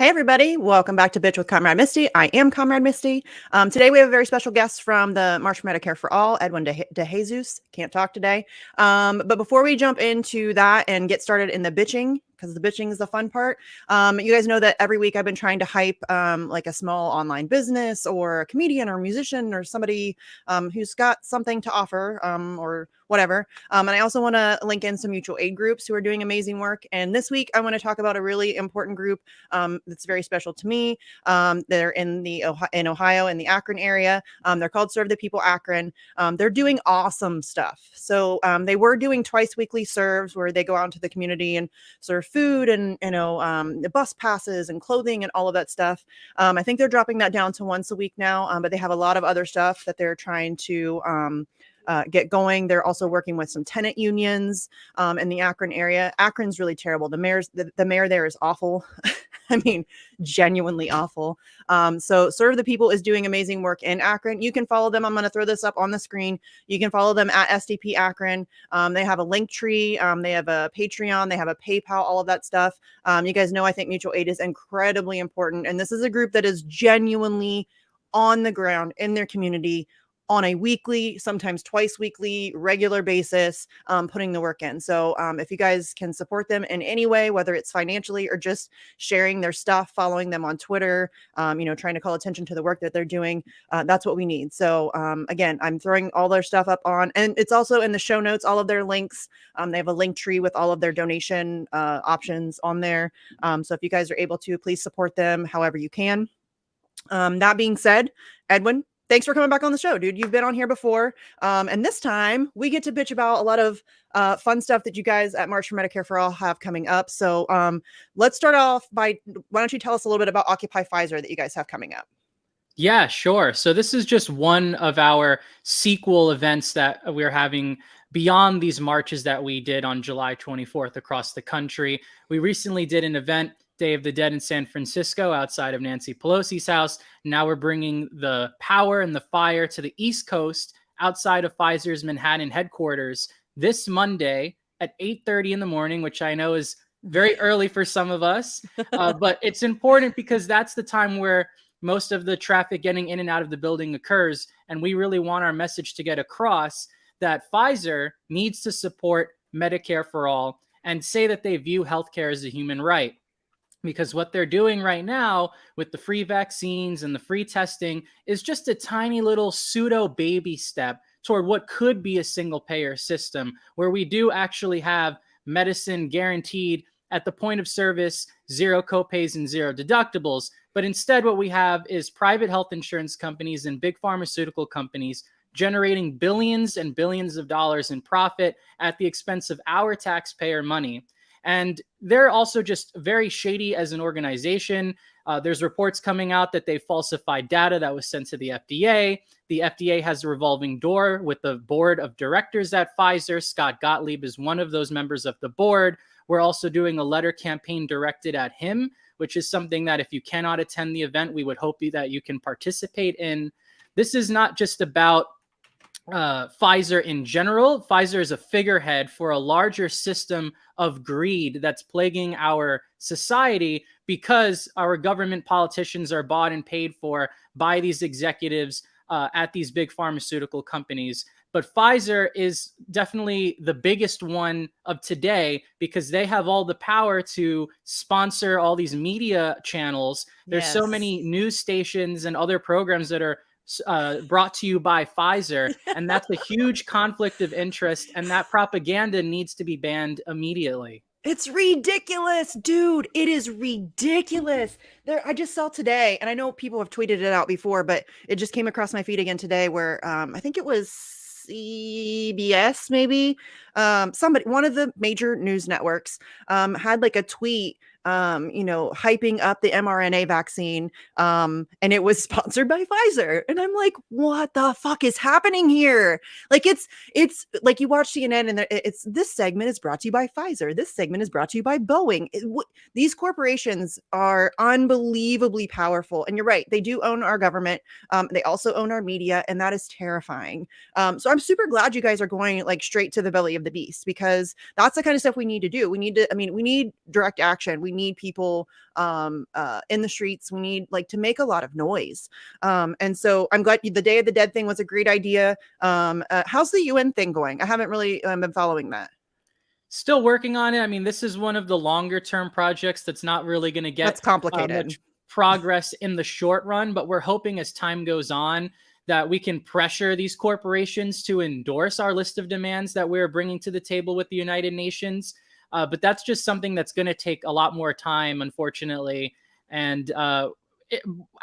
Hey everybody, welcome back to Bitch with Comrade Misty. I am Comrade Misty. Today we have a very special guest from the March for Medicare for All, Edwin De Jesus. Can't talk today. But before we jump into that and get started in the bitching, because the bitching is the fun part, you guys know that every week I've been trying to hype like a small online business or a comedian or musician or somebody who's got something to offer or whatever. And I also want to link in some mutual aid groups who are doing amazing work. And this week I want to talk about a really important group that's very special to me. They're in Ohio in the Akron area. They're called Serve the People Akron. They're doing awesome stuff. So they were doing twice weekly serves where they go out into the community and serve food and the bus passes and clothing and all of that stuff. I think they're dropping that down to once a week now, but they have a lot of other stuff that they're trying to get going. They're also working with some tenant unions in the Akron area. Akron's really terrible. The mayor there is awful. I mean, genuinely awful. So Serve the People is doing amazing work in Akron. You can follow them. I'm going to throw this up on the screen. You can follow them at SDP Akron. They have a link tree. They have a Patreon. They have a PayPal, all of that stuff. You guys know I think mutual aid is incredibly important. And this is a group that is genuinely on the ground in their community on a weekly, sometimes twice weekly, regular basis, putting the work in. So if you guys can support them in any way, whether it's financially or just sharing their stuff, following them on Twitter, trying to call attention to the work that they're doing, that's what we need. So again, I'm throwing all their stuff up on, and it's also in the show notes, all of their links. They have a link tree with all of their donation options on there. So if you guys are able to, please support them however you can. That being said, Edwin, thanks for coming back on the show, dude. You've been on here before. And this time we get to bitch about a lot of fun stuff that you guys at March for Medicare for All have coming up. So let's start off by, why don't you tell us a little bit about Occupy Pfizer that you guys have coming up? Yeah, sure. So this is just one of our sequel events that we're having beyond these marches that we did on July 24th across the country. We recently did an event, Day of the Dead in San Francisco, outside of Nancy Pelosi's house. Now we're bringing the power and the fire to the East Coast, outside of Pfizer's Manhattan headquarters, this Monday at 8:30 in the morning, which I know is very early for some of us, but it's important because that's the time where most of the traffic getting in and out of the building occurs. And we really want our message to get across that Pfizer needs to support Medicare for all and say that they view healthcare as a human right. Because what they're doing right now with the free vaccines and the free testing is just a tiny little pseudo baby step toward what could be a single payer system where we do actually have medicine guaranteed at the point of service, zero copays and zero deductibles. But instead, what we have is private health insurance companies and big pharmaceutical companies generating billions and billions of dollars in profit at the expense of our taxpayer money. And they're also just very shady as an organization. There's reports coming out that they falsified data that was sent to the FDA. The FDA has a revolving door with the board of directors at Pfizer. Scott Gottlieb is one of those members of the board. We're also doing a letter campaign directed at him, which is something that if you cannot attend the event, we would hope that you can participate in. This is not just about Pfizer in general. Pfizer is a figurehead for a larger system of greed that's plaguing our society because our government politicians are bought and paid for by these executives at these big pharmaceutical companies. But Pfizer is definitely the biggest one of today because they have all the power to sponsor all these media channels. There's so many news stations and other programs that are brought to you by Pfizer, and that's a huge conflict of interest, and that propaganda needs to be banned immediately. It's ridiculous, dude. It is ridiculous. I just saw today, and I know people have tweeted it out before, but it just came across my feed again today where I think it was CBS, maybe one of the major news networks had like a tweet hyping up the mRNA vaccine. And it was sponsored by Pfizer. And I'm like, what the fuck is happening here? Like, it's like you watch CNN and it's, this segment is brought to you by Pfizer. This segment is brought to you by Boeing. These corporations are unbelievably powerful. And you're right. They do own our government. They also own our media. And that is terrifying. So I'm super glad you guys are going like straight to the belly of the beast, because that's the kind of stuff we need to do. We need direct action. We need people in the streets. We need like to make a lot of noise. And so I'm glad the Day of the Dead thing was a great idea. How's the UN thing going? I haven't really been following that. Still working on it. I mean, this is one of the longer term projects that's not really going to That's get complicated. much progress in the short run, but we're hoping as time goes on that we can pressure these corporations to endorse our list of demands that we're bringing to the table with the United Nations. But that's just something that's going to take a lot more time, unfortunately. And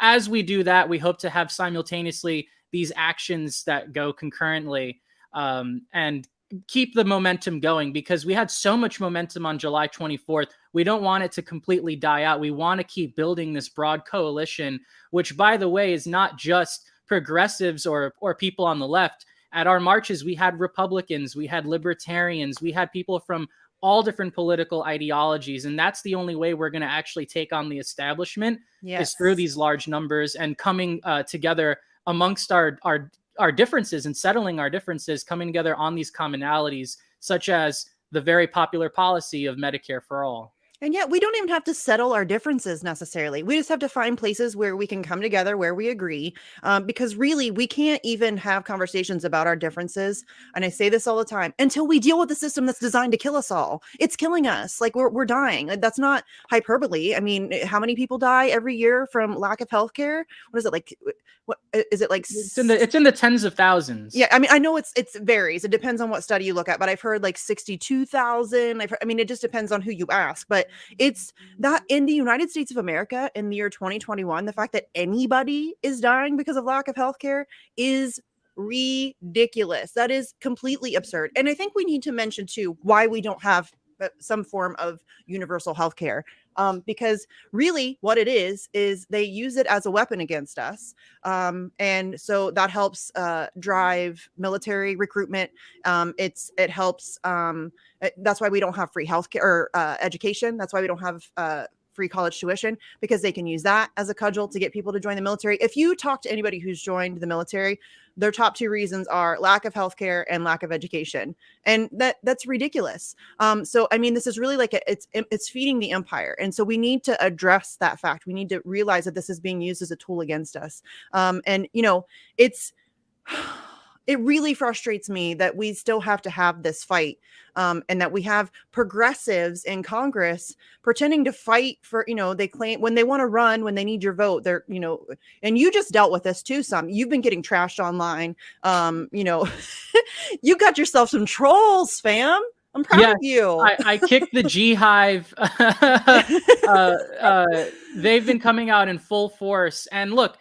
as we do that, we hope to have simultaneously these actions that go concurrently, and keep the momentum going, because we had so much momentum on July 24th. We don't want it to completely die out. We want to keep building this broad coalition, which, by the way, is not just progressives or people on the left. At our marches, we had Republicans, we had libertarians, we had people from all different political ideologies. And that's the only way we're going to actually take on the establishment, is through these large numbers and coming together amongst our differences and settling our differences, coming together on these commonalities, such as the very popular policy of Medicare for all. And yet we don't even have to settle our differences necessarily. We just have to find places where we can come together, where we agree, because really we can't even have conversations about our differences. And I say this all the time, until we deal with the system that's designed to kill us all. It's killing us. Like we're dying. That's not hyperbole. I mean, how many people die every year from lack of healthcare? What is it like? What is it like? It's in the tens of thousands. Yeah, I mean, I know it varies. It depends on what study you look at, but I've heard like 62,000. I mean, it just depends on who you ask, but it's that in the United States of America in the year 2021, the fact that anybody is dying because of lack of healthcare is ridiculous. That is completely absurd. And I think we need to mention too why we don't have some form of universal healthcare. Because really what it is they use it as a weapon against us. And so that helps drive military recruitment. It helps. That's why we don't have free healthcare or education. That's why we don't have free college tuition, because they can use that as a cudgel to get people to join the military. If you talk to anybody who's joined the military, their top two reasons are lack of healthcare and lack of education. And that's ridiculous. So, I mean, this is really like it's feeding the empire. And so we need to address that fact. We need to realize that this is being used as a tool against us. And, you know, it really frustrates me that we still have to have this fight, and that we have progressives in Congress pretending to fight for, you know, they claim when they want to run, when they need your vote, they're, you know, and you just dealt with this too. You've been getting trashed online. You know, you got yourself some trolls, fam. I'm proud of you. I kicked the G Hive. They've been coming out in full force. And look,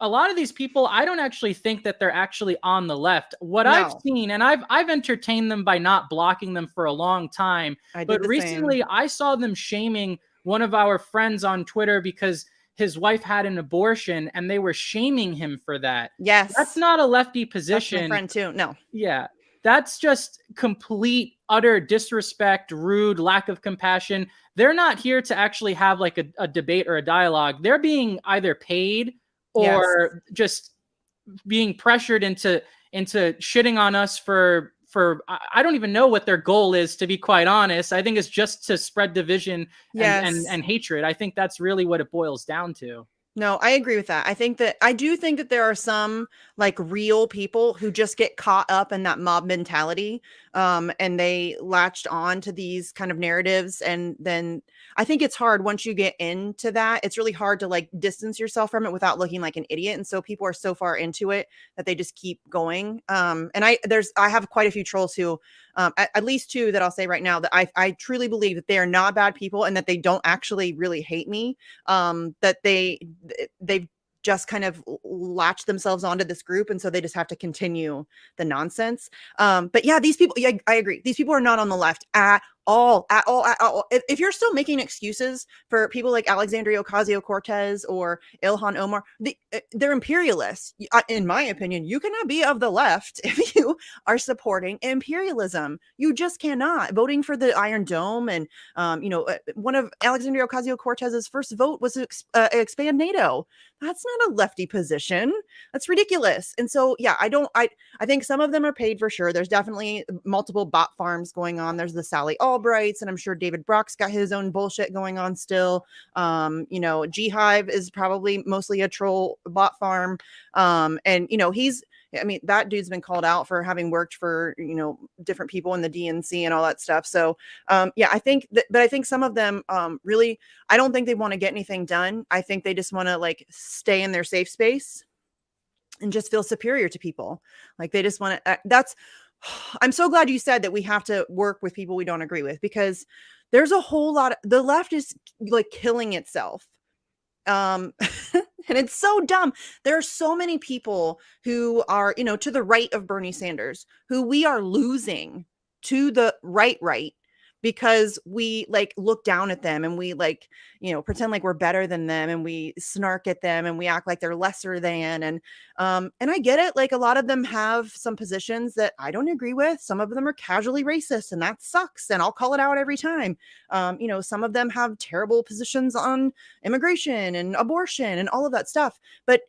a lot of these people, I don't actually think that they're actually on the left. What I've seen, and I've entertained them by not blocking them for a long time, but recently I saw them shaming one of our friends on Twitter because his wife had an abortion, and they were shaming him for that. Yes. That's not a lefty position. That's my friend too. No. Yeah. That's just complete, utter disrespect, rude, lack of compassion. They're not here to actually have like a debate or a dialogue. They're being either paid or just being pressured into shitting on us for I don't even know what their goal is, to be quite honest. I think it's just to spread division and hatred. I think that's really what it boils down to. No, I agree with that. I do think that there are some like real people who just get caught up in that mob mentality, and they latched on to these kind of narratives. And then I think it's hard once you get into that. It's really hard to like distance yourself from it without looking like an idiot. And so people are so far into it that they just keep going. And I have quite a few trolls who, at least two that I'll say right now, that I truly believe that they are not bad people and that they don't actually really hate me. That they've just kind of latched themselves onto this group, and so they just have to continue the nonsense. But yeah, these people, I agree. These people are not on the left at all. If you're still making excuses for people like Alexandria Ocasio-Cortez or Ilhan Omar, they're imperialists. In my opinion, you cannot be of the left if you are supporting imperialism. You just cannot. Voting for the Iron Dome, and one of Alexandria Ocasio-Cortez's first vote was to expand NATO. That's not a lefty position. That's ridiculous. And so, yeah, I think some of them are paid for sure. There's definitely multiple bot farms going on. There's the Sally Albrights, and I'm sure David Brock's got his own bullshit going on still. You know, G Hive is probably mostly a troll bot farm. And you know, I mean, that dude's been called out for having worked for, you know, different people in the DNC and all that stuff. So, yeah, I think that, but I think some of them, really, I don't think they want to get anything done. I think they just want to like stay in their safe space and just feel superior to people. Like they just want to, I'm so glad you said that we have to work with people we don't agree with, because there's a whole lot of, the left is like killing itself. And it's so dumb. There are so many people who are, you know, to the right of Bernie Sanders, who we are losing to the right, because we like look down at them and we like, you know, pretend like we're better than them, and we snark at them and we act like they're lesser than. And I get it. Like a lot of them have some positions that I don't agree with. Some of them are casually racist, and that sucks. And I'll call it out every time. You know, some of them have terrible positions on immigration and abortion and all of that stuff. But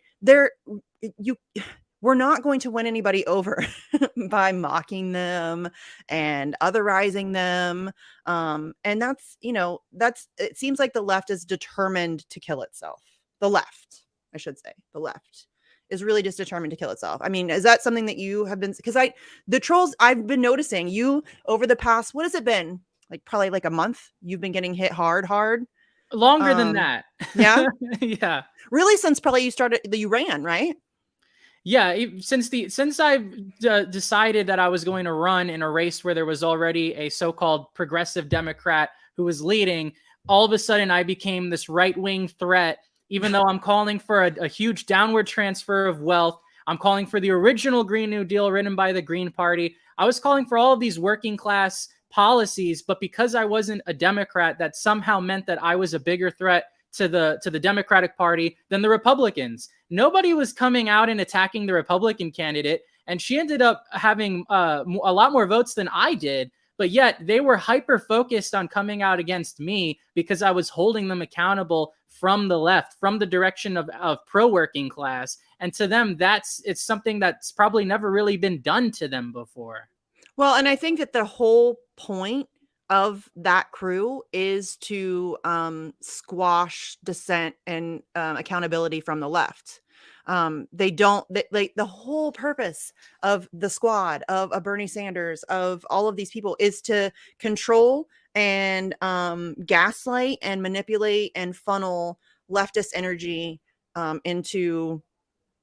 we're not going to win anybody over by mocking them and otherizing them. And that's, you know, it seems like the left is determined to kill itself. The left, I should say, the left is really just determined to kill itself. I mean, is that something that you have been, because the trolls, I've been noticing you over the past, what has it been? Like probably like a month, you've been getting hit hard. Longer than that. Yeah. Yeah. Really, since probably you ran, right? Yeah, since I decided that I was going to run in a race where there was already a so-called progressive Democrat who was leading, all of a sudden I became this right-wing threat, even though I'm calling for a huge downward transfer of wealth. I'm calling for the original Green New Deal written by the Green Party. I was calling for all of these working class policies, but because I wasn't a Democrat, that somehow meant that I was a bigger threat to the Democratic Party than the Republicans. Nobody was coming out and attacking the Republican candidate, and she ended up having a lot more votes than I did. But yet they were hyper focused on coming out against me because I was holding them accountable from the left, from the direction of pro working class. And to them, it's something that's probably never really been done to them before. Well, and I think that the whole point of that crew is to squash dissent and accountability from the left. Like the whole purpose of the squad, of Bernie Sanders, of all of these people, is to control and gaslight and manipulate and funnel leftist energy into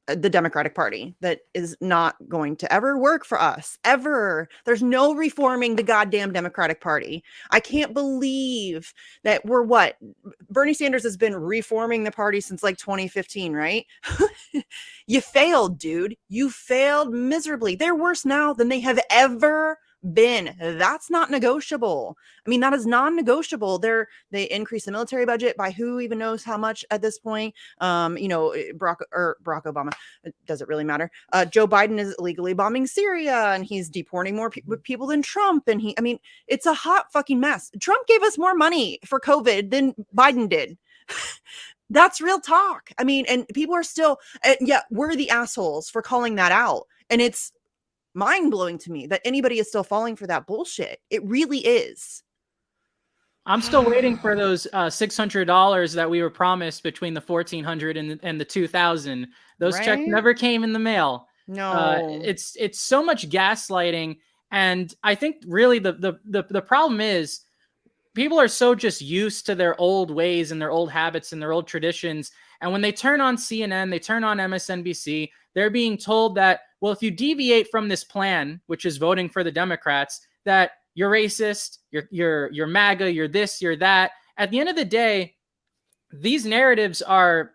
the Democratic Party. That is not going to ever work for us, ever. There's no reforming the goddamn Democratic Party. I can't believe that Bernie Sanders has been reforming the party since like 2015, right? You failed, dude. You failed miserably. They're worse now than they have ever been. That's not negotiable. I mean, that is non-negotiable. They increased the military budget by who even knows how much at this point. You know, Barack Obama, does it really matter? Joe Biden is illegally bombing Syria, and he's deporting more people than Trump. And I mean, it's a hot fucking mess. Trump gave us more money for COVID than Biden did. That's real talk. I mean, and people are still, yeah, we're the assholes for calling that out. And it's mind-blowing to me that anybody is still falling for that bullshit. It really is. I'm still waiting for those $600 that we were promised between the 1,400 and the 2,000. Those checks never came in the mail. No, it's so much gaslighting, and I think really the problem is people are so just used to their old ways and their old habits and their old traditions. And when they turn on CNN, they turn on MSNBC, they're being told that, well, if you deviate from this plan, which is voting for the Democrats, that you're racist, you're MAGA, you're this, you're that. At the end of the day, these narratives are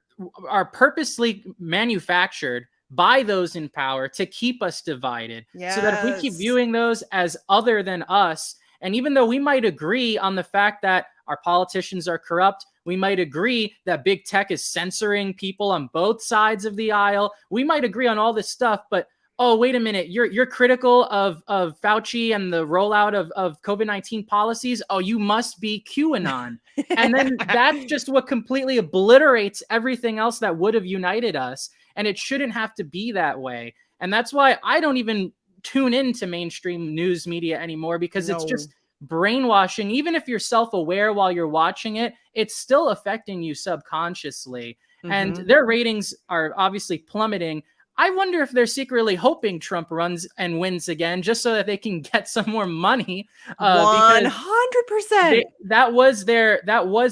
purposely manufactured by those in power to keep us divided. Yes. So that if we keep viewing those as other than us, and even though we might agree on the fact that our politicians are corrupt, we might agree that big tech is censoring people on both sides of the aisle, we might agree on all this stuff, but oh, wait a minute, you're critical of Fauci and the rollout of COVID-19 policies. Oh, you must be QAnon. And then that's just what completely obliterates everything else that would have united us. And it shouldn't have to be that way. And that's why I don't even tune into mainstream news media anymore, because it's just brainwashing. Even if you're self-aware while you're watching it, it's still affecting you subconsciously. And their ratings are obviously plummeting. I wonder if they're secretly hoping Trump runs and wins again just so that they can get some more money. Because 100%. that was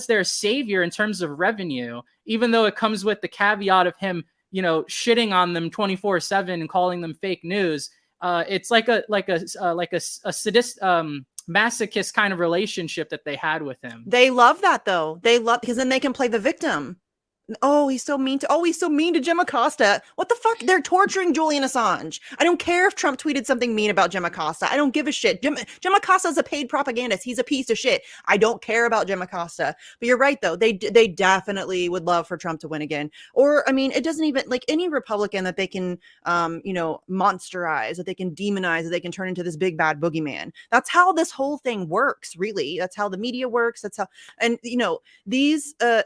their savior in terms of revenue, even though it comes with the caveat of him, shitting on them 24/7 and calling them fake news. It's like a sadist, masochist kind of relationship that they had with him. They love that though. They love, because then they can play the victim. Oh, he's so mean to Jim Acosta. What the fuck? They're torturing Julian Assange. I don't care if Trump tweeted something mean about Jim Acosta. I don't give a shit. Jim Acosta is a paid propagandist. He's a piece of shit. I don't care about Jim Acosta. But you're right, though. They definitely would love for Trump to win again. Or, I mean, it doesn't even, like, any Republican that they can, monsterize, that they can demonize, that they can turn into this big bad boogeyman. That's how this whole thing works, really. That's how the media works. That's how, and,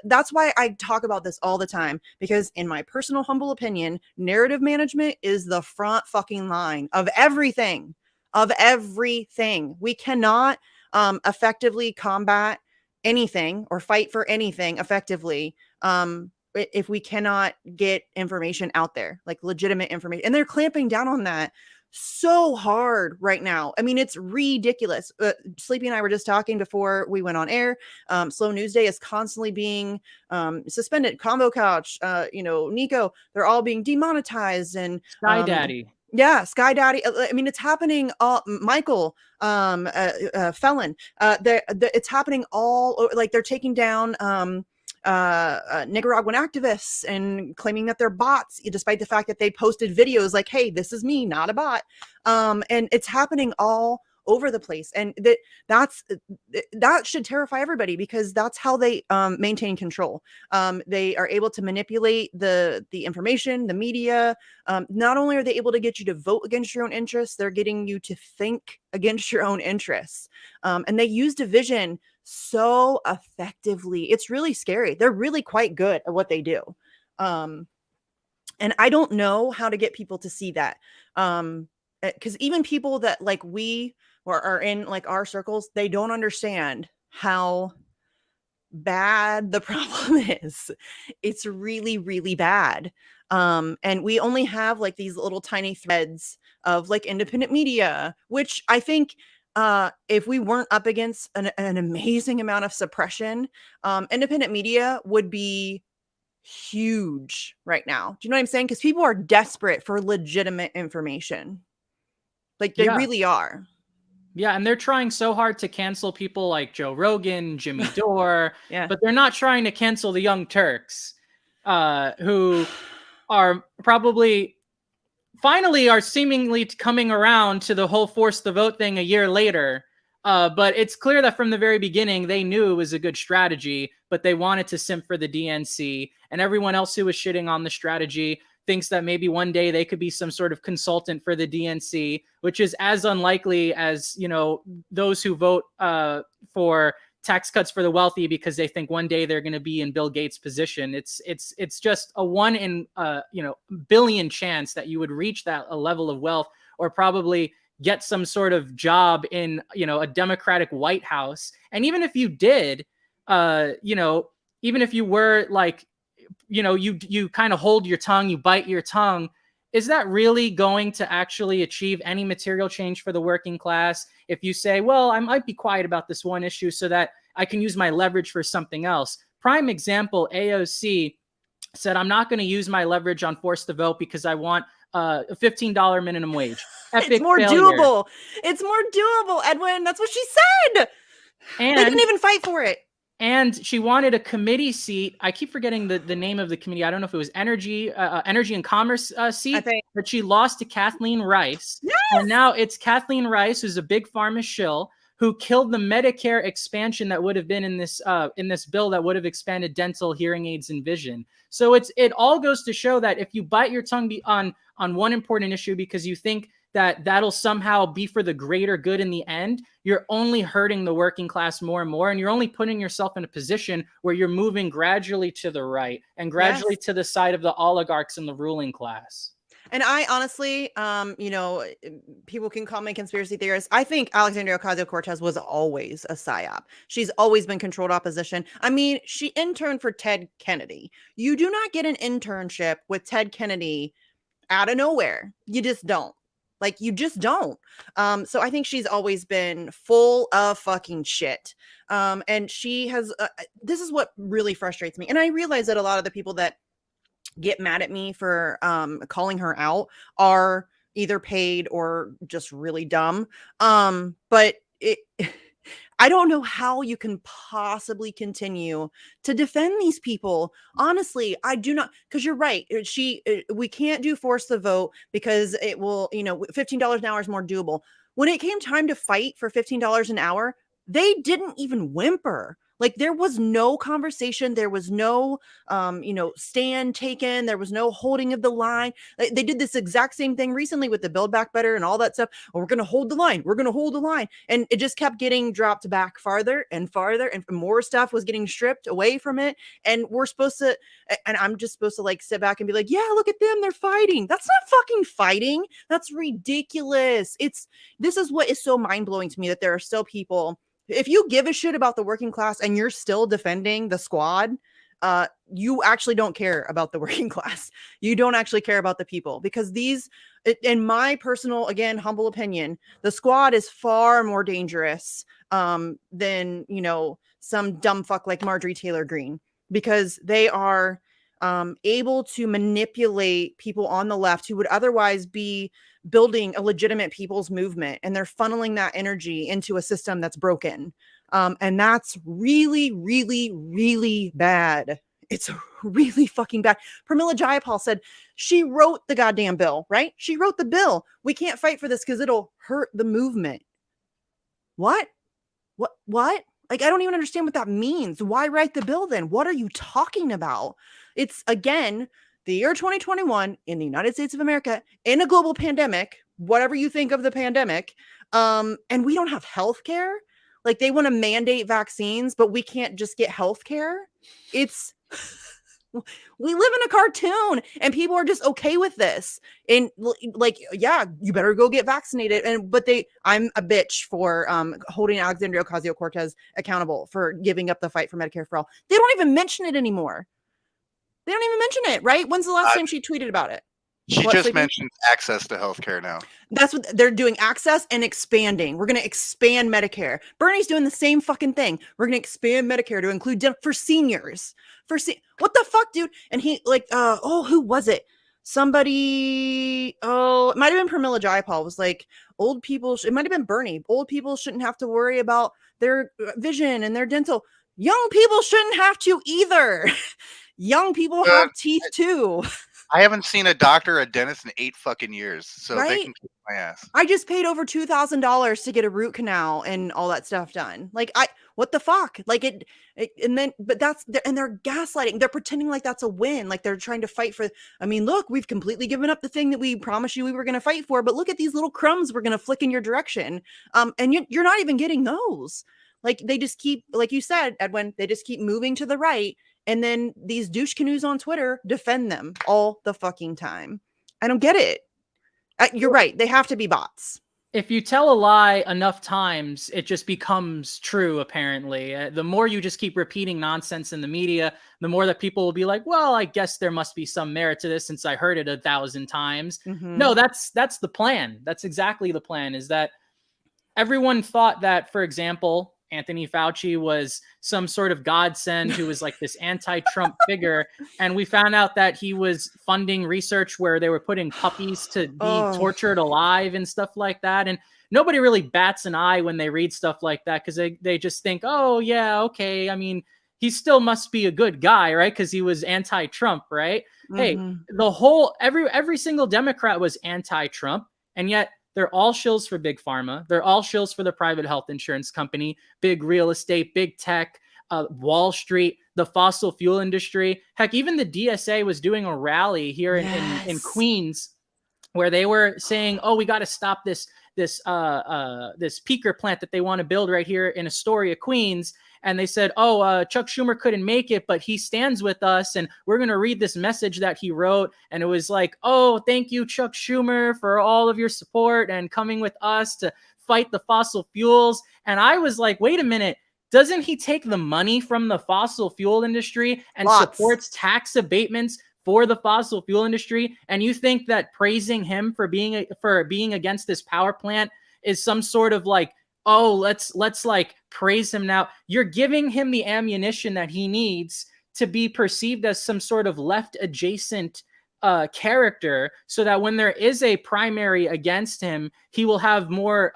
that's why I talk about this all the time, because in my personal humble opinion, narrative management is the front fucking line of everything. We cannot effectively combat anything or fight for anything effectively if we cannot get information out there, like legitimate information. And they're clamping down on that so hard right now. I mean, it's ridiculous. Sleepy and I were just talking before we went on air. Slow News Day is constantly being suspended. Combo Couch, Nico, they're all being demonetized. And Sky Daddy. Yeah, Sky Daddy. I mean, it's happening. Michael, Felon. It's happening all over. Like, they're taking down Nicaraguan activists and claiming that they're bots, despite the fact that they posted videos like, hey, this is me, not a bot. And it's happening all over the place. And that should terrify everybody, because that's how they maintain control. They are able to manipulate the information, the media. Not only are they able to get you to vote against your own interests, they're getting you to think against your own interests. And they use division so effectively. It's really scary. They're really quite good at what they do. And I don't know how to get people to see that. Because even people that like we or are in like our circles, they don't understand how bad the problem is. It's really, really bad. And we only have like these little tiny threads of like independent media, which I think if we weren't up against an amazing amount of suppression, independent media would be huge right now. Do you know what I'm saying? Because people are desperate for legitimate information. Like, they really are. Yeah, and they're trying so hard to cancel people like Joe Rogan, Jimmy Dore, but they're not trying to cancel the Young Turks, who are probably finally are seemingly coming around to the whole force the vote thing a year later. But it's clear that from the very beginning, they knew it was a good strategy, but they wanted to simp for the DNC. And everyone else who was shitting on the strategy thinks that maybe one day they could be some sort of consultant for the DNC, which is as unlikely as, those who vote for tax cuts for the wealthy because they think one day they're going to be in Bill Gates' position. It's just a 1 in billion chance that you would reach that a level of wealth, or probably get some sort of job in a Democratic White House. And even if you did, even if you were like, you kind of hold your tongue, you bite your tongue, is that really going to actually achieve any material change for the working class? If you say, well, I might be quiet about this one issue so that I can use my leverage for something else. Prime example, AOC said, I'm not going to use my leverage on force to vote because I want a $15 minimum wage. It's more doable. It's more doable, Edwin. That's what she said. And they didn't even fight for it. And she wanted a committee seat. I keep forgetting the name of the committee. I don't know if it was Energy and Commerce seat, I think. But she lost to Kathleen Rice. Yes! And now it's Kathleen Rice, who's a big pharma shill, who killed the Medicare expansion that would have been in this bill that would have expanded dental, hearing aids, and vision. So it all goes to show that if you bite your tongue on one important issue because you think that that'll somehow be for the greater good in the end, you're only hurting the working class more and more, and you're only putting yourself in a position where you're moving gradually to the right and gradually to the side of the oligarchs and the ruling class. And I honestly, people can call me conspiracy theorist. I think Alexandria Ocasio-Cortez was always a psyop. She's always been controlled opposition. I mean, she interned for Ted Kennedy. You do not get an internship with Ted Kennedy out of nowhere. You just don't. Like, you just don't. So I think she's always been full of fucking shit. And she has, this is what really frustrates me. And I realize that a lot of the people that get mad at me for calling her out are either paid or just really dumb. But it I don't know how you can possibly continue to defend these people. Honestly, I do not, because you're right. We can't do force the vote because it will, $15 an hour is more doable. When it came time to fight for $15 an hour, they didn't even whimper. Like, there was no conversation. There was no, stand taken. There was no holding of the line. They did this exact same thing recently with the Build Back Better and all that stuff. Oh, we're going to hold the line. We're going to hold the line. And it just kept getting dropped back farther and farther, and more stuff was getting stripped away from it. And I'm just supposed to like sit back and be like, yeah, look at them. They're fighting. That's not fucking fighting. That's ridiculous. This is what is so mind blowing to me, that there are still people. If you give a shit about the working class and you're still defending the squad, you actually don't care about the working class. You don't actually care about the people, because in my personal, again, humble opinion, the squad is far more dangerous than, some dumb fuck like Marjorie Taylor Greene, because they are able to manipulate people on the left who would otherwise be building a legitimate people's movement, and they're funneling that energy into a system that's broken. And that's really, really, really bad. It's really fucking bad. Pramila Jayapal said she wrote the goddamn bill, right? She wrote the bill. We can't fight for this because it'll hurt the movement. What? Like, I don't even understand what that means. Why write the bill then? What are you talking about? It's, again, the year 2021 in the United States of America, in a global pandemic, whatever you think of the pandemic, and we don't have health care. Like, they want to mandate vaccines, but we can't just get health care. It's we live in a cartoon, and people are just okay with this. And like, yeah, you better go get vaccinated. I'm a bitch for holding Alexandria Ocasio-Cortez accountable for giving up the fight for Medicare for all. They don't even mention it anymore. They don't even mention it, right? When's the last time she tweeted about it? She just mentioned access to healthcare now. That's what they're doing, access and expanding. We're going to expand Medicare. Bernie's doing the same fucking thing. We're going to expand Medicare to include for seniors. What the fuck, dude? And he who was it? Somebody, it might have been Pramila Jayapal, was like, old people, it might have been Bernie. Old people shouldn't have to worry about their vision and their dental. Young people shouldn't have to either. Young people have teeth too. I haven't seen a doctor or a dentist in 8 fucking years, so right? They can kick my ass. I just paid over $2,000 to get a root canal and all that stuff done. Like, what the fuck? Like they're gaslighting. They're pretending like that's a win. Like, they're trying to fight for, I mean, look, we've completely given up the thing that we promised you we were going to fight for, but look at these little crumbs we're going to flick in your direction. And you're not even getting those. Like, they just keep, like you said, Edwin, they just keep moving to the right. And then these douche canoes on Twitter defend them all the fucking time. I don't get it. You're right. They have to be bots. If you tell a lie enough times, it just becomes true, apparently. The more you just keep repeating nonsense in the media, the more that people will be like, well, I guess there must be some merit to this since I heard it 1,000 times. Mm-hmm. No, that's the plan. That's exactly the plan, is that everyone thought that, for example, Anthony Fauci was some sort of godsend who was like this anti-Trump figure. And we found out that he was funding research where they were putting puppies to be tortured alive and stuff like that. And nobody really bats an eye when they read stuff like that, because they just think, oh, yeah, okay. I mean, he still must be a good guy, right? Because he was anti-Trump, right? Mm-hmm. Hey, every single Democrat was anti-Trump, and yet they're all shills for big pharma. They're all shills for the private health insurance company, big real estate, big tech, Wall Street, the fossil fuel industry. Heck, even the DSA was doing a rally here in Queens, where they were saying, "Oh, we got to stop this peaker plant that they want to build right here in Astoria, Queens." and they said, oh, Chuck Schumer couldn't make it, but he stands with us, and we're going to read this message that he wrote. And it was like, oh, thank you, Chuck Schumer, for all of your support and coming with us to fight the fossil fuels. And I was like, wait a minute. Doesn't he take the money from the fossil fuel industry and supports tax abatements for the fossil fuel industry? And you think that praising him for being against this power plant is some sort of like, oh, let's like praise him now? You're giving him the ammunition that he needs to be perceived as some sort of left adjacent character, so that when there is a primary against him, he will have more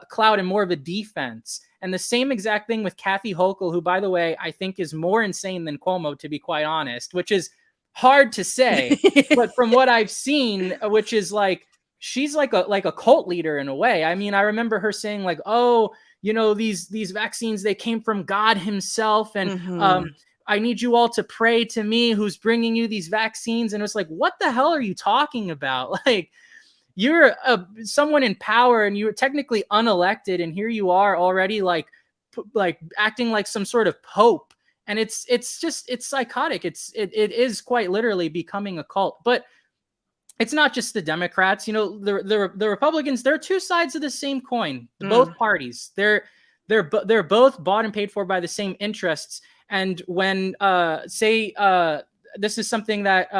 clout and more of a defense. And the same exact thing with Kathy Hochul, who, by the way, I think is more insane than Cuomo, to be quite honest, which is hard to say. But from what I've seen, which is like, she's like a cult leader in a way. I mean, I remember her saying like, oh, you know, these vaccines, they came from God himself. And I need you all to pray to me who's bringing you these vaccines. And it's like, what the hell are you talking about? Like, you're someone in power and you're technically unelected, and here you are already like acting like some sort of pope. And it's psychotic. It is quite literally becoming a cult. But it's not just the Democrats. You know, the Republicans, they're two sides of the same coin. Both parties, they're both bought and paid for by the same interests. And when this is something that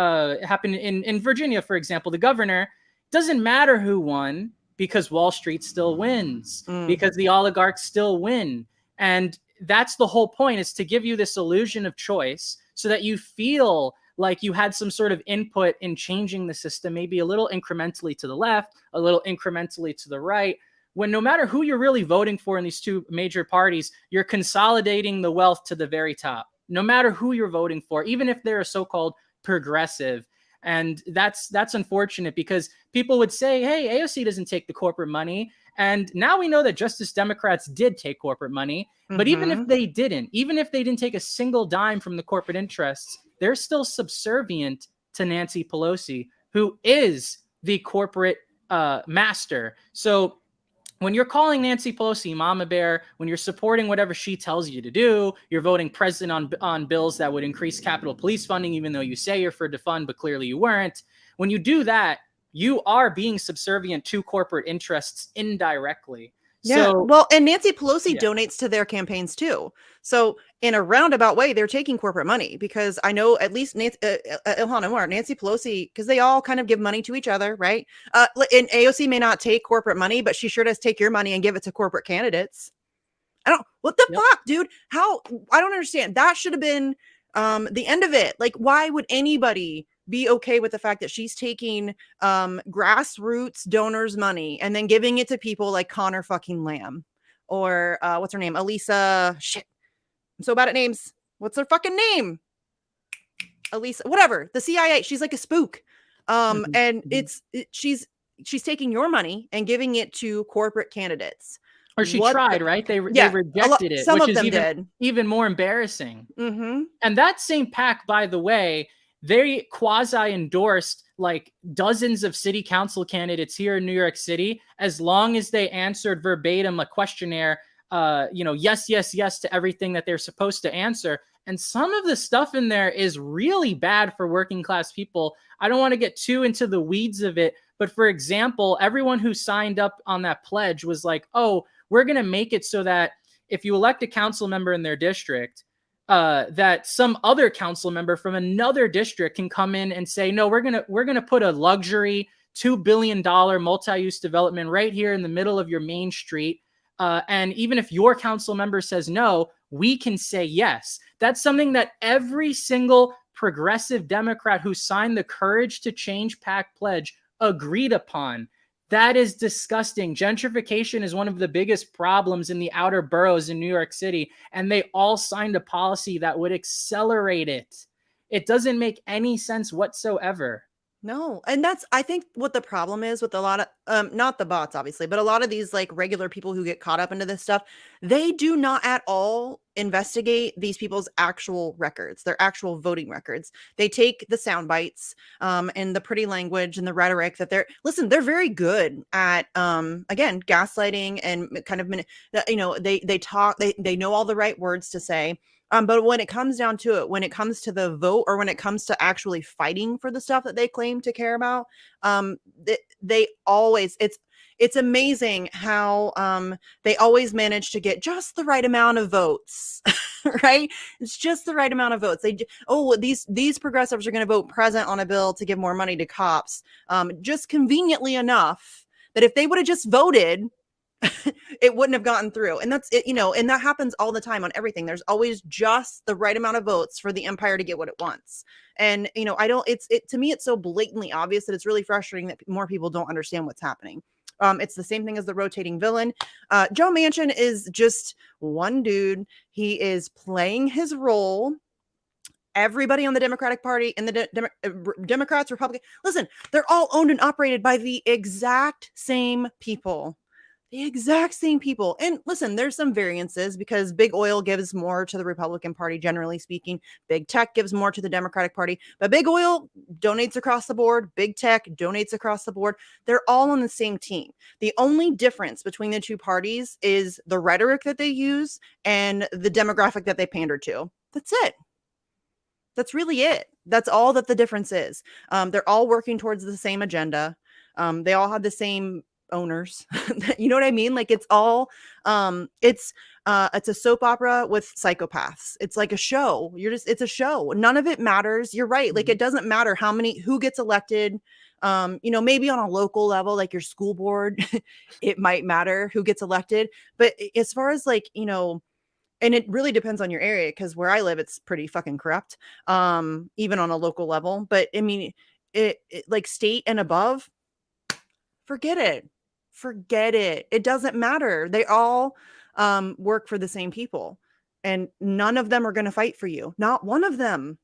happened in Virginia, for example, the governor, doesn't matter who won, because Wall Street still wins, because the oligarchs still win. And that's the whole point, is to give you this illusion of choice so that you feel like you had some sort of input in changing the system, maybe a little incrementally to the left, a little incrementally to the right, when no matter who you're really voting for in these two major parties, you're consolidating the wealth to the very top, no matter who you're voting for, even if they're a so-called progressive. And that's unfortunate, because people would say, hey, AOC doesn't take the corporate money. And now we know that Justice Democrats did take corporate money. But even if they didn't take a single dime from the corporate interests, they're still subservient to Nancy Pelosi, who is the corporate master. So when you're calling Nancy Pelosi Mama Bear, when you're supporting whatever she tells you to do, you're voting president on bills that would increase Capitol Police funding, even though you say you're for defund, but clearly you weren't. When you do that, you are being subservient to corporate interests indirectly. Yeah. So, well, and Nancy Pelosi donates to their campaigns too. So in a roundabout way, they're taking corporate money, because I know at least Nancy Pelosi, because they all kind of give money to each other, right? And AOC may not take corporate money, but she sure does take your money and give it to corporate candidates. What the fuck, dude? I don't understand. That should have been the end of it. Like, why would anybody be okay with the fact that she's taking grassroots donors' money and then giving it to people like Connor fucking Lamb, or what's her name? Elisa. Shit. I'm so bad at names. What's her fucking name? Elisa, whatever. The CIA. She's like a spook. And she's taking your money and giving it to corporate candidates. Or she tried, right? They rejected it, some which of them is did. Even more embarrassing. And that same PAC, by the way, they quasi-endorsed like dozens of city council candidates here in New York City, as long as they answered verbatim a questionnaire, yes, yes, yes to everything that they're supposed to answer. And some of the stuff in there is really bad for working class people. I don't want to get too into the weeds of it, but for example, everyone who signed up on that pledge was like, oh, we're going to make it so that if you elect a council member in their district, that some other council member from another district can come in and say, no, we're gonna put a luxury $2 billion multi-use development right here in the middle of your main street. And even if your council member says no, we can say yes. That's something that every single progressive Democrat who signed the Courage to Change PAC pledge agreed upon. That is disgusting. Gentrification is one of the biggest problems in the outer boroughs in New York City, and they all signed a policy that would accelerate it. It doesn't make any sense whatsoever. No. And that's, I think, what the problem is with a lot of not the bots obviously, but a lot of these like regular people who get caught up into this stuff, they do not at all investigate these people's actual records, their actual voting records. They take the sound bites and the pretty language and the rhetoric that they're very good at again, gaslighting and kind of they talk, they know all the right words to say. But when it comes down to it, when it comes to the vote, or when it comes to actually fighting for the stuff that they claim to care about, they always, it's amazing how they always manage to get just the right amount of votes, right? It's just the right amount of votes. These progressives are going to vote present on a bill to give more money to cops, just conveniently enough that if they would have just voted, it wouldn't have gotten through. And that's it, and that happens all the time on everything. There's always just the right amount of votes for the empire to get what it wants. And to me, it's so blatantly obvious that it's really frustrating that more people don't understand what's happening. It's the same thing as the rotating villain. Joe Manchin is just one dude. He is playing his role. Everybody on the Democratic Party and the Democrats, Republicans, listen, they're all owned and operated by the exact same people. The exact same people. And listen, there's some variances because big oil gives more to the Republican Party, generally speaking. Big tech gives more to the Democratic Party, but big oil donates across the board. Big tech donates across the board. They're all on the same team. The only difference between the two parties is the rhetoric that they use and the demographic that they pander to. That's it. That's really it. That's all that the difference is. They're all working towards the same agenda. They all have the same owners. You know what I mean? Like it's all it's a soap opera with psychopaths. It's like a show. It's a show. None of it matters. You're right. Like it doesn't matter who gets elected. Maybe on a local level, like your school board, it might matter who gets elected. But as far as and it really depends on your area, because where I live, it's pretty fucking corrupt, even on a local level. But I mean, it like state and above, forget it. It doesn't matter. They all work for the same people, and none of them are going to fight for you. Not one of them.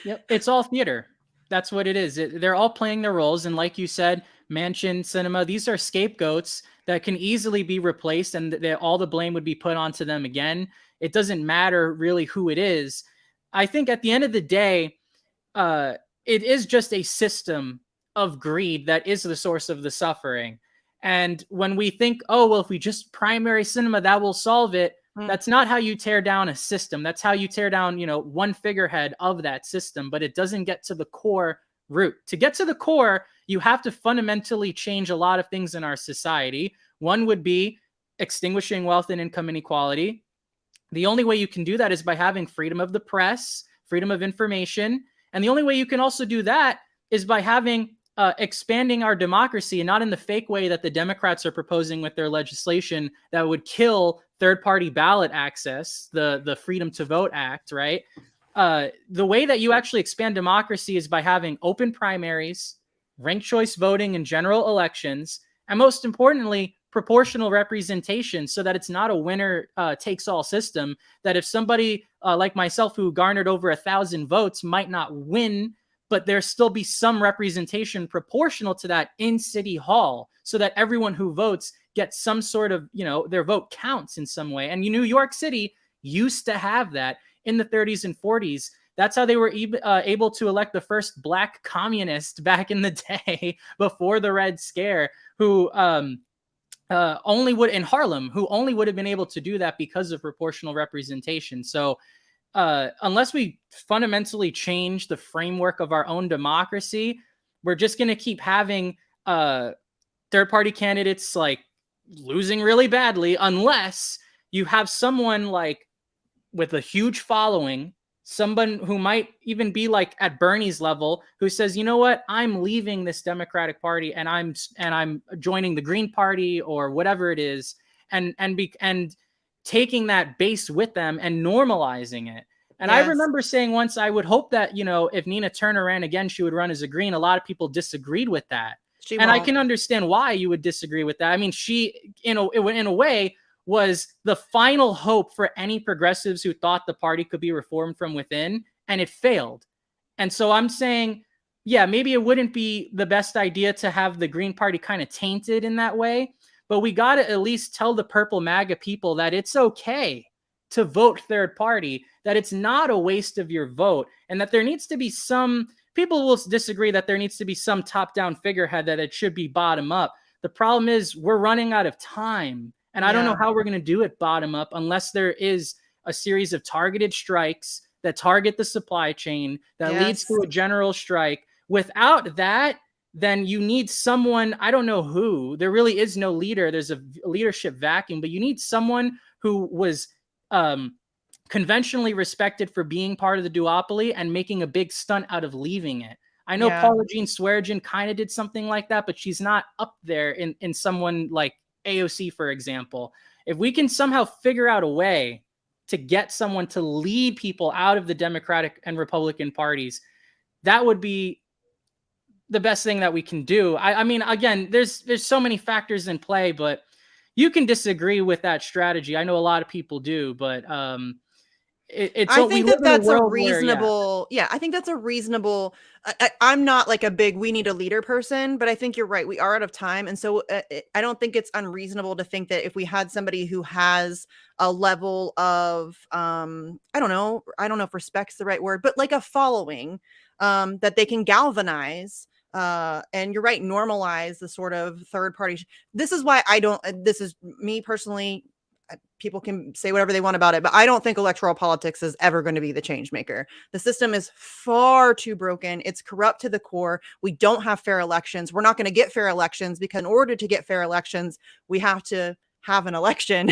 Yep. It's all theater. That's what it is. They're all playing their roles. And like you said, Manchin, Cinema, these are scapegoats that can easily be replaced, and all the blame would be put onto them again. It doesn't matter really who it is. I think at the end of the day, it is just a system of greed that is the source of the suffering. And when we think, oh, well, if we just primary Cinema, that will solve it. That's not how you tear down a system. That's how you tear down, one figurehead of that system, but it doesn't get to the core root. To get to the core, you have to fundamentally change a lot of things in our society. One would be extinguishing wealth and income inequality. The only way you can do that is by having freedom of the press, freedom of information. And the only way you can also do that is by having expanding our democracy, and not in the fake way that the Democrats are proposing with their legislation that would kill third-party ballot access, the Freedom to Vote Act, right? The way that you actually expand democracy is by having open primaries, ranked choice voting in general elections, and most importantly, proportional representation, so that it's not a winner takes all system, that if somebody like myself who garnered over 1,000 votes might not win, but there still be some representation proportional to that in City Hall, so that everyone who votes gets some sort of, their vote counts in some way. And New York City used to have that in the 30s and 40s. That's how they were able to elect the first Black communist back in the day before the Red Scare, who only would in Harlem, who only would have been able to do that because of proportional representation. So unless we fundamentally change the framework of our own democracy, we're just going to keep having third-party candidates like losing really badly, unless you have someone like with a huge following, someone who might even be like at Bernie's level, who says, you know what, I'm leaving this Democratic Party and I'm joining the Green Party or whatever it is, and taking that base with them and normalizing it. And yes. I remember saying once, I would hope that, if Nina Turner ran again, she would run as a Green. A lot of people disagreed with that. I can understand why you would disagree with that. I mean, she, in a way, was the final hope for any progressives who thought the party could be reformed from within, and it failed. And so I'm saying, yeah, maybe it wouldn't be the best idea to have the Green Party kind of tainted in that way, but we got to at least tell the purple MAGA people that it's okay to vote third party, that it's not a waste of your vote, and that there needs to be some people will disagree that there needs to be some top-down figurehead, that it should be bottom up. The problem is we're running out of time, and I don't know how we're going to do it bottom up unless there is a series of targeted strikes that target the supply chain that leads to a general strike. Without that, then you need someone, I don't know who, there really is no leader. There's a leadership vacuum, but you need someone who was conventionally respected for being part of the duopoly and making a big stunt out of leaving it. I know Paula Jean Swearengin kind of did something like that, but she's not up there in someone like AOC, for example. If we can somehow figure out a way to get someone to lead people out of the Democratic and Republican parties, that would be the best thing that we can do. I mean, again, there's so many factors in play, but you can disagree with that strategy. I know a lot of people do, but I think that's a reasonable, I think that's a reasonable, I'm not like a big, we need a leader person, but I think you're right. We are out of time. And so I don't think it's unreasonable to think that if we had somebody who has a level of, I don't know if respect's the right word, but like a following, that they can galvanize, and you're right, normalize the sort of third party. This is why this is me personally. People can say whatever they want about it, but I don't think electoral politics is ever going to be the change maker. The system is far too broken. It's corrupt to the core. We don't have fair elections. We're not going to get fair elections because in order to get fair elections, we have to have an election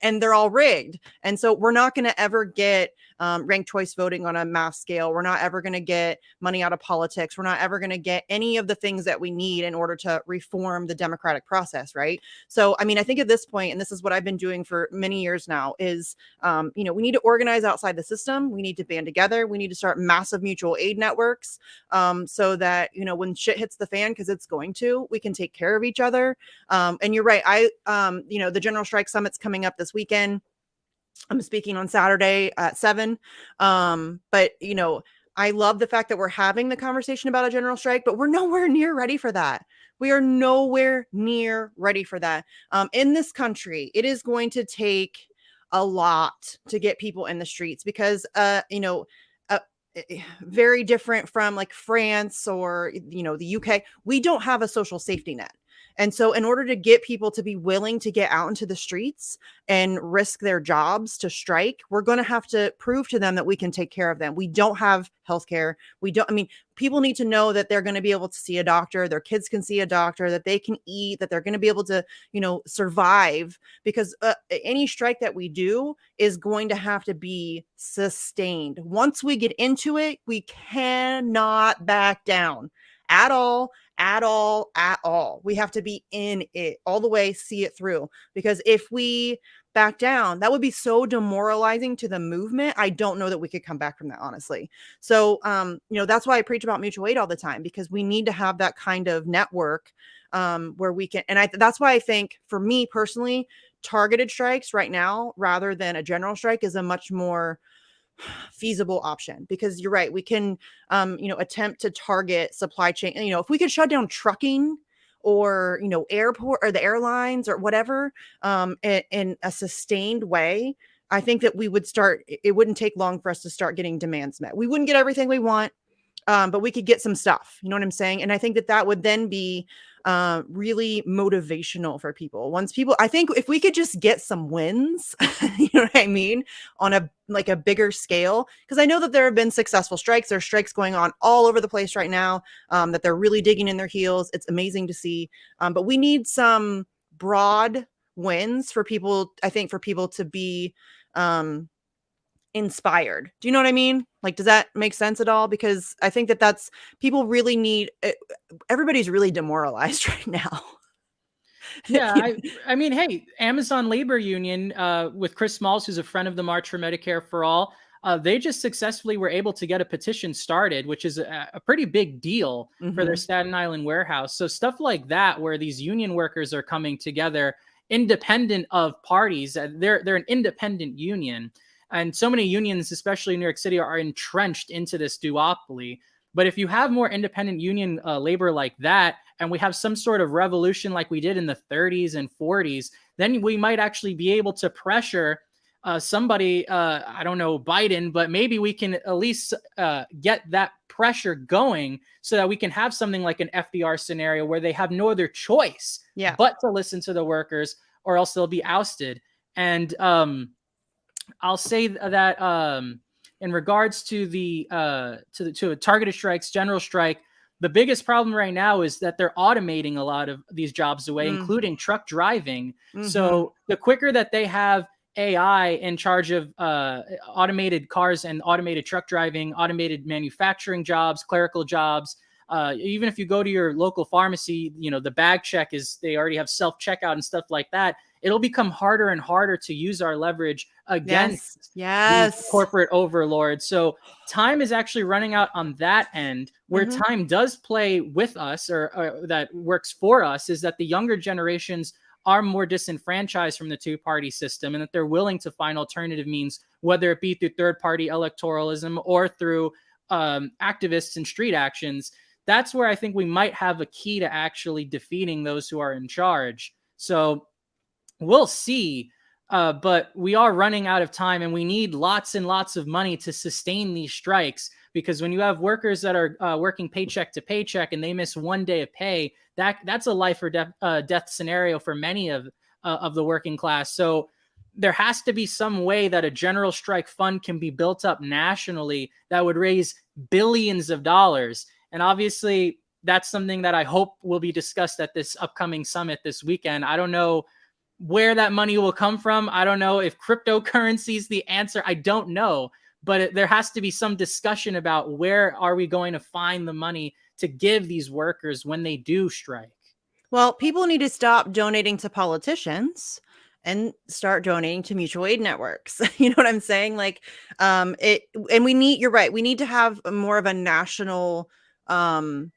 and they're all rigged. And so we're not going to ever get ranked choice voting on a mass scale. We're not ever going to get money out of politics. We're not ever going to get any of the things that we need in order to reform the democratic process. Right. So, I mean, I think at this point, and this is what I've been doing for many years now, is, we need to organize outside the system. We need to band together. We need to start massive mutual aid networks, so that, when shit hits the fan, because it's going to, we can take care of each other. And you're right. The General Strike Summit's coming up this weekend. I'm speaking on Saturday at 7. But I love the fact that we're having the conversation about a general strike, but we're nowhere near ready for that. We are nowhere near ready for that. In this country, it is going to take a lot to get people in the streets because, very different from like France or, the UK, we don't have a social safety net. And so in order to get people to be willing to get out into the streets and risk their jobs to strike, we're going to have to prove to them that we can take care of them. We don't have healthcare. People need to know that they're going to be able to see a doctor. Their kids can see a doctor, that they can eat, that they're going to be able to, survive, because any strike that we do is going to have to be sustained. Once we get into it, we cannot back down at all. We have to be in it all the way, see it through, because if we back down, that would be so demoralizing to the movement. I don't know that we could come back from that, honestly. So, that's why I preach about mutual aid all the time, because we need to have that kind of network, where we can, and that's why I think, for me personally, targeted strikes right now, rather than a general strike, is a much more feasible option, because you're right. We can, attempt to target supply chain. If we could shut down trucking or, airport or the airlines or whatever, in a sustained way, I think that it wouldn't take long for us to start getting demands met. We wouldn't get everything we want, but we could get some stuff. You know what I'm saying? And I think that would then be really motivational for people. I think if we could just get some wins, you know what I mean, on a bigger scale, because I know that there have been successful strikes. There are strikes going on all over the place right now, that they're really digging in their heels. It's amazing to see. But we need some broad wins for people, I think, for people to be inspired. Do you know what I mean? Like, does that make sense at all? Because I think that's people really need it. Everybody's really demoralized right now. Yeah, I mean, hey, Amazon Labor Union, with Chris Smalls, who's a friend of the March for Medicare for All, they just successfully were able to get a petition started, which is a pretty big deal for their Staten Island warehouse. So stuff like that, where these union workers are coming together independent of parties, they're an independent union. And so many unions, especially in New York City, are entrenched into this duopoly. But if you have more independent union labor like that, and we have some sort of revolution like we did in the 30s and 40s, then we might actually be able to pressure somebody, I don't know, Biden, but maybe we can at least get that pressure going so that we can have something like an FDR scenario where they have no other choice but to listen to the workers, or else they'll be ousted. And I'll say that in regards to the targeted strikes, general strike, the biggest problem right now is that they're automating a lot of these jobs away, including truck driving. So the quicker that they have AI in charge of automated cars and automated truck driving, automated manufacturing jobs, clerical jobs, even if you go to your local pharmacy, you know, the bag check they already have self-checkout and stuff like that. It'll become harder and harder to use our leverage against these corporate overlords. So time is actually running out on that end. Where time does play with us, or that works for us, is that the younger generations are more disenfranchised from the two-party system, and that they're willing to find alternative means, whether it be through third-party electoralism or through activists and street actions. That's where I think we might have a key to actually defeating those who are in charge. So we'll see, but we are running out of time, and we need lots and lots of money to sustain these strikes, because when you have workers that are working paycheck to paycheck and they miss one day of pay, that's a life or death scenario for many of the working class. So there has to be some way that a general strike fund can be built up nationally that would raise billions of dollars. And obviously, that's something that I hope will be discussed at this upcoming summit this weekend. I don't know where that money will come from. I don't know if cryptocurrency is the answer. I don't know. But there has to be some discussion about where are we going to find the money to give these workers when they do strike. Well, people need to stop donating to politicians and start donating to mutual aid networks. You know what I'm saying? Like, and you're right. We need to have more of a national, and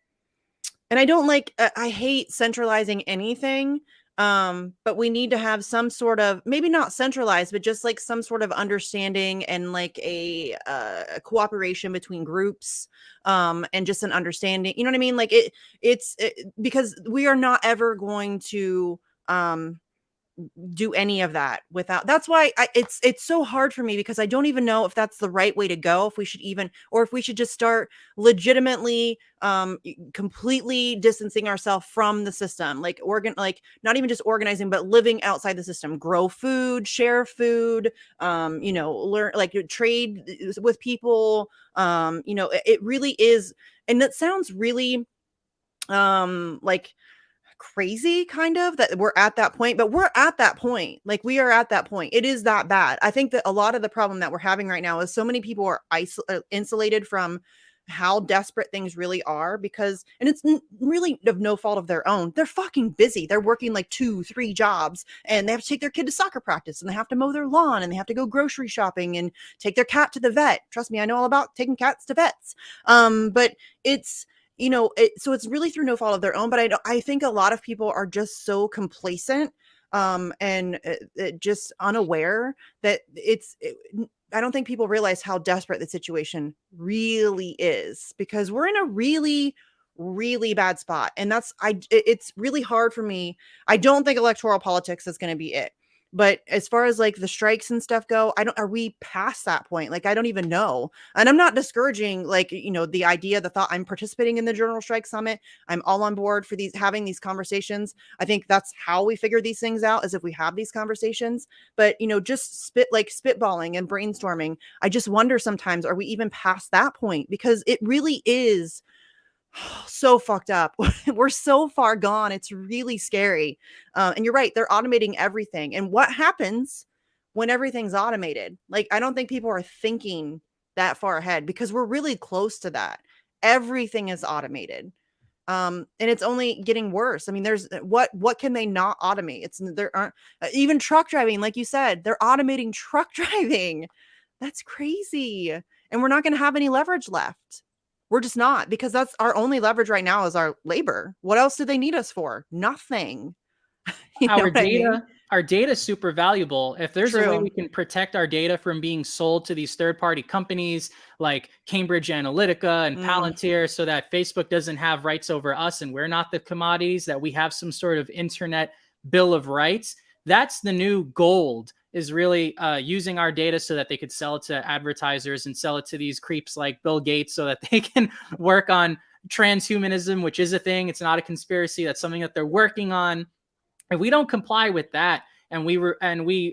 I don't I hate centralizing anything. But we need to have some sort of, maybe not centralized, but just like some sort of understanding and like a cooperation between groups, and just an understanding, you know what I mean? Like it's because we are not ever going to, do any of that without. That's why it's so hard for me, because I don't even know if that's the right way to go, if we should even, or if we should just start legitimately completely distancing ourselves from the system, like not even just organizing, but living outside the system, grow food, share food, learn, like trade with people. It really is, and that sounds really like crazy, kind of, that we're at that point, but we're at that point. Like, we are at that point. It is that bad. I think that a lot of the problem that we're having right now is so many people are insulated from how desperate things really are, because, and it's really of no fault of their own. They're fucking busy. They're working like 2-3 jobs, and they have to take their kid to soccer practice, and they have to mow their lawn, and they have to go grocery shopping and take their cat to the vet. Trust me, I know all about taking cats to vets. But it's, so it's really through no fault of their own. But I think a lot of people are just so complacent, and just unaware that I don't think people realize how desperate the situation really is, because we're in a really, really bad spot. And it's really hard for me. I don't think electoral politics is going to be it. But as far as like the strikes and stuff go, are we past that point? Like, I don't even know. And I'm not discouraging, like, the idea, the thought. I'm participating in the General Strike Summit. I'm all on board for having these conversations. I think that's how we figure these things out, is if we have these conversations. But, just spitballing and brainstorming. I just wonder sometimes, are we even past that point? Because it really is so fucked up. We're so far gone. It's really scary. And you're right. They're automating everything. And what happens when everything's automated? Like, I don't think people are thinking that far ahead, because we're really close to that. Everything is automated. And it's only getting worse. I mean, there's what can they not automate? There aren't even truck driving. Like you said, they're automating truck driving. That's crazy. And we're not going to have any leverage left. We're just not, because that's our only leverage right now is our labor. What else do they need us for? Nothing. Our data, our data is super valuable. If there's a way True. we can protect our data from being sold to these third-party companies like Cambridge Analytica and Palantir, so that Facebook doesn't have rights over us and we're not the commodities, that we have some sort of internet bill of rights, that's the new gold, is really using our data so that they could sell it to advertisers and sell it to these creeps like Bill Gates so that they can work on transhumanism, which is a thing. It's not a conspiracy. That's something that they're working on. If we don't comply with that, and we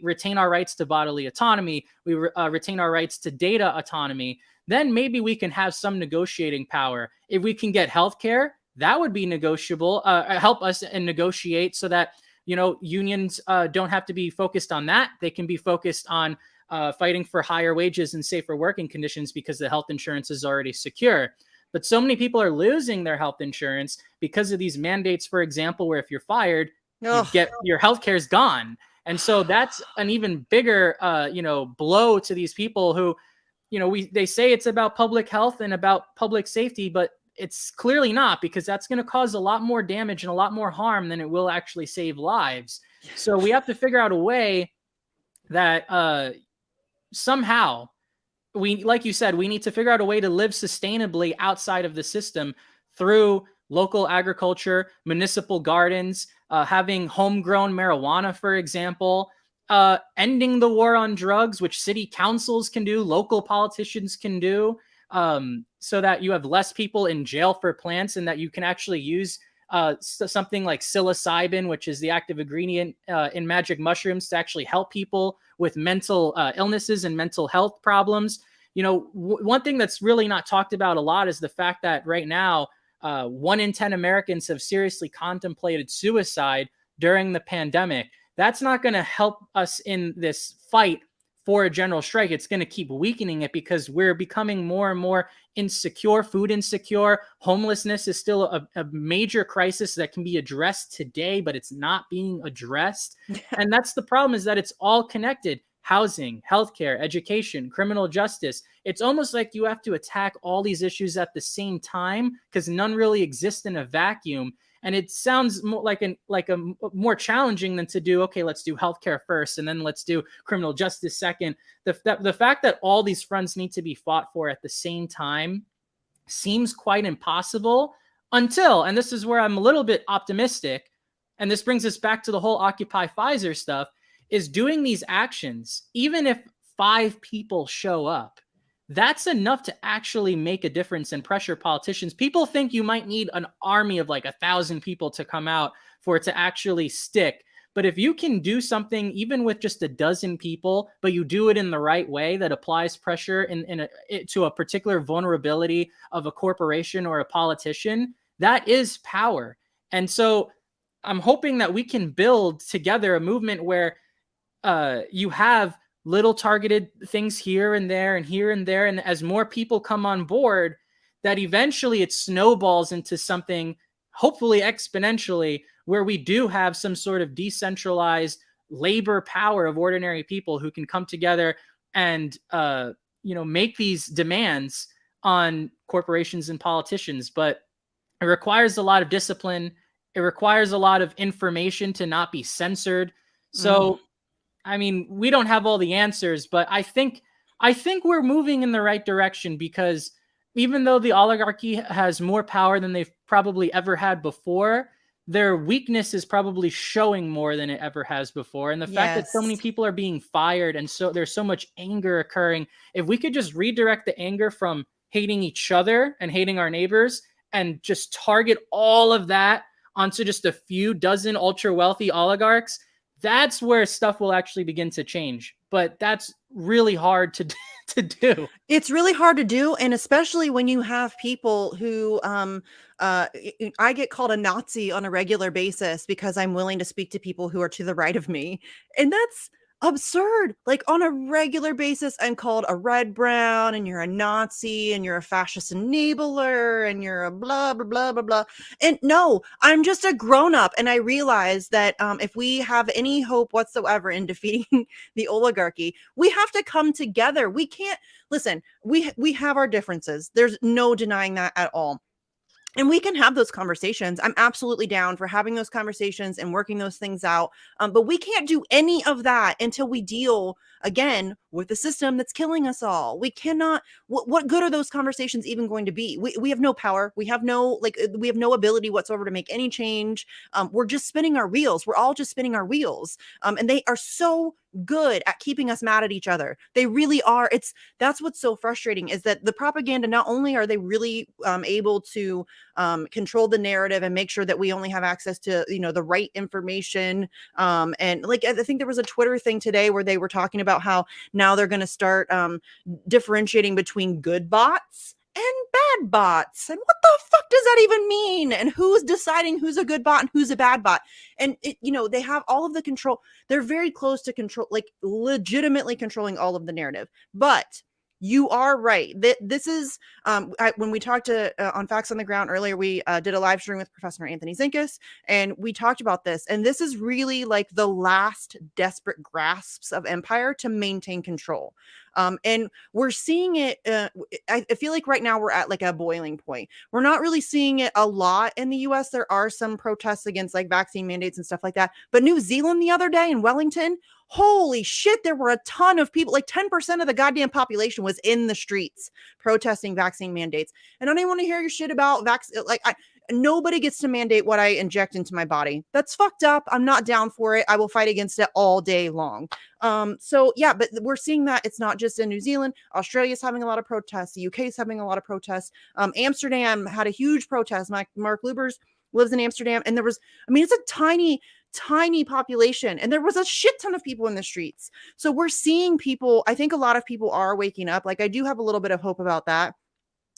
retain our rights to bodily autonomy, we retain our rights to data autonomy, then maybe we can have some negotiating power. If we can get healthcare, that would be negotiable. Help us and negotiate so that unions don't have to be focused on that. They can be focused on fighting for higher wages and safer working conditions because the health insurance is already secure. But so many people are losing their health insurance because of these mandates, for example, where if you're fired, you get your healthcare is gone. And so that's an even bigger, blow to these people who, they say it's about public health and about public safety, but it's clearly not, because that's going to cause a lot more damage and a lot more harm than it will actually save lives. So we have to figure out a way that somehow like you said, we need to figure out a way to live sustainably outside of the system through local agriculture, municipal gardens, having homegrown marijuana, for example, ending the war on drugs, which city councils can do, local politicians can do, so that you have less people in jail for plants and that you can actually use something like psilocybin, which is the active ingredient in magic mushrooms, to actually help people with mental illnesses and mental health problems. One thing that's really not talked about a lot is the fact that right now, 1 in 10 Americans have seriously contemplated suicide during the pandemic. That's not going to help us in this fight for a general strike. It's going to keep weakening it because we're becoming more and more insecure, food insecure. Homelessness is still a major crisis that can be addressed today, but it's not being addressed. And that's the problem, is that it's all connected. Housing, healthcare, education, criminal justice. It's almost like you have to attack all these issues at the same time because none really exist in a vacuum. And it sounds more like a more challenging than to do, okay, let's do healthcare first and then let's do criminal justice second. The fact that all these fronts need to be fought for at the same time seems quite impossible until, and this is where I'm a little bit optimistic, and this brings us back to the whole Occupy Pfizer stuff, is doing these actions, even if 5 people show up, that's enough to actually make a difference and pressure politicians. People think you might need an army of like 1,000 people to come out for it to actually stick. But if you can do something, even with just 12 people, but you do it in the right way that applies pressure to a particular vulnerability of a corporation or a politician, that is power. And so I'm hoping that we can build together a movement where you have little targeted things here and there and here and there. And as more people come on board, that eventually it snowballs into something, hopefully exponentially, where we do have some sort of decentralized labor power of ordinary people who can come together and, make these demands on corporations and politicians. But it requires a lot of discipline. It requires a lot of information to not be censored. So, I mean, we don't have all the answers, but I think we're moving in the right direction, because even though the oligarchy has more power than they've probably ever had before, their weakness is probably showing more than it ever has before. And the fact that so many people are being fired and so there's so much anger occurring, if we could just redirect the anger from hating each other and hating our neighbors and just target all of that onto just a few dozen ultra wealthy oligarchs, that's where stuff will actually begin to change. But that's really hard to do. It's really hard to do. And especially when you have people who, I get called a Nazi on a regular basis because I'm willing to speak to people who are to the right of me. And that's absurd. Like, on a regular basis, I'm called a red brown, and you're a Nazi, and you're a fascist enabler, and you're a blah, blah, blah, blah, blah. And no, I'm just a grown up. And I realize that if we have any hope whatsoever in defeating the oligarchy, we have to come together. We can't, listen, we have our differences. There's no denying that at all. And we can have those conversations. I'm absolutely down for having those conversations and working those things out. But we can't do any of that until we deal again with the system that's killing us all. We cannot. What good are those conversations even going to be? We have no power. We have no we have no ability whatsoever to make any change. We're just spinning our wheels. We're all just spinning our wheels. And they are so good at keeping us mad at each other. They really are. That's what's so frustrating, is that the propaganda, not only are they really able to control the narrative and make sure that we only have access to, the right information. And like, I think there was a Twitter thing today where they were talking about how now they're going to start differentiating between good bots and bad bots. And what the fuck does that even mean? And who's deciding who's a good bot and who's a bad bot? And they have all of the control. They're very close to control, like legitimately controlling all of the narrative. But you are right. This is when we talked to on Facts on the Ground earlier, we did a live stream with Professor Anthony Zinkus, and we talked about this. And this is really like the last desperate grasps of empire to maintain control. And we're seeing it. I feel like right now we're at like a boiling point. We're not really seeing it a lot in the US. There are some protests against like vaccine mandates and stuff like that. But New Zealand the other day in Wellington, holy shit, there were a ton of people. Like 10% of the goddamn population was in the streets protesting vaccine mandates. And I don't want to hear your shit about vaccine. Nobody gets to mandate what I inject into my body. That's fucked up. I'm not down for it. I will fight against it all day long. So yeah, but we're seeing that it's not just in New Zealand. Australia's having a lot of protests. The UK is having a lot of protests. Amsterdam had a huge protest. Mark Lubers lives in Amsterdam, and it's a tiny population, and there was a shit ton of people in the streets. So we're seeing people. I think a lot of people are waking up. Like, I do have a little bit of hope about that,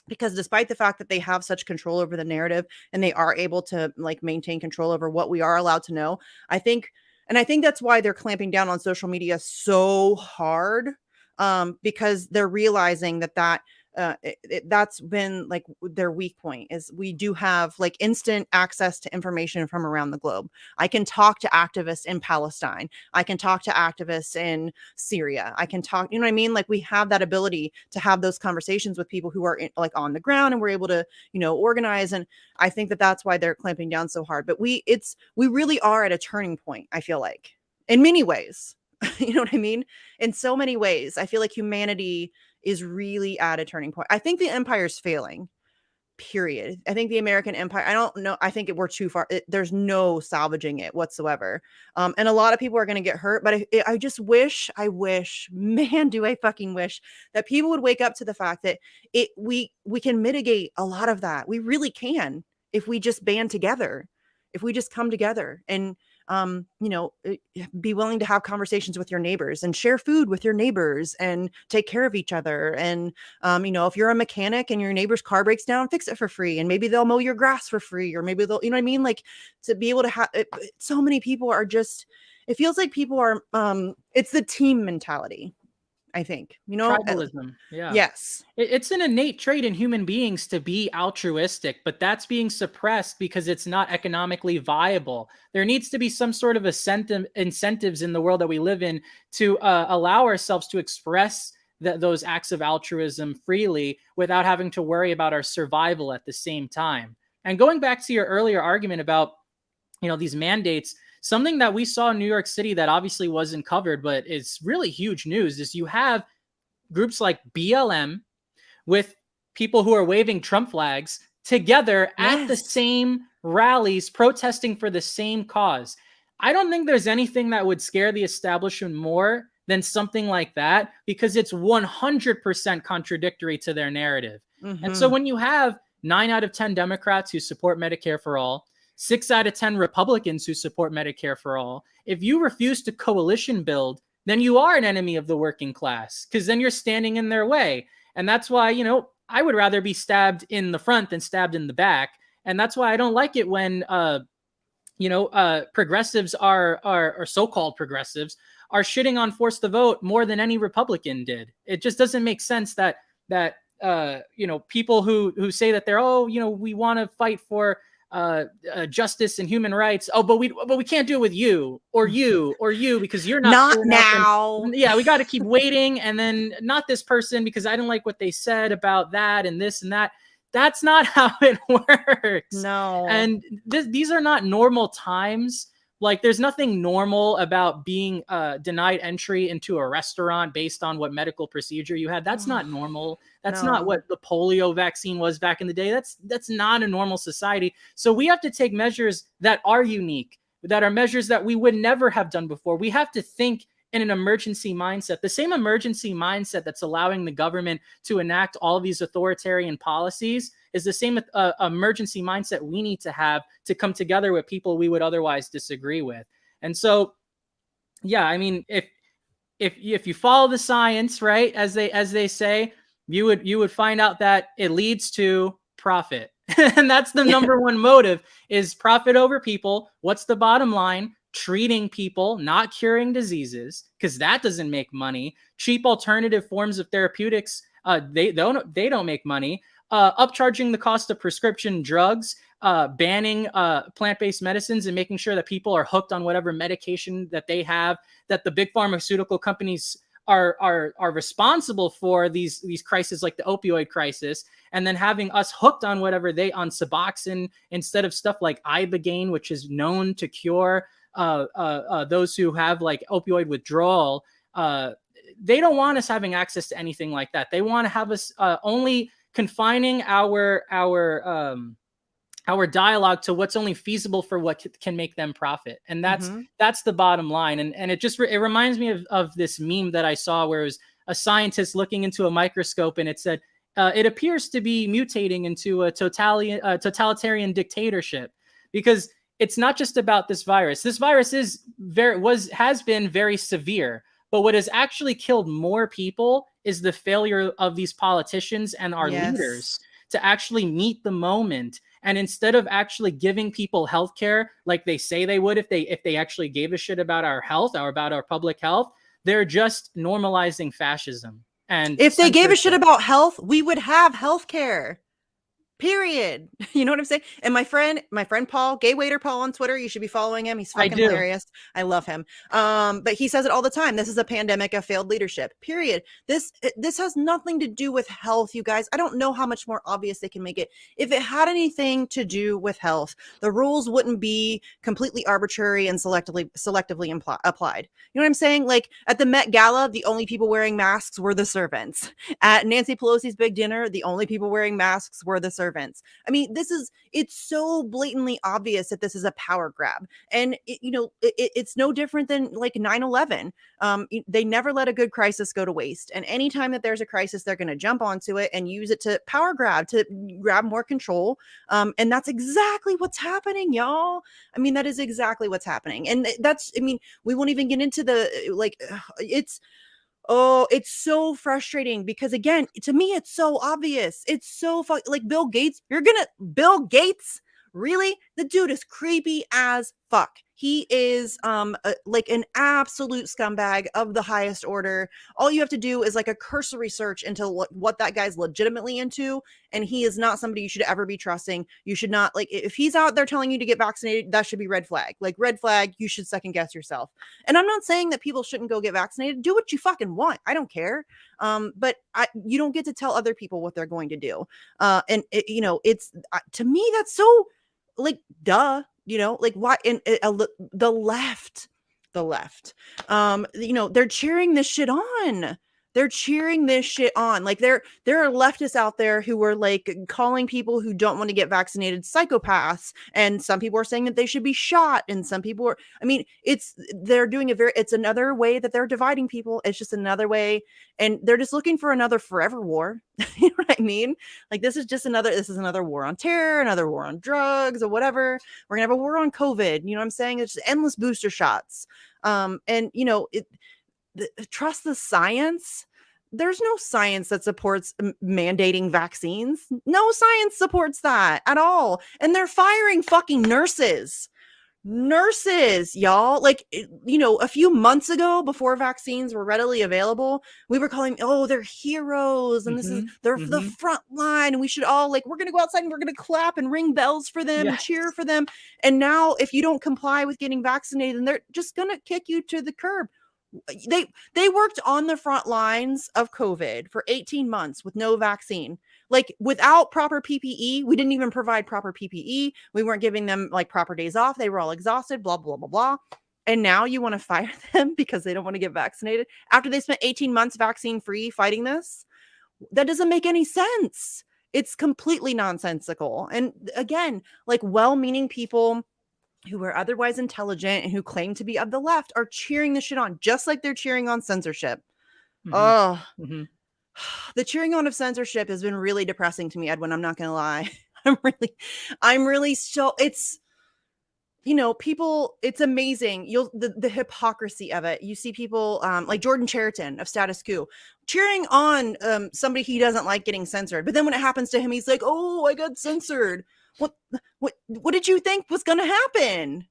because despite the fact that they have such control over the narrative and they are able to like maintain control over what we are allowed to know, I think that's why they're clamping down on social media so hard, because they're realizing that that's been like their weak point, is we do have like instant access to information from around the globe. I can talk to activists in Palestine. I can talk to activists in Syria. I can talk, you know what I mean? Like, we have that ability to have those conversations with people who are like on the ground, and we're able to, organize. And I think that's why they're clamping down so hard. But we really are at a turning point, I feel like, in many ways. You know what I mean? In so many ways, I feel like humanity is really at a turning point. I think the empire's failing, period. I think the American empire, I don't know. I think we're too far. There's no salvaging it whatsoever. And a lot of people are going to get hurt, but I just wish, man, do I fucking wish that people would wake up to the fact that we can mitigate a lot of that. We really can, if we just band together, if we just come together and, be willing to have conversations with your neighbors and share food with your neighbors and take care of each other. And, if you're a mechanic and your neighbor's car breaks down, fix it for free. And maybe they'll mow your grass for free, or maybe they'll, you know what I mean? Like, to be able to have so many people are just, it feels like people are, it's the team mentality. I think, tribalism. Yeah. Yes. It's an innate trait in human beings to be altruistic, but that's being suppressed because it's not economically viable. There needs to be some sort of incentives in the world that we live in to allow ourselves to express those acts of altruism freely without having to worry about our survival at the same time. And going back to your earlier argument about, these mandates, something that we saw in New York City that obviously wasn't covered, but it's really huge news, is you have groups like BLM with people who are waving Trump flags together at the same rallies, protesting for the same cause. I don't think there's anything that would scare the establishment more than something like that, because it's 100% contradictory to their narrative. Mm-hmm. And so when you have 9 out of 10 Democrats who support Medicare for all, 6 out of 10 Republicans who support Medicare for all, if you refuse to coalition build, then you are an enemy of the working class, because then you're standing in their way. And that's why, I would rather be stabbed in the front than stabbed in the back. And that's why I don't like it when, progressives or so-called progressives are shitting on Force the Vote more than any Republican did. It just doesn't make sense that people who say that they're, we want to fight for justice and human rights. Oh, but we can't do it with you because you're not now. Yeah, we got to keep waiting, and then not this person because I didn't like what they said about that and this and that. That's not how it works. No. And these are not normal times. Like, there's nothing normal about being denied entry into a restaurant based on what medical procedure you had. That's not normal. That's not what the polio vaccine was back in the day. That's not a normal society. So we have to take measures that are unique, that are measures that we would never have done before. We have to think in an emergency mindset, the same emergency mindset that's allowing the government to enact all of these authoritarian policies is the same emergency mindset we need to have to come together with people we would otherwise disagree with. And so, yeah, I mean, if you follow the science, right, as they say, you would find out that it leads to profit. And that's the number one motive, is profit over people. What's the bottom line? Treating people, not curing diseases, because that doesn't make money. Cheap alternative forms of therapeutics, they don't make money. Upcharging the cost of prescription drugs, banning plant-based medicines, and making sure that people are hooked on whatever medication that they have, that the big pharmaceutical companies are responsible for these crises like the opioid crisis, and then having us hooked on whatever on Suboxone instead of stuff like Ibogaine, which is known to cure those who have like opioid withdrawal. They don't want us having access to anything like that. They want to have us only confining our dialogue to what's only feasible for what can make them profit. And that's the bottom line. And it reminds me of this meme that I saw where it was a scientist looking into a microscope, and it said, it appears to be mutating into a totalitarian dictatorship, because it's not just about this virus. This virus has been very severe, but what has actually killed more people is the failure of these politicians and our leaders to actually meet the moment. And instead of actually giving people healthcare like they say they would if they actually gave a shit about our health or about our public health, they're just normalizing fascism. And if they gave a shit about health, we would have healthcare. Period. You know what I'm saying? And my friend Paul, Gay Waiter Paul on Twitter, you should be following him. He's fucking hilarious. I love him. But he says it all the time. This is a pandemic of failed leadership. Period. This has nothing to do with health, you guys. I don't know how much more obvious they can make it. If it had anything to do with health, the rules wouldn't be completely arbitrary and selectively applied. You know what I'm saying? Like at the Met Gala, the only people wearing masks were the servants. At Nancy Pelosi's big dinner, the only people wearing masks were the servants. I mean, it's so blatantly obvious that this is a power grab. And it's no different than like 9/11. They never let a good crisis go to waste. And anytime that there's a crisis, they're going to jump onto it and use it to power grab, to grab more control. And that's exactly what's happening, y'all. I mean, that is exactly what's happening. And we won't even get into it's so frustrating because, again, to me, it's so obvious. It's so like Bill Gates. Bill Gates? Really? The dude is creepy as fuck. He is like an absolute scumbag of the highest order. All you have to do is like a cursory search into what that guy's legitimately into, and he is not somebody you should ever be trusting. You should not, like, if he's out there telling you to get vaccinated, that should be red flag. Like, red flag, you should second guess yourself. And I'm not saying that people shouldn't go get vaccinated. Do what you fucking want. I don't care. But you don't get to tell other people what they're going to do. It's to me, that's so, like, duh. Like, why? And the left, they're cheering this shit on. Like, there are leftists out there who are like calling people who don't want to get vaccinated psychopaths, and some people are saying that they should be shot, and some people are. I mean, it's another way that they're dividing people. It's just another way, and they're just looking for another forever war. You know what I mean? Like, this is another war on terror, another war on drugs, or whatever. We're gonna have a war on COVID. You know what I'm saying? It's just endless booster shots. Trust the science. There's no science that supports mandating vaccines. No science supports that at all. And they're firing fucking nurses, y'all. Like, a few months ago, before vaccines were readily available, we were calling, they're heroes, and they're the front line, and we should all, like, we're going to go outside and we're going to clap and ring bells for them and cheer for them. And now if you don't comply with getting vaccinated, then they're just going to kick you to the curb. They worked on the front lines of COVID for 18 months with no vaccine. Like without proper PPE, we didn't even provide proper PPE. We weren't giving them like proper days off. They were all exhausted, blah, blah, blah, blah. And now you want to fire them because they don't want to get vaccinated after they spent 18 months vaccine free fighting this? That doesn't make any sense. It's completely nonsensical. And again, like well-meaning people who are otherwise intelligent and who claim to be of the left are cheering this shit on, just like they're cheering on censorship. Oh, the cheering on of censorship has been really depressing to me, Edwin. I'm not going to lie. I'm really so it's, people, it's amazing. The hypocrisy of it. You see people like Jordan Chariton of Status Quo cheering on somebody he doesn't like getting censored. But then when it happens to him, he's like, oh, I got censored. What did you think was going to happen?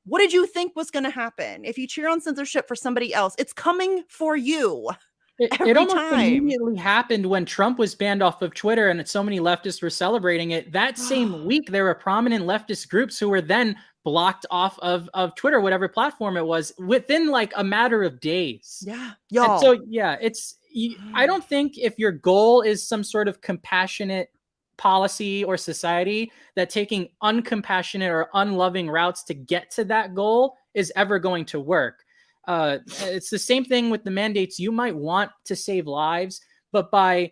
What did you think was going to happen? If you cheer on censorship for somebody else, it's coming for you. It almost immediately happened when Trump was banned off of Twitter and so many leftists were celebrating it. That same week, there were prominent leftist groups who were then blocked off of Twitter, whatever platform it was, within like a matter of days. Yeah. Y'all. So yeah, I don't think if your goal is some sort of compassionate policy or society, that taking uncompassionate or unloving routes to get to that goal is ever going to work. It's the same thing with the mandates. You might want to save lives, but by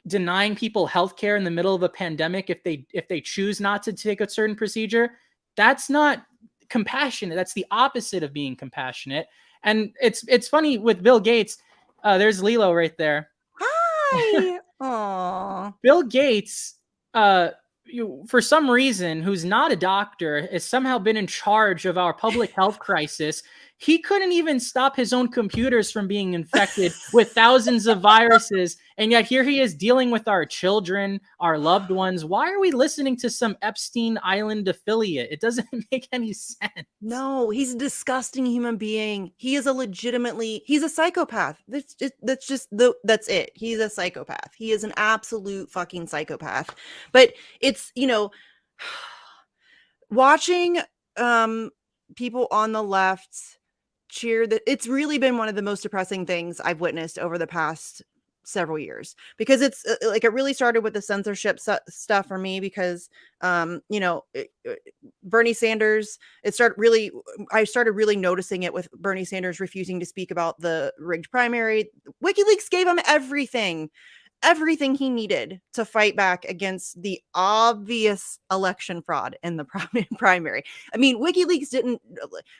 denying people healthcare in the middle of a pandemic, if they choose not to take a certain procedure, that's not compassionate. That's the opposite of being compassionate. And it's funny with Bill Gates. There's Lilo right there. Hi. Aww. Bill Gates, for some reason, who's not a doctor, has somehow been in charge of our public health crisis. He couldn't even stop his own computers from being infected with thousands of viruses. And yet here he is dealing with our children, our loved ones. Why are we listening to some Epstein Island affiliate? It doesn't make any sense. No, he's a disgusting human being. He is he's a psychopath. That's it. He's a psychopath. He is an absolute fucking psychopath. But it's, watching people on the left cheer that, it's really been one of the most depressing things I've witnessed over the past several years, because it's like it really started with the censorship stuff for me, because Bernie Sanders, I started really noticing it with Bernie Sanders refusing to speak about the rigged primary. WikiLeaks gave him everything he needed to fight back against the obvious election fraud in the primary. I mean, WikiLeaks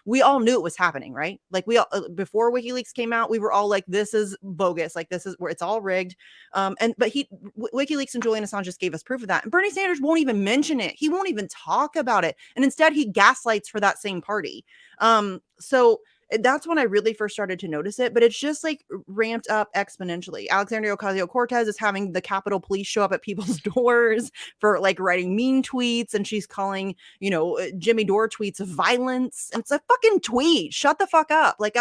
we all knew it was happening, right? Like before WikiLeaks came out, we were all like, this is bogus. Like this is where it's all rigged. But WikiLeaks and Julian Assange just gave us proof of that. And Bernie Sanders won't even mention it. He won't even talk about it. And instead he gaslights for that same party. So that's when I really first started to notice it, but it's just like ramped up exponentially. Alexandria Ocasio-Cortez is having the Capitol Police show up at people's doors for like writing mean tweets, and she's calling, Jimmy Dore tweets of violence. And it's a fucking tweet. Shut the fuck up. Like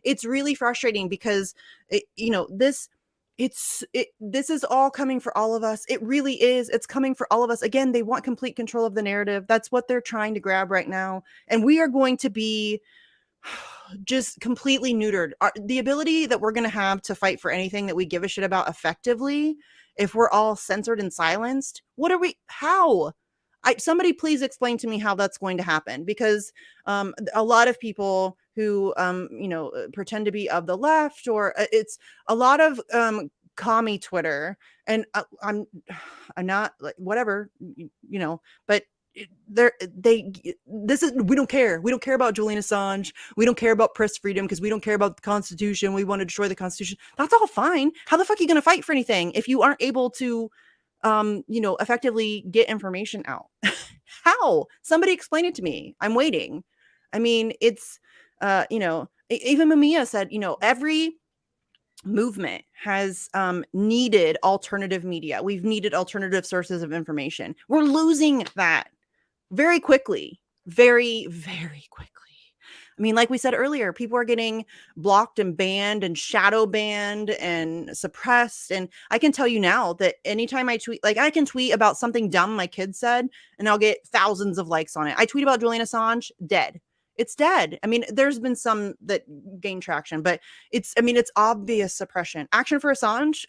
it's really frustrating because this is all coming for all of us. It really is. It's coming for all of us. Again, they want complete control of the narrative. That's what they're trying to grab right now. And we are going to be just completely neutered. The ability that we're going to have to fight for anything that we give a shit about effectively, if we're all censored and silenced, how? Somebody please explain to me how that's going to happen, because a lot of people who pretend to be of the left, or it's a lot of commie Twitter, and I'm not like whatever, but we don't care about Julian Assange, we don't care about press freedom because we don't care about the Constitution, we want to destroy the Constitution. That's all fine. How the fuck are you going to fight for anything if you aren't able to effectively get information out? How? Somebody explain it to me. I'm waiting. I mean, it's even Mamiya said, every movement has needed alternative media. We've needed alternative sources of information. We're losing that very quickly, very, very quickly. I mean, like we said earlier, people are getting blocked and banned and shadow banned and suppressed. And I can tell you now that anytime I tweet, like I can tweet about something dumb my kid said, and I'll get thousands of likes on it. I tweet about Julian Assange, dead. It's dead. I mean, there's been some that gain traction, but it's obvious suppression. Action for Assange,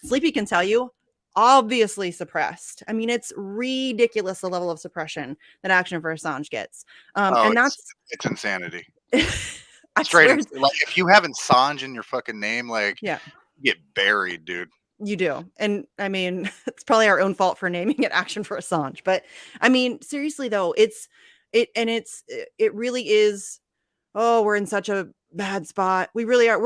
Sleepy can tell you, obviously suppressed. I mean, it's ridiculous the level of suppression that Action for Assange gets. And it's insanity. I Straight swear like if you have Assange in your fucking name, like yeah, you get buried, dude. you do. And I mean, it's probably our own fault for naming it Action for Assange. But I mean, seriously though, it really is. Oh, we're in such a bad spot. We really are.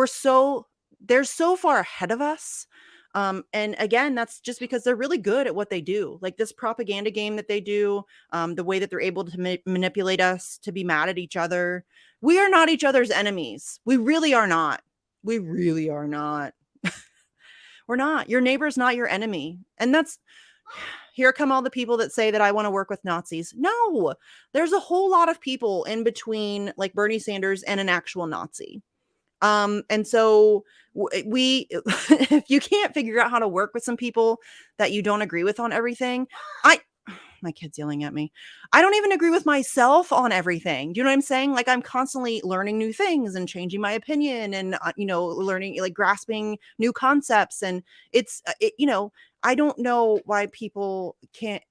They're so far ahead of us. And again, that's just because they're really good at what they do. Like this propaganda game that they do, the way that they're able to manipulate us to be mad at each other. We are not each other's enemies. We really are not. We really are not. We're not. Your neighbor's not your enemy. And here come all the people that say that I want to work with Nazis. No, there's a whole lot of people in between like Bernie Sanders and an actual Nazi. And so if you can't figure out how to work with some people that you don't agree with on everything, my kid's yelling at me. I don't even agree with myself on everything. Do you know what I'm saying? Like I'm constantly learning new things and changing my opinion and, learning, like grasping new concepts. And I don't know why people can't,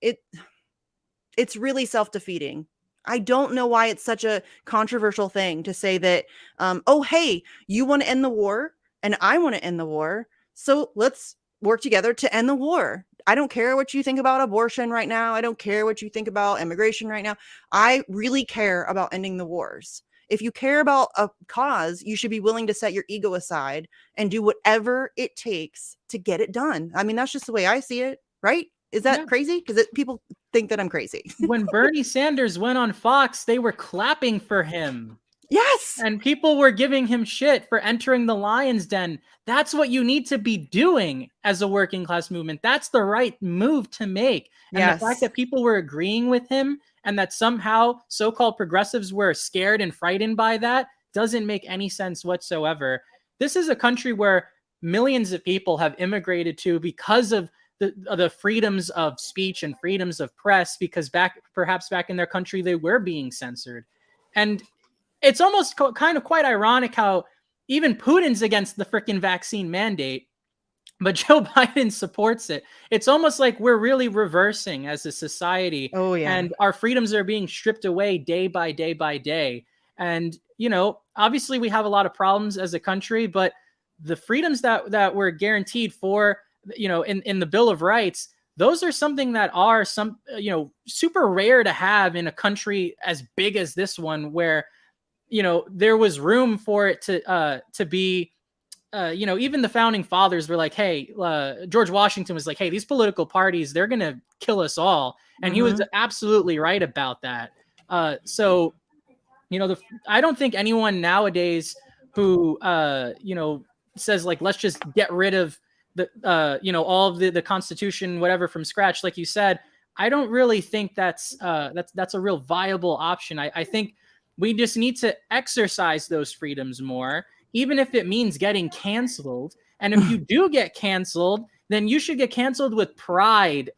it's really self-defeating. I don't know why it's such a controversial thing to say that, oh, hey, you want to end the war and I want to end the war. So let's work together to end the war. I don't care what you think about abortion right now. I don't care what you think about immigration right now. I really care about ending the wars. If you care about a cause, you should be willing to set your ego aside and do whatever it takes to get it done. I mean, that's just the way I see it, right? Is that crazy? Because people think that I'm crazy. When Bernie Sanders went on Fox, they were clapping for him. Yes. And people were giving him shit for entering the lion's den. That's what you need to be doing as a working class movement. That's the right move to make. And the fact that people were agreeing with him and that somehow so-called progressives were scared and frightened by that doesn't make any sense whatsoever. This is a country where millions of people have immigrated to because of the freedoms of speech and freedoms of press, because perhaps back in their country, they were being censored. And it's almost kind of quite ironic how even Putin's against the freaking vaccine mandate, but Joe Biden supports it. It's almost like we're really reversing as a society. Oh, yeah. And our freedoms are being stripped away day by day by day. And, obviously we have a lot of problems as a country, but the freedoms that were guaranteed for, in the Bill of Rights, those are something that are super rare to have in a country as big as this one, where, there was room for it to be, even the founding fathers were like, hey, George Washington was like, hey, these political parties, they're going to kill us all. And he was absolutely right about that. So, I don't think anyone nowadays who, says like, let's just get rid of all of the Constitution, whatever, from scratch, like you said, I don't really think that's a real viable option. I think we just need to exercise those freedoms more, even if it means getting canceled. And if you do get canceled, then you should get canceled with pride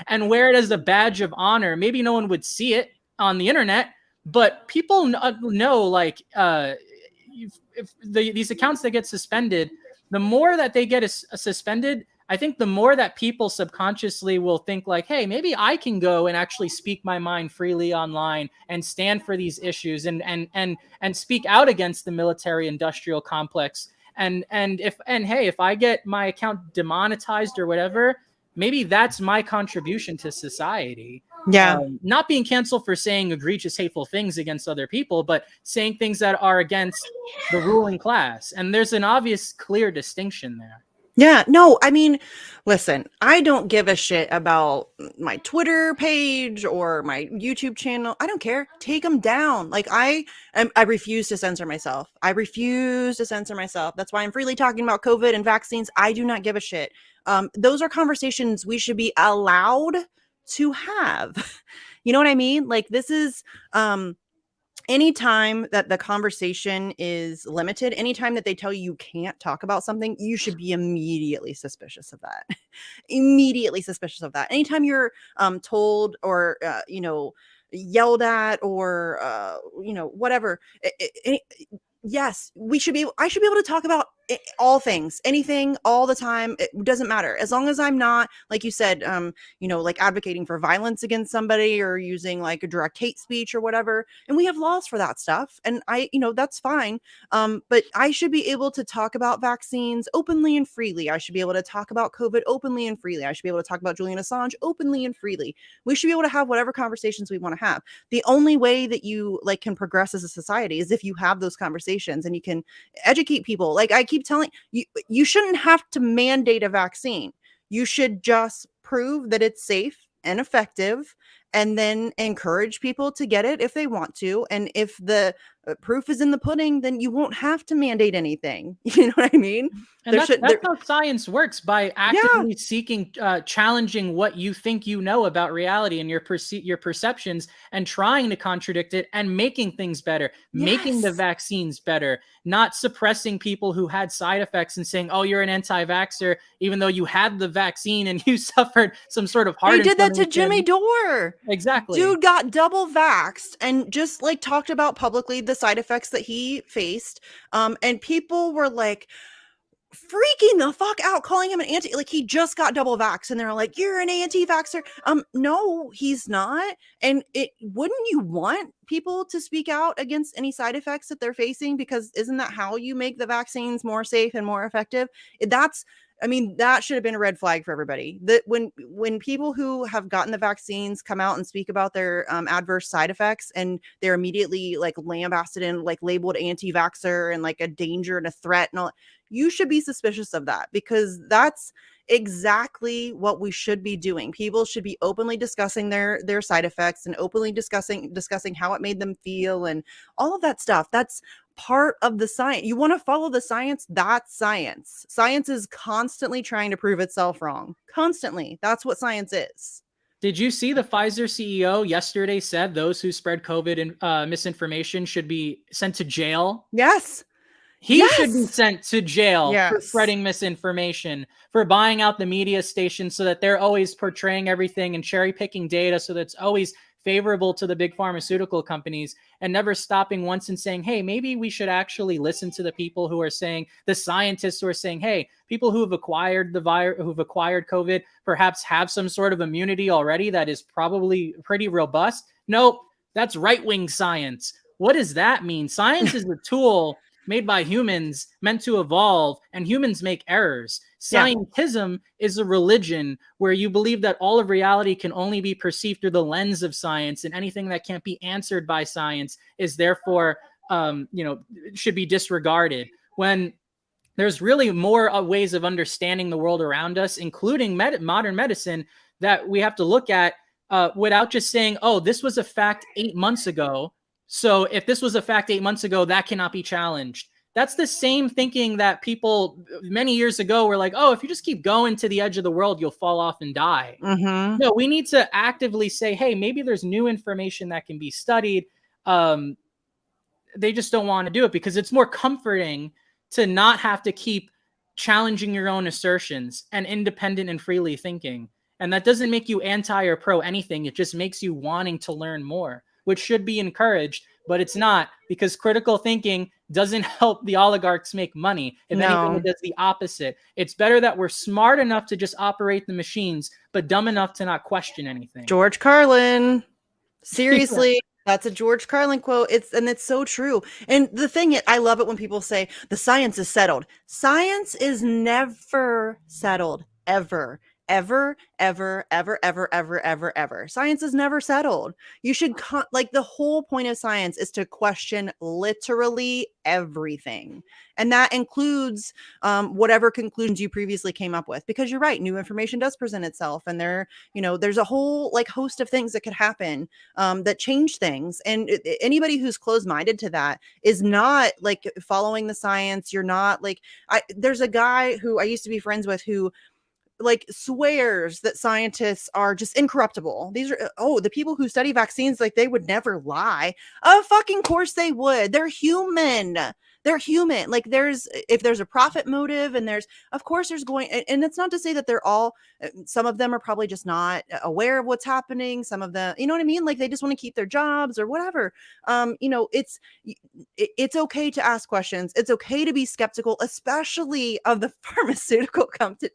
and wear it as a badge of honor. Maybe no one would see it on the internet, but people know, like, if these accounts that get suspended, the more that they get suspended, I think the more that people subconsciously will think like, hey, maybe I can go and actually speak my mind freely online and stand for these issues and speak out against the military industrial complex. And if I get my account demonetized or whatever, maybe that's my contribution to society. Yeah. Not being canceled for saying egregious, hateful things against other people, but saying things that are against the ruling class. And there's an obvious, clear distinction there. Yeah, no, I mean, listen, I don't give a shit about my Twitter page or my YouTube channel. I don't care. Take them down. Like I refuse to censor myself. I refuse to censor myself. That's why I'm freely talking about COVID and vaccines. I do not give a shit. Those are conversations we should be allowed to have. You know what I mean? Like this is, anytime that the conversation is limited, anytime that they tell you can't talk about something, you should be immediately suspicious of that. Immediately suspicious of that. Anytime you're told or yelled at or whatever. Yes, I should be able to talk about all things, anything, all the time. It doesn't matter, as long as I'm not, like you said, like advocating for violence against somebody or using like a direct hate speech or whatever. And we have laws for that stuff, and that's fine. But I should be able to talk about vaccines openly and freely. I should be able to talk about COVID openly and freely. I should be able to talk about Julian Assange openly and freely. We should be able to have whatever conversations we want to have. The only way that you like can progress as a society is if you have those conversations and you can educate people. Like I keep telling you, you shouldn't have to mandate a vaccine. You should just prove that it's safe and effective, and then encourage people to get it if they want to. And if the proof is in the pudding, then you won't have to mandate anything. You know what I mean? And that's how science works, by actively seeking, challenging what you think you know about reality and your perceptions, and trying to contradict it and making things better, making the vaccines better, not suppressing people who had side effects and saying, oh, you're an anti-vaxxer, even though you had the vaccine and you suffered some sort of heart. They did that to Jimmy Dore. Exactly. Dude got double vaxxed and just like talked about publicly the side effects that he faced. And people were like freaking the fuck out, calling him an anti, like he just got double vax, and they're like, you're an anti-vaxxer. No, he's not. And wouldn't you want people to speak out against any side effects that they're facing? Because isn't that how you make the vaccines more safe and more effective? That should have been a red flag for everybody. That when people who have gotten the vaccines come out and speak about their adverse side effects, and they're immediately like lambasted and like labeled anti-vaxxer and like a danger and a threat and all, you should be suspicious of that, because that's exactly what we should be doing. People should be openly discussing their side effects and openly discussing how it made them feel and all of that stuff. That's part of the science. You want to follow the science? That's science. Science is constantly trying to prove itself wrong. Constantly. That's what science is. Did you see the Pfizer CEO yesterday said those who spread COVID and misinformation should be sent to jail? Yes. He should be sent to jail for spreading misinformation, for buying out the media stations so that they're always portraying everything and cherry picking data so that it's always favorable to the big pharmaceutical companies, and never stopping once and saying, hey, maybe we should actually listen to the people who are saying, the scientists who are saying, hey, people who have acquired the virus, who've acquired COVID, perhaps have some sort of immunity already that is probably pretty robust. Nope, that's right-wing science. What does that mean? Science is a tool made by humans, meant to evolve, and humans make errors. Scientism is a religion where you believe that all of reality can only be perceived through the lens of science, and anything that can't be answered by science is therefore, should be disregarded. When there's really more ways of understanding the world around us, including modern medicine, that we have to look at without just saying, oh, this was a fact 8 months ago, so if this was a fact 8 months ago, that cannot be challenged. That's the same thinking that people many years ago were like, oh, if you just keep going to the edge of the world, you'll fall off and die. Mm-hmm. No, we need to actively say, hey, maybe there's new information that can be studied. They just don't want to do it because it's more comforting to not have to keep challenging your own assertions and independent and freely thinking. And that doesn't make you anti or pro anything. It just makes you wanting to learn more, which should be encouraged, but it's not, because critical thinking doesn't help the oligarchs make money. If anything, it does the opposite. It's better that we're smart enough to just operate the machines, but dumb enough to not question anything. George Carlin. Seriously. That's a George Carlin quote. It's so true. And the thing is, I love it when people say the science is settled. Science is never settled, ever. Ever, ever, ever, ever, ever, ever, ever. Science is never settled. You should the whole point of science is to question literally everything. And that includes whatever conclusions you previously came up with, because you're right. New information does present itself. And there's a whole host of things that could happen that change things. And anybody who's closed-minded to that is not following the science. You're not there's a guy who I used to be friends with who swears that scientists are just incorruptible. These are the people who study vaccines, they would never lie. Fucking course they would. They're human. they're human. Like if there's a profit motive, and of course there's and it's not to say that they're all, some of them are probably just not aware of what's happening. Some of them, you know what I mean? Like they just want to keep their jobs or whatever. It's okay to ask questions. It's okay to be skeptical, especially of the pharmaceutical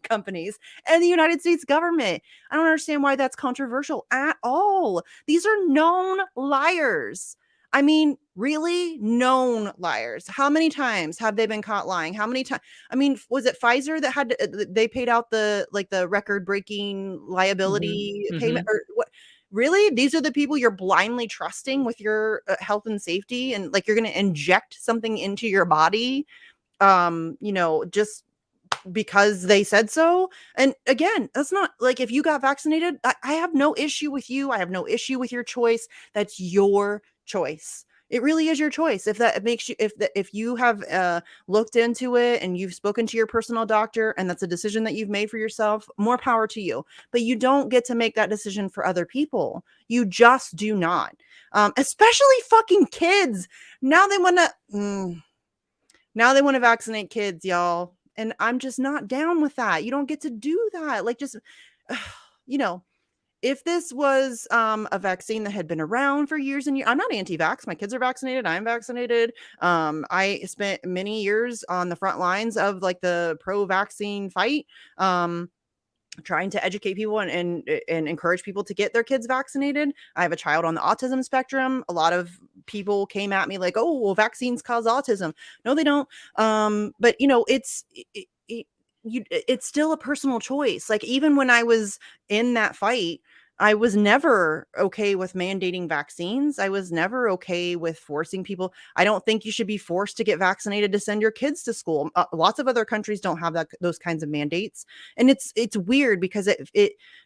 companies and the United States government. I don't understand why that's controversial at all. These are known liars. I mean, really known liars. How many times have they been caught lying? How many times? I mean, was it Pfizer that they paid out the record-breaking liability payment, or what? Really? These are the people you're blindly trusting with your health and safety, and like you're going to inject something into your body, just because they said so. And again, that's not like, if you got vaccinated, I have no issue with you. I have no issue with your choice. That's your choice. It really is your choice. If that makes you, if you have looked into it and you've spoken to your personal doctor and that's a decision that you've made for yourself, more power to you. But you don't get to make that decision for other people. You just do not. Especially fucking kids. Now they want to vaccinate kids, y'all. And I'm just not down with that. You don't get to do that. Like, just, if this was a vaccine that had been around for years and years, I'm not anti-vax. My kids are vaccinated. I'm vaccinated. I spent many years on the front lines of like the pro-vaccine fight, trying to educate people and encourage people to get their kids vaccinated. I have a child on the autism spectrum. A lot of people came at me like, oh, well, vaccines cause autism. No, they don't. But it's still a personal choice. Like, even when I was in that fight, I was never okay with mandating vaccines. I was never okay with forcing people. I don't think you should be forced to get vaccinated to send your kids to school. Lots of other countries don't have those kinds of mandates. And it's weird because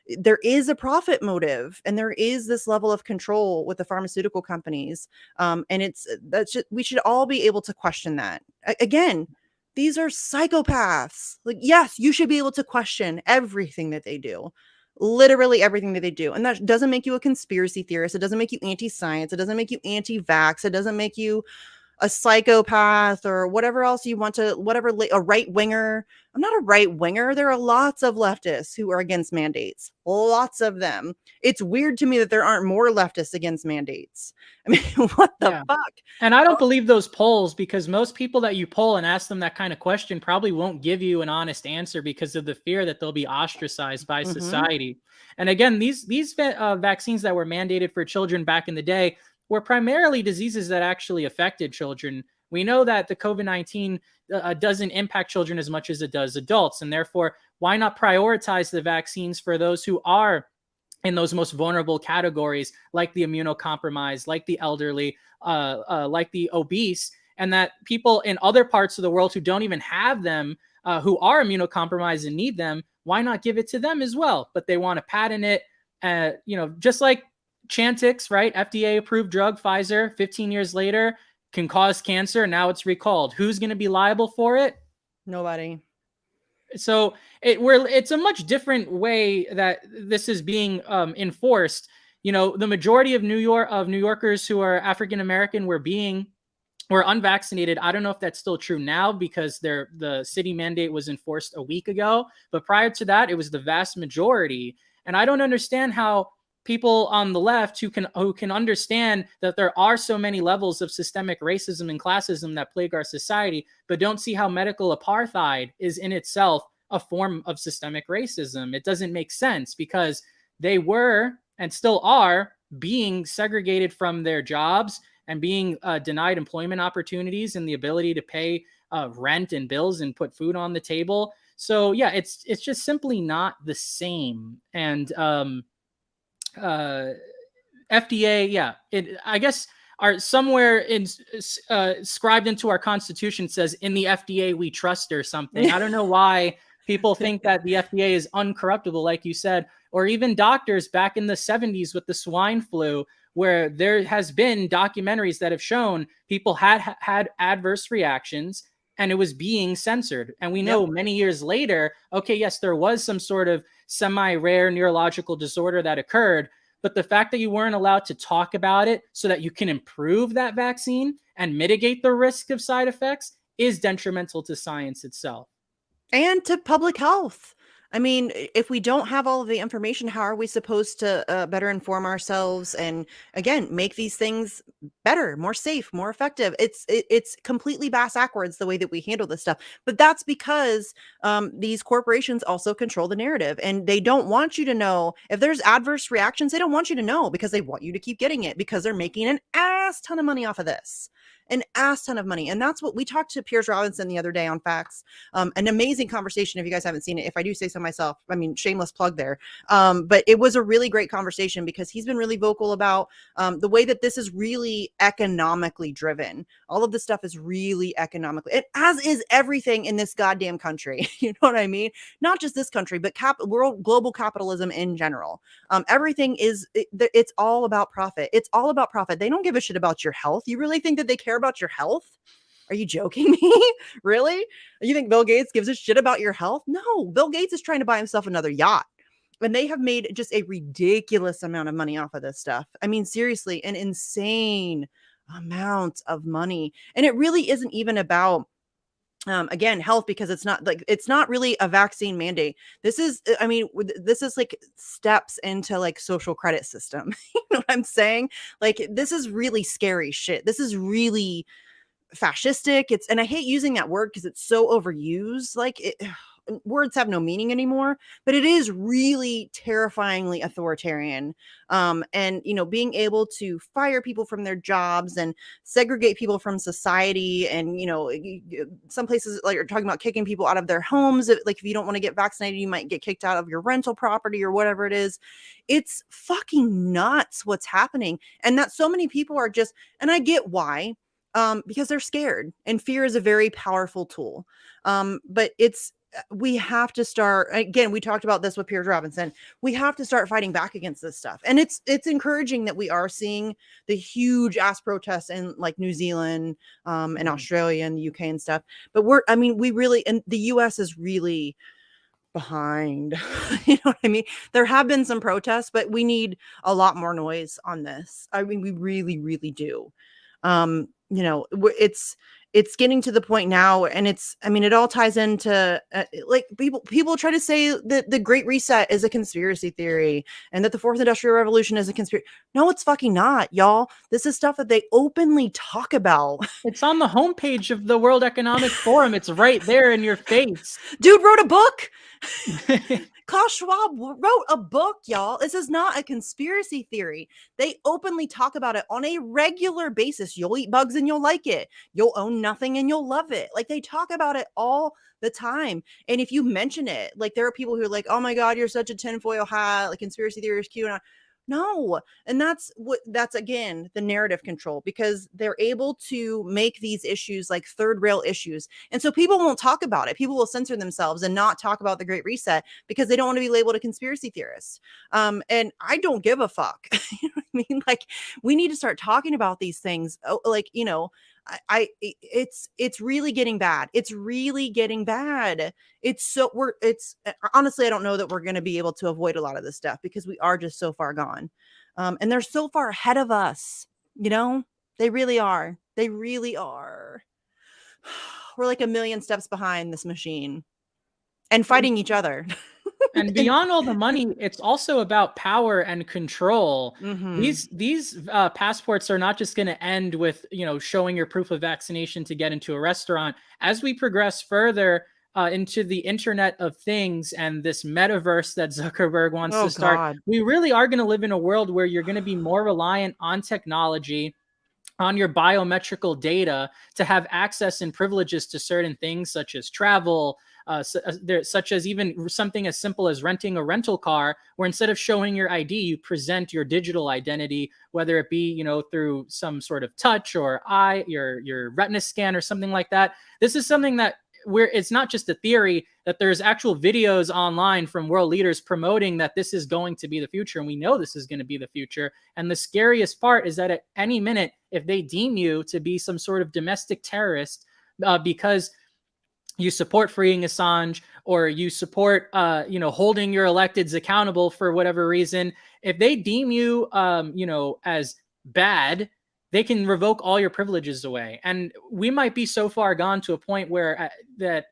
there is a profit motive, and there is this level of control with the pharmaceutical companies. And we should all be able to question that. Again, these are psychopaths. Like, yes, you should be able to question everything that they do. Literally everything that they do. And that doesn't make you a conspiracy theorist. It doesn't make you anti-science. It doesn't make you anti-vax. It doesn't make you a psychopath or whatever else you want to, a right winger. I'm not a right winger. There are lots of leftists who are against mandates. Lots of them. It's weird to me that there aren't more leftists against mandates. I mean, what the fuck? And I don't believe those polls, because most people that you poll and ask them that kind of question probably won't give you an honest answer because of the fear that they'll be ostracized by society. And again, these vaccines that were mandated for children back in the day were primarily diseases that actually affected children. We know that the COVID-19 doesn't impact children as much as it does adults. And therefore, why not prioritize the vaccines for those who are in those most vulnerable categories, like the immunocompromised, like the elderly, like the obese, and that people in other parts of the world who don't even have them, who are immunocompromised and need them, why not give it to them as well? But they want to patent it, just like Chantix, right? FDA approved drug, Pfizer, 15 years later, can cause cancer. Now it's recalled. Who's going to be liable for it? Nobody. So it's a much different way that this is being enforced. The majority of New Yorkers who are African American were unvaccinated. I don't know if that's still true now because the city mandate was enforced a week ago. But prior to that, it was the vast majority. And I don't understand how people on the left who can understand that there are so many levels of systemic racism and classism that plague our society, but don't see how medical apartheid is in itself a form of systemic racism. It doesn't make sense because they were and still are being segregated from their jobs and being denied employment opportunities and the ability to pay rent and bills and put food on the table. So yeah, it's just simply not the same. And FDA, I guess are somewhere scribed into our Constitution says in the FDA we trust or something. I don't know why people think that the FDA is uncorruptible, like you said, or even doctors back in the 70s with the swine flu, where there has been documentaries that have shown people had adverse reactions and it was being censored. And we know many years later, okay, yes, there was some sort of semi-rare neurological disorder that occurred, But the fact that you weren't allowed to talk about it so that you can improve that vaccine and mitigate the risk of side effects is detrimental to science itself. And to public health. I mean, if we don't have all of the information, how are we supposed to better inform ourselves and, again, make these things better, more safe, more effective? It's completely bass backwards the way that we handle this stuff. But that's because these corporations also control the narrative, and they don't want you to know if there's adverse reactions. They don't want you to know because they want you to keep getting it because they're making an ass ton of money off of this. An ass ton of money. And that's what we talked to Piers Robinson the other day on Facts. An amazing conversation. If you guys haven't seen it, if I do say so myself, I mean, shameless plug there. But it was a really great conversation because he's been really vocal about the way that this is really economically driven. All of this stuff is really economically, as is everything in this goddamn country. You know what I mean? Not just this country, but world global capitalism in general. Everything is, it's all about profit. It's all about profit. They don't give a shit about your health. You really think that they care about your health? Are you joking me? Really? You think Bill Gates gives a shit about your health? No, Bill Gates is trying to buy himself another yacht. And they have made just a ridiculous amount of money off of this stuff. I mean, seriously, an insane amount of money. And it really isn't even about again, health, because it's not really a vaccine mandate. This is, I mean, this is like steps into like social credit system. You know what I'm saying? Like, this is really scary shit. This is really fascistic. And I hate using that word because it's so overused. Words have no meaning anymore, but it is really terrifyingly authoritarian. And, being able to fire people from their jobs and segregate people from society. And, some places like are talking about kicking people out of their homes. Like, if you don't want to get vaccinated, you might get kicked out of your rental property or whatever it is. It's fucking nuts what's happening. And that so many people are just, and I get why, because they're scared, and fear is a very powerful tool. But we have to start, again, we talked about this with Piers Robinson. We have to start fighting back against this stuff. And it's encouraging that we are seeing the huge ass protests in like New Zealand, and Australia and the UK and stuff. But we really, and the US is really behind. You know what I mean? There have been some protests, but we need a lot more noise on this. I mean, we really, really do. It's getting to the point now, and it all ties into like people try to say that the Great Reset is a conspiracy theory and that the Fourth Industrial Revolution is a conspiracy. No, it's fucking not, y'all. This is stuff that they openly talk about. It's on the homepage of the World Economic Forum. It's right there in your face. Dude wrote a book. Klaus Schwab wrote a book, y'all. This is not a conspiracy theory. They openly talk about it on a regular basis. You'll eat bugs and you'll like it. You'll own nothing and you'll love it. Like, they talk about it all the time. And if you mention it, like, there are people who are like, oh my God, you're such a tinfoil hat. Like, conspiracy theory is cute. No. And that's again, the narrative control, because they're able to make these issues like third rail issues. And so people won't talk about it. People will censor themselves and not talk about the Great Reset because they don't want to be labeled a conspiracy theorist. And I don't give a fuck. You know what I mean? Like, we need to start talking about these things. It's really getting bad. It's really getting bad. Honestly, I don't know that we're going to be able to avoid a lot of this stuff because we are just so far gone. And they're so far ahead of us, they really are. They really are. We're like a million steps behind this machine and fighting each other. And beyond all the money, it's also about power and control. Mm-hmm. These passports are not just going to end with, showing your proof of vaccination to get into a restaurant. As we progress further into the Internet of Things and this metaverse that Zuckerberg wants to start, God. We really are going to live in a world where you're going to be more reliant on technology, on your biometrical data, to have access and privileges to certain things such as travel, such as even something as simple as renting a rental car, where instead of showing your ID, you present your digital identity, whether it be, through some sort of touch or your retina scan or something like that. This is something that it's not just a theory, that there's actual videos online from world leaders promoting that this is going to be the future. And we know this is going to be the future. And the scariest part is that at any minute, if they deem you to be some sort of domestic terrorist, because you support freeing Assange, or you support, holding your electeds accountable for whatever reason, if they deem you, as bad, they can revoke all your privileges away. And we might be so far gone to a point where that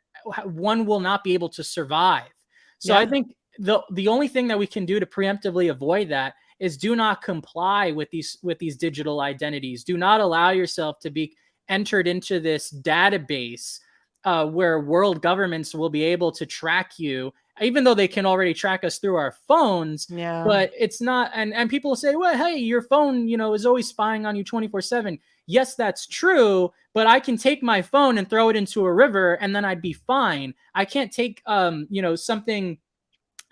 one will not be able to survive. So I think the only thing that we can do to preemptively avoid that is do not comply with these digital identities. Do not allow yourself to be entered into this database where world governments will be able to track you, even though they can already track us through our phones. Yeah. But it's not, and people say, well, hey, your phone, is always spying on you 24/7. Yes, that's true, but I can take my phone and throw it into a river and then I'd be fine. I can't take, something,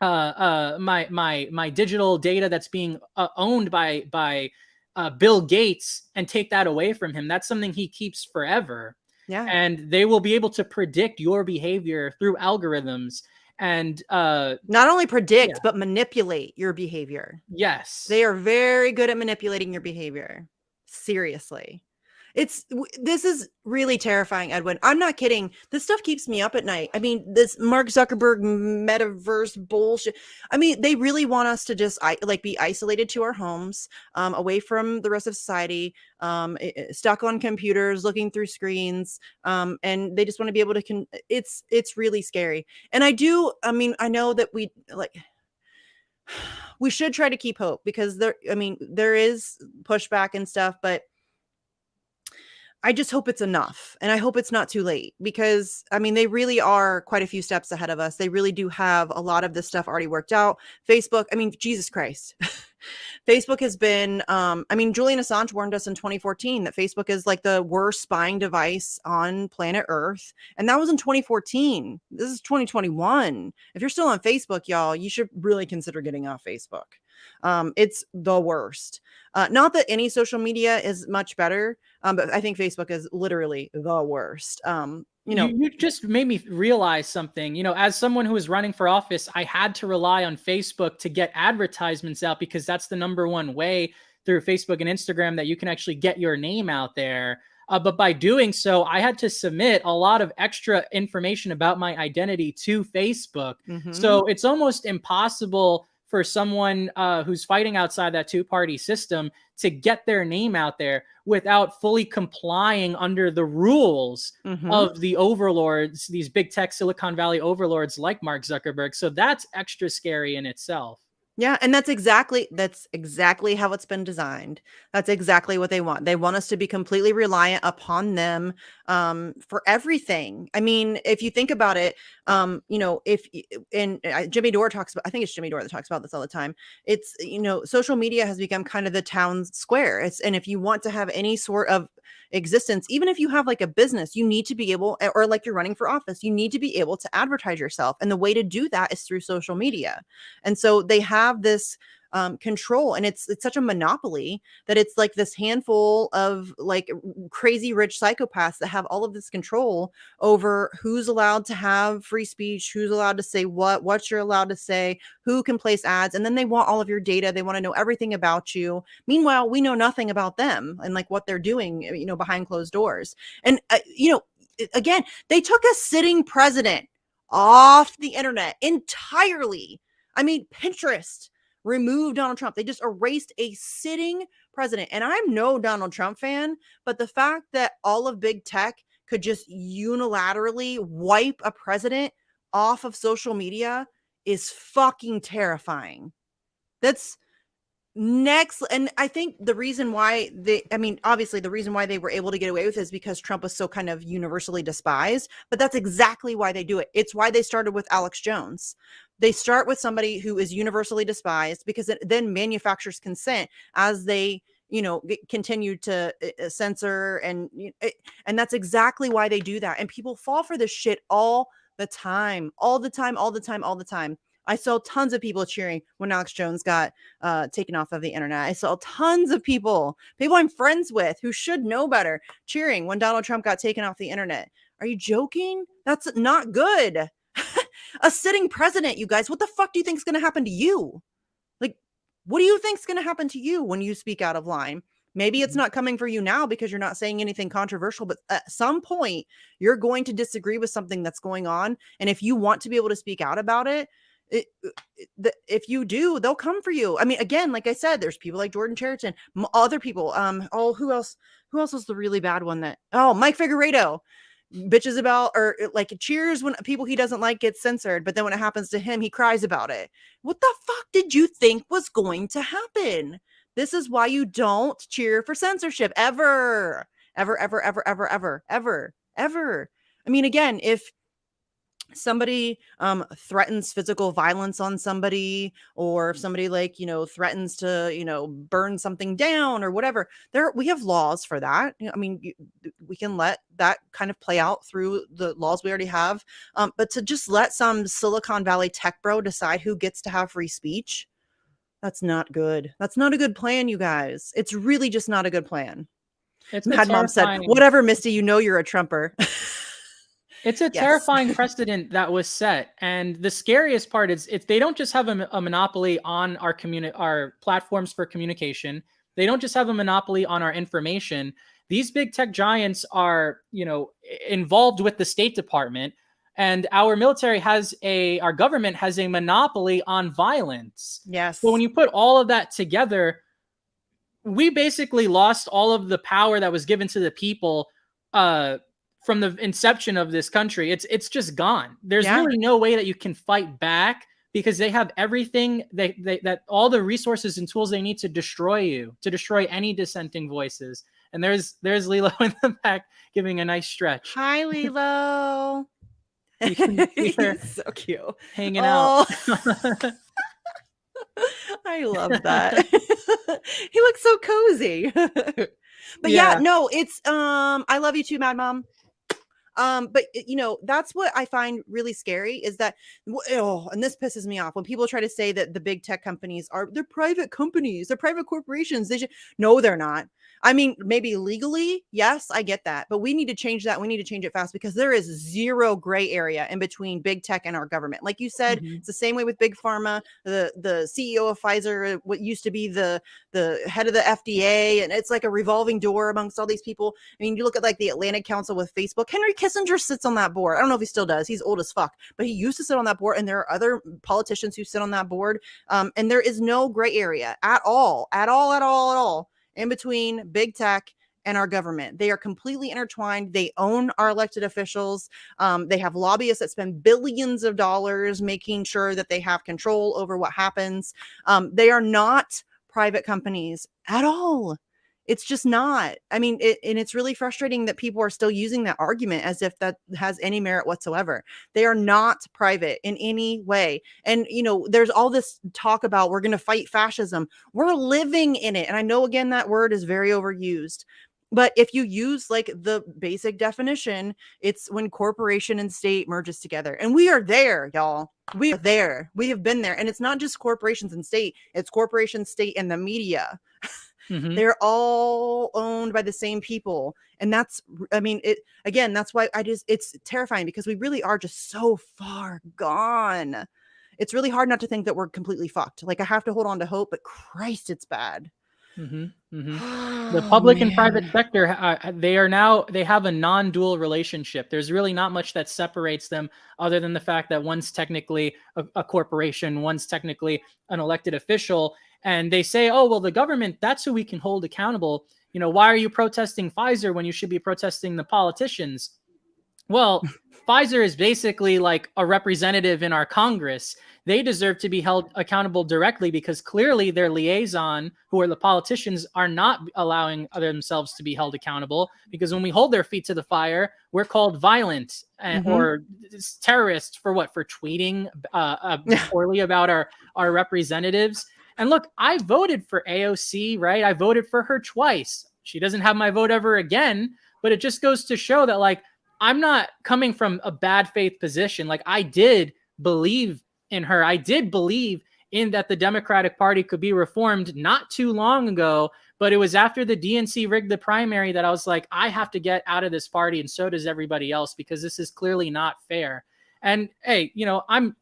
my digital data that's being owned by Bill Gates and take that away from him. That's something he keeps forever. Yeah. And they will be able to predict your behavior through algorithms and not only predict, but manipulate your behavior. Yes. They are very good at manipulating your behavior. Seriously. This is really terrifying, Edwin. I'm not kidding. This stuff keeps me up at night. I mean, this Mark Zuckerberg metaverse bullshit. I mean, they really want us to just be isolated to our homes, away from the rest of society, stuck on computers, looking through screens, and they just want to be able to. It's really scary. And I know that we should try to keep hope, because there is pushback and stuff, but I just hope it's enough, and I hope it's not too late, because they really are quite a few steps ahead of us. They really do have a lot of this stuff already worked out. Facebook, Jesus Christ. Facebook has been, Julian Assange warned us in 2014 that Facebook is like the worst spying device on planet Earth. And that was in 2014. This is 2021. If you're still on Facebook, y'all, you should really consider getting off Facebook. It's the worst. Not that any social media is much better, but I think Facebook is literally the worst. You just made me realize something. As someone who is running for office, I had to rely on Facebook to get advertisements out, because that's the number one way through Facebook and Instagram that you can actually get your name out there. But by doing so, I had to submit a lot of extra information about my identity to Facebook. Mm-hmm. So it's almost impossible for someone who's fighting outside that two-party system to get their name out there without fully complying under the rules of the overlords, these big tech Silicon Valley overlords like Mark Zuckerberg. So that's extra scary in itself. Yeah, and that's exactly how it's been designed. That's exactly what they want. They want us to be completely reliant upon them for everything. If you think about it, Jimmy Dore talks about, I think it's Jimmy Dore that talks about this all the time. It's, social media has become kind of the town square. And if you want to have any sort of existence, even if you have like a business, you need to be able, or like you're running for office, you need to be able to advertise yourself. And the way to do that is through social media. And so they have this control, and it's such a monopoly that it's like this handful of like crazy rich psychopaths that have all of this control over who's allowed to have free speech, who's allowed to say what you're allowed to say, who can place ads, and then they want all of your data. They want to know everything about you. Meanwhile, we know nothing about them and like what they're doing, behind closed doors. And again, they took a sitting president off the internet entirely. Pinterest removed Donald Trump. They just erased a sitting president. And I'm no Donald Trump fan, but the fact that all of big tech could just unilaterally wipe a president off of social media is fucking terrifying. That's next. And I think the reason why obviously the reason why they were able to get away with it is because Trump was so kind of universally despised, but that's exactly why they do it. It's why they started with Alex Jones. They start with somebody who is universally despised, because it then manufactures consent as they, continue to censor, and that's exactly why they do that. And people fall for this shit all the time. I saw tons of people cheering when Alex Jones got taken off of the internet. I saw tons of people I'm friends with who should know better, cheering when Donald Trump got taken off the internet. Are you joking? That's not good. A sitting president, you guys. What the fuck do you think is going to happen to you? Like, what do you think is going to happen to you when you speak out of line? Maybe it's not coming for you now because you're not saying anything controversial, but at some point you're going to disagree with something that's going on. And if you want to be able to speak out about it, if you do, they'll come for you. I mean, again, like I said, there's people like Jordan Cheriton, other people. Who else? Who else was the really bad one that? Oh, Mike Figueredo bitches about, or like cheers when people he doesn't like get censored, but then when it happens to him, he cries about it. What the fuck did you think was going to happen? This is why you don't cheer for censorship ever, ever, ever, ever, ever, ever, ever, ever. I mean, again, if somebody threatens physical violence on somebody, or if somebody like threatens to burn something down or whatever, we have laws for that. I mean, we can let that kind of play out through the laws we already have, but to just let some Silicon Valley tech bro decide who gets to have free speech, that's not good. That's not a good plan, you guys. It's really just not a good plan. Mad Mom said, whatever, Misty, you're a Trumper. It's a terrifying precedent that was set. And the scariest part is they don't just have a monopoly on our platforms for communication. They don't just have a monopoly on our information. These big tech giants are, involved with the State Department, and our government has a monopoly on violence. Yes. So when you put all of that together, we basically lost all of the power that was given to the people, from the inception of this country. It's just gone. There's really no way that you can fight back, because they have everything that all the resources and tools they need to destroy any dissenting voices. And there's Lilo in the back giving a nice stretch. Hi, Lilo. He's so cute. Hanging out. I love that. He looks so cozy. But no, it's I love you too, Mad Mom. But that's what I find really scary, is that, and this pisses me off when people try to say that the big tech companies they're private companies, they're private corporations. No, they're not. I mean, maybe legally, yes, I get that, but we need to change that. We need to change it fast, because there is zero gray area in between big tech and our government. Like you said, It's the same way with big pharma. The CEO of Pfizer, what used to be the head of the FDA, and it's like a revolving door amongst all these people. I mean, you look at like the Atlantic Council with Facebook. Henry Kissinger sits on that board. I don't know if he still does. He's old as fuck, but he used to sit on that board, and there are other politicians who sit on that board. And there is no gray area at all in between big tech and our government. They are completely intertwined. They own our elected officials. They have lobbyists that spend billions of dollars making sure that they have control over what happens. They are not private companies at all. It's just not. I mean, and it's really frustrating that people are still using that argument as if that has any merit whatsoever. They are not private in any way. And, there's all this talk about we're going to fight fascism. We're living in it. And I know, again, that word is very overused. But if you use like the basic definition, it's when corporation and state merges together. And we are there, y'all. We are there. We have been there. And it's not just corporations and state. It's corporations, state, and the media. They're all owned by the same people. And that's why it's terrifying, because we really are just so far gone. It's really hard not to think that we're completely fucked. Like, I have to hold on to hope, but Christ, it's bad. The public and private sector, they have a non-dual relationship. There's really not much that separates them, other than the fact that one's technically a corporation, one's technically an elected official. And they say, oh, well, the government, that's who we can hold accountable. Why are you protesting Pfizer when you should be protesting the politicians? Well, Pfizer is basically like a representative in our Congress. They deserve to be held accountable directly, because clearly their liaison, who are the politicians, are not allowing themselves to be held accountable. Because when we hold their feet to the fire, we're called violent or terrorists for what? For tweeting poorly about our representatives. And look, I voted for AOC, right? I voted for her twice. She doesn't have my vote ever again, but it just goes to show that, like, I'm not coming from a bad faith position. Like, I did believe in her. I did believe in that the Democratic Party could be reformed not too long ago, but it was after the DNC rigged the primary that I was like, I have to get out of this party, and so does everybody else, because this is clearly not fair. And hey, I'm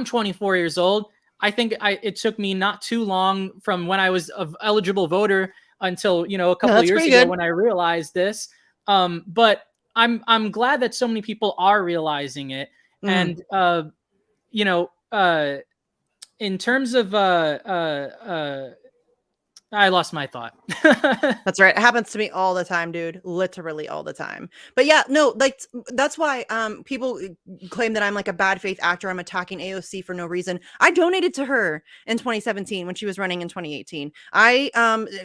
24 years old. I think it took me not too long from when I was an eligible voter, until, you know, a couple No, of that's years pretty ago good. when I realized this. But I'm glad that so many people are realizing it. And you know, in terms of I lost my thought. That's right. It happens to me all the time, dude. Literally all the time. But yeah, no, like that's why people claim that I'm like a bad faith actor. I'm attacking AOC for no reason. I donated to her in 2017 when she was running in 2018. I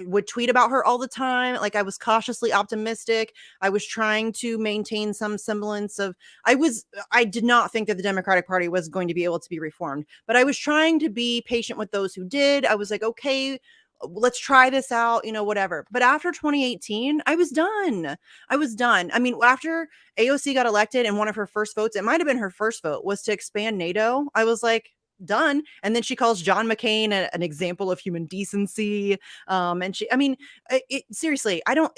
would tweet about her all the time. Like I was cautiously optimistic. I was trying to maintain some semblance of I did not think that the Democratic Party was going to be able to be reformed, but I was trying to be patient with those who did. I was like, okay, let's try this out, you know, whatever. But after 2018, I was done. I was done. I mean, after AOC got elected and one of her first votes, it might have been her first vote, was to expand NATO. I was like, done. And then she calls John McCain an example of human decency. And she, I mean, seriously, I don't,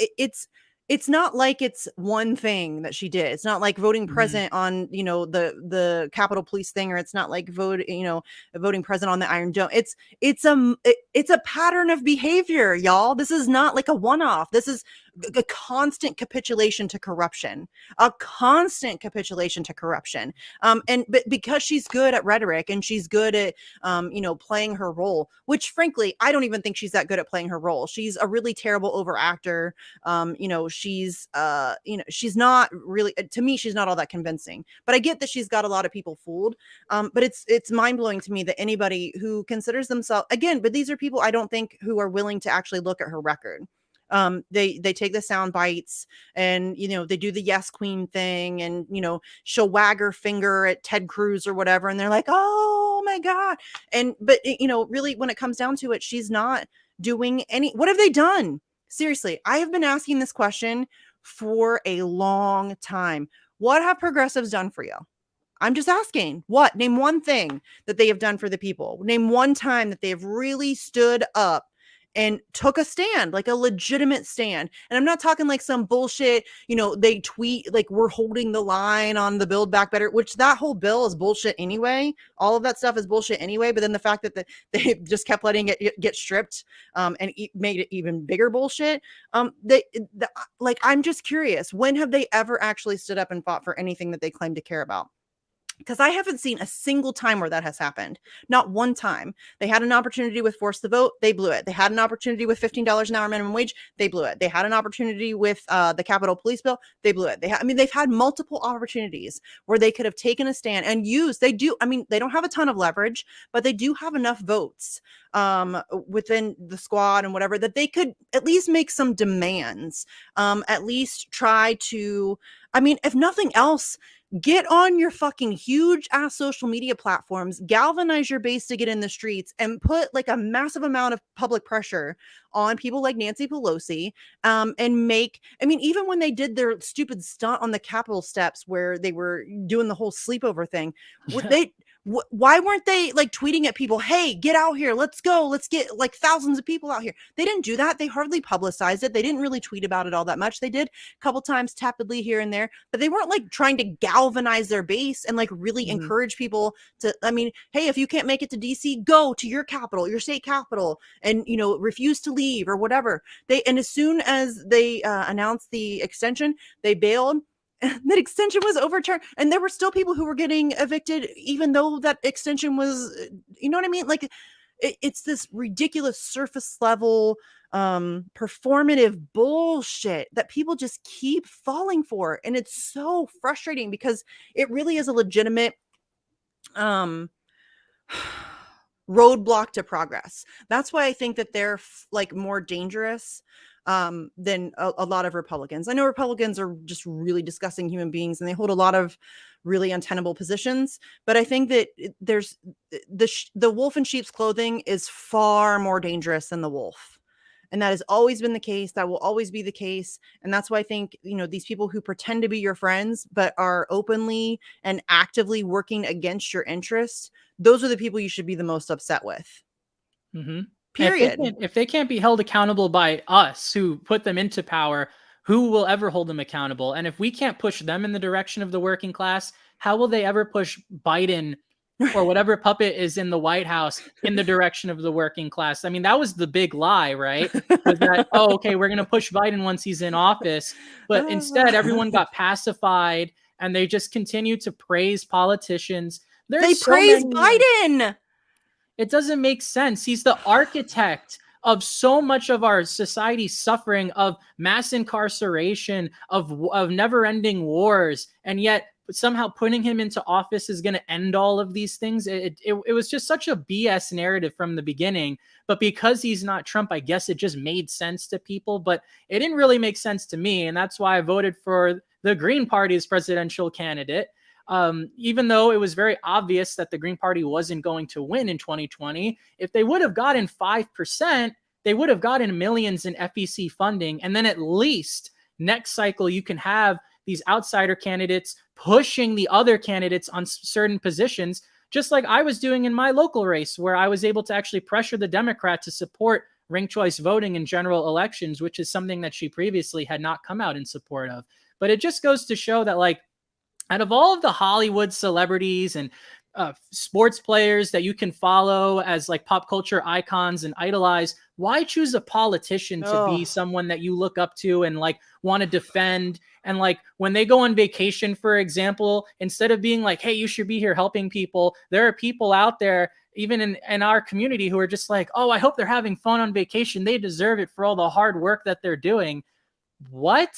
it's not like it's one thing that she did. It's not like voting present on, you know, the Capitol Police thing, or it's not like voting present on the Iron Dome. It's a pattern of behavior, y'all. This is not like a one-off. This is a constant capitulation to corruption, but because she's good at rhetoric and she's good at, you know, playing her role, which frankly, I don't even think she's that good at playing her role. She's a really terrible overactor. You know, she's not really, to me, she's not all that convincing, but I get that she's got a lot of people fooled. But it's mind-blowing to me that anybody who considers themselves, again, but these are people I don't think who are willing to actually look at her record. They take the sound bites and, you know, they do the yes queen thing, and, you know, she'll wag her finger at Ted Cruz or whatever, and they're like, oh my God. But you know, really, when it comes down to it, she's not doing what have they done? Seriously, I have been asking this question for a long time. What have progressives done for you? I'm just asking. What? Name one thing that they have done for the people. Name one time that they've really stood up and took a stand, like a legitimate stand. And I'm not talking like some bullshit, you know, they tweet like we're holding the line on the Build Back Better, which that whole bill is bullshit anyway. All of that stuff is bullshit anyway. But then the fact that they just kept letting it get stripped and made it even bigger bullshit. Like, I'm just curious, when have they ever actually stood up and fought for anything that they claim to care about? Because I haven't seen a single time where that has happened. Not one time. They had an opportunity with force the vote. They blew it. They had an opportunity with $15 an hour minimum wage. They blew it. They had an opportunity with the Capitol Police bill. They blew it. They've had multiple opportunities where they could have taken a stand and used. They don't have a ton of leverage, but they do have enough votes within the squad and whatever that they could at least make some demands. At least try to, if nothing else, get on your fucking huge ass social media platforms, galvanize your base to get in the streets, and put like a massive amount of public pressure on people like Nancy Pelosi. And even when they did their stupid stunt on the Capitol steps where they were doing the whole sleepover thing, why weren't they like tweeting at people, hey, get out here, let's go, let's get like thousands of people out here? They didn't do that. They hardly publicized it. They didn't really tweet about it all that much. They did a couple times tepidly here and there, but they weren't like trying to galvanize their base and like really encourage people to, hey, if you can't make it to DC, go to your capital, your state capital, and, you know, refuse to leave or whatever. And as soon as they announced the extension, they bailed. That extension was overturned, and there were still people who were getting evicted even though that extension was, you know what I mean? Like it's this ridiculous surface level performative bullshit that people just keep falling for, and it's so frustrating because it really is a legitimate roadblock to progress. That's why I think that they're like more dangerous than a lot of Republicans. I know Republicans are just really disgusting human beings and they hold a lot of really untenable positions, but I think that there's the wolf in sheep's clothing is far more dangerous than the wolf. And that has always been the case. That will always be the case. And that's why I think, you know, these people who pretend to be your friends, but are openly and actively working against your interests, those are the people you should be the most upset with. Period. If they can't be held accountable by us who put them into power, who will ever hold them accountable? And if we can't push them in the direction of the working class, how will they ever push Biden or whatever puppet is in the White House in the direction of the working class. I mean, that was the big lie, right? Was that, oh, okay, we're going to push Biden once he's in office. But instead, everyone got pacified and they just continue to praise politicians. They praise Biden. It doesn't make sense. He's the architect of so much of our society suffering, of mass incarceration, of never-ending wars, and yet somehow putting him into office is going to end all of these things. It was just such a BS narrative from the beginning. But because he's not Trump, I guess it just made sense to people. But it didn't really make sense to me, and that's why I voted for the Green Party's presidential candidate. Even though it was very obvious that the Green Party wasn't going to win in 2020, if they would have gotten 5%, they would have gotten millions in FEC funding. And then at least next cycle, you can have these outsider candidates pushing the other candidates on certain positions, just like I was doing in my local race, where I was able to actually pressure the Democrat to support ranked choice voting in general elections, which is something that she previously had not come out in support of. But it just goes to show that, like, out of all of the Hollywood celebrities and sports players that you can follow as like pop culture icons and idolize, why choose a politician to be someone that you look up to and like want to defend? And like when they go on vacation, for example, instead of being like, hey, you should be here helping people, there are people out there, even in our community, who are just like, oh, I hope they're having fun on vacation. They deserve it for all the hard work that they're doing. What?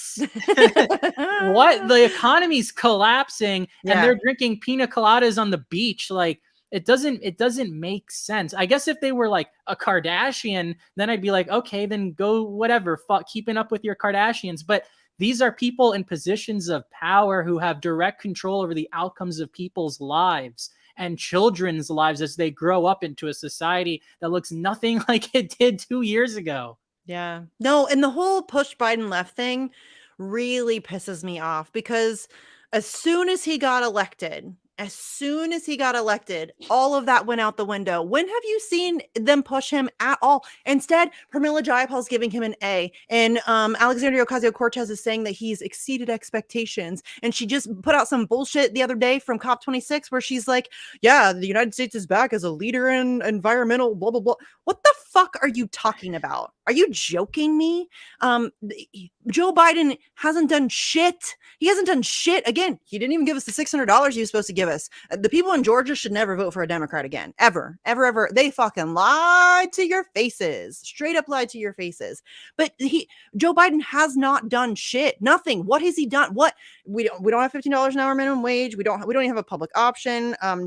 What? The economy's collapsing and they're drinking pina coladas on the beach. Like, it doesn't make sense. I guess if they were like a Kardashian, then I'd be like, okay, then go whatever, fuck keeping up with your Kardashians. But these are people in positions of power who have direct control over the outcomes of people's lives and children's lives as they grow up into a society that looks nothing like it did 2 years ago. Yeah. No, and the whole push Biden left thing really pisses me off because as soon as he got elected, all of that went out the window. When have you seen them push him at all? Instead, Pramila Jayapal's giving him an A, and Alexandria Ocasio-Cortez is saying that he's exceeded expectations. And she just put out some bullshit the other day from COP26 where she's like, yeah, the United States is back as a leader in environmental blah, blah, blah. What the fuck are you talking about? Are you joking me? Joe Biden hasn't done shit. He hasn't done shit. Again, he didn't even give us the $600 he was supposed to give us. The people in Georgia should never vote for a Democrat again. Ever, ever, ever. They fucking lied to your faces. Straight up lied to your faces. But Joe Biden has not done shit. Nothing. What has he done? What? We don't have $15 an hour minimum wage. We don't even have a public option. All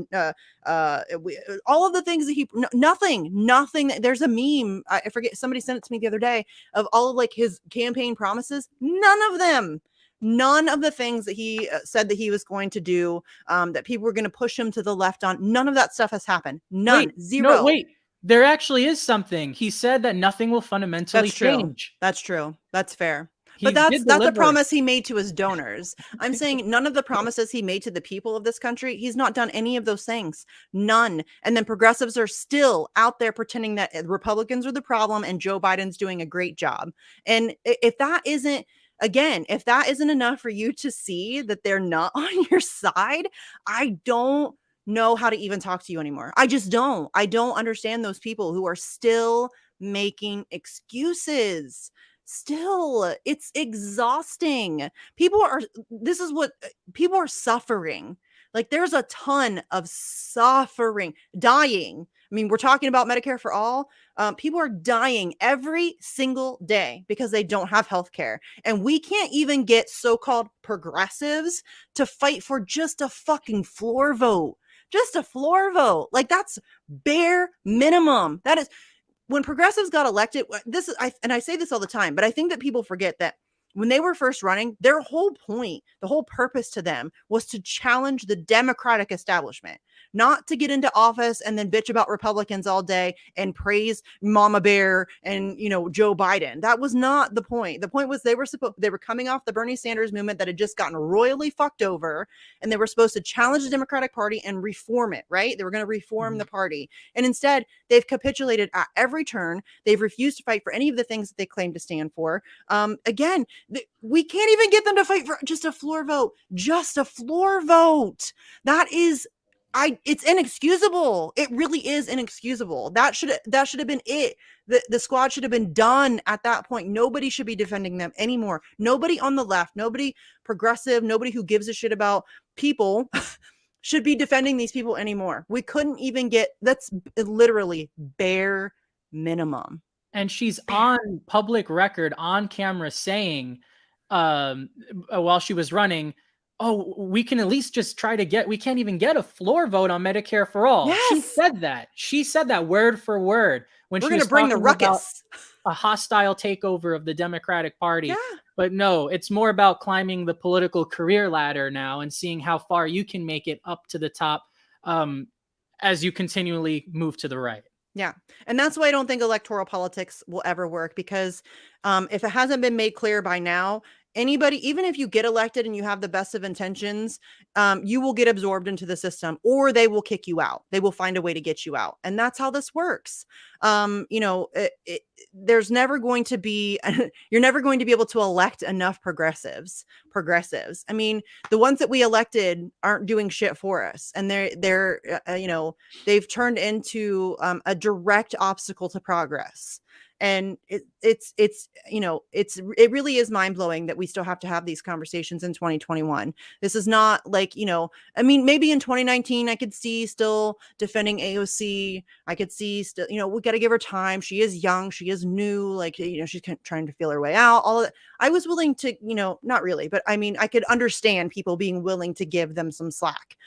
of the things that nothing. There's a meme. I forget. Somebody sent it to me the other day of all of like his campaign promises. None of the things that he said that he was going to do, that people were going to push him to the left on, none of that stuff has happened. None. Zero. No, wait. There actually is something. He said that nothing will fundamentally change. That's true. That's fair. But that's a promise he made to his donors. I'm saying none of the promises he made to the people of this country, he's not done any of those things. None. And then progressives are still out there pretending that Republicans are the problem and Joe Biden's doing a great job. And if that isn't enough for you to see that they're not on your side, I don't know how to even talk to you anymore. I just don't. I don't understand those people who are still making excuses. Still, it's exhausting. People are suffering. Like, there's a ton of suffering, dying. I mean, we're talking about Medicare for all. People are dying every single day because they don't have health care. And we can't even get so-called progressives to fight for just a fucking floor vote. Just a floor vote. Like, that's bare minimum. That is... When progressives got elected, I say this all the time, but I think that people forget that when they were first running, their whole point, the whole purpose to them was to challenge the Democratic establishment, not to get into office and then bitch about Republicans all day and praise Mama Bear and, Joe Biden. That was not the point. The point was they were coming off the Bernie Sanders movement that had just gotten royally fucked over, and they were supposed to challenge the Democratic Party and reform it, right? They were going to reform the party. And instead, they've capitulated at every turn. They've refused to fight for any of the things that they claim to stand for. Again, we can't even get them to fight for just a floor vote. Just a floor vote. That is It's inexcusable. It really is inexcusable. That should have been it. The squad should have been done at that point. Nobody should be defending them anymore. Nobody on the left, nobody progressive, nobody who gives a shit about people should be defending these people anymore. We couldn't even get, that's literally bare minimum. And she's on public record, on camera, saying, while she was running, oh, we can at least just try to get, we can't even get a floor vote on Medicare for all. Yes. She said that word for word when we're she was going to bring the ruckus, a hostile takeover of the Democratic Party. Yeah. But no, it's more about climbing the political career ladder now and seeing how far you can make it up to the top as you continually move to the right. Yeah. And that's why I don't think electoral politics will ever work, because if it hasn't been made clear by now, anybody, even if you get elected and you have the best of intentions, you will get absorbed into the system, or they will kick you out. They will find a way to get you out. And that's how this works. There's never going to be, you're never going to be able to elect enough progressives. I mean, the ones that we elected aren't doing shit for us. And they've turned into a direct obstacle to progress. And it really is mind blowing that we still have to have these conversations in 2021. This is not like, I mean, maybe in 2019, I could see still defending AOC. I could see still, we got to give her time. She is young. She is new. Like, she's trying to feel her way out. All of that. I was willing to, not really, but I mean, I could understand people being willing to give them some slack.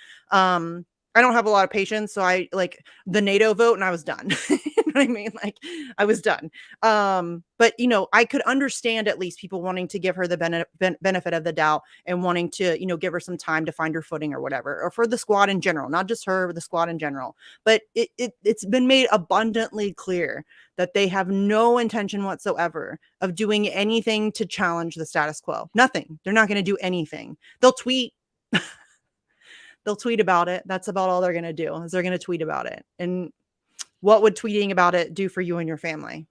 I don't have a lot of patience, so I like the NATO vote and I was done. You know what I mean? Like, I was done. But I could understand at least people wanting to give her the benefit of the doubt and wanting to, give her some time to find her footing or whatever, or for the squad in general, not just her, but the squad in general. But it's been made abundantly clear that they have no intention whatsoever of doing anything to challenge the status quo. Nothing. They're not going to do anything. They'll tweet. They'll tweet about it. That's about all they're going to do, is they're going to tweet about it. And what would tweeting about it do for you and your family?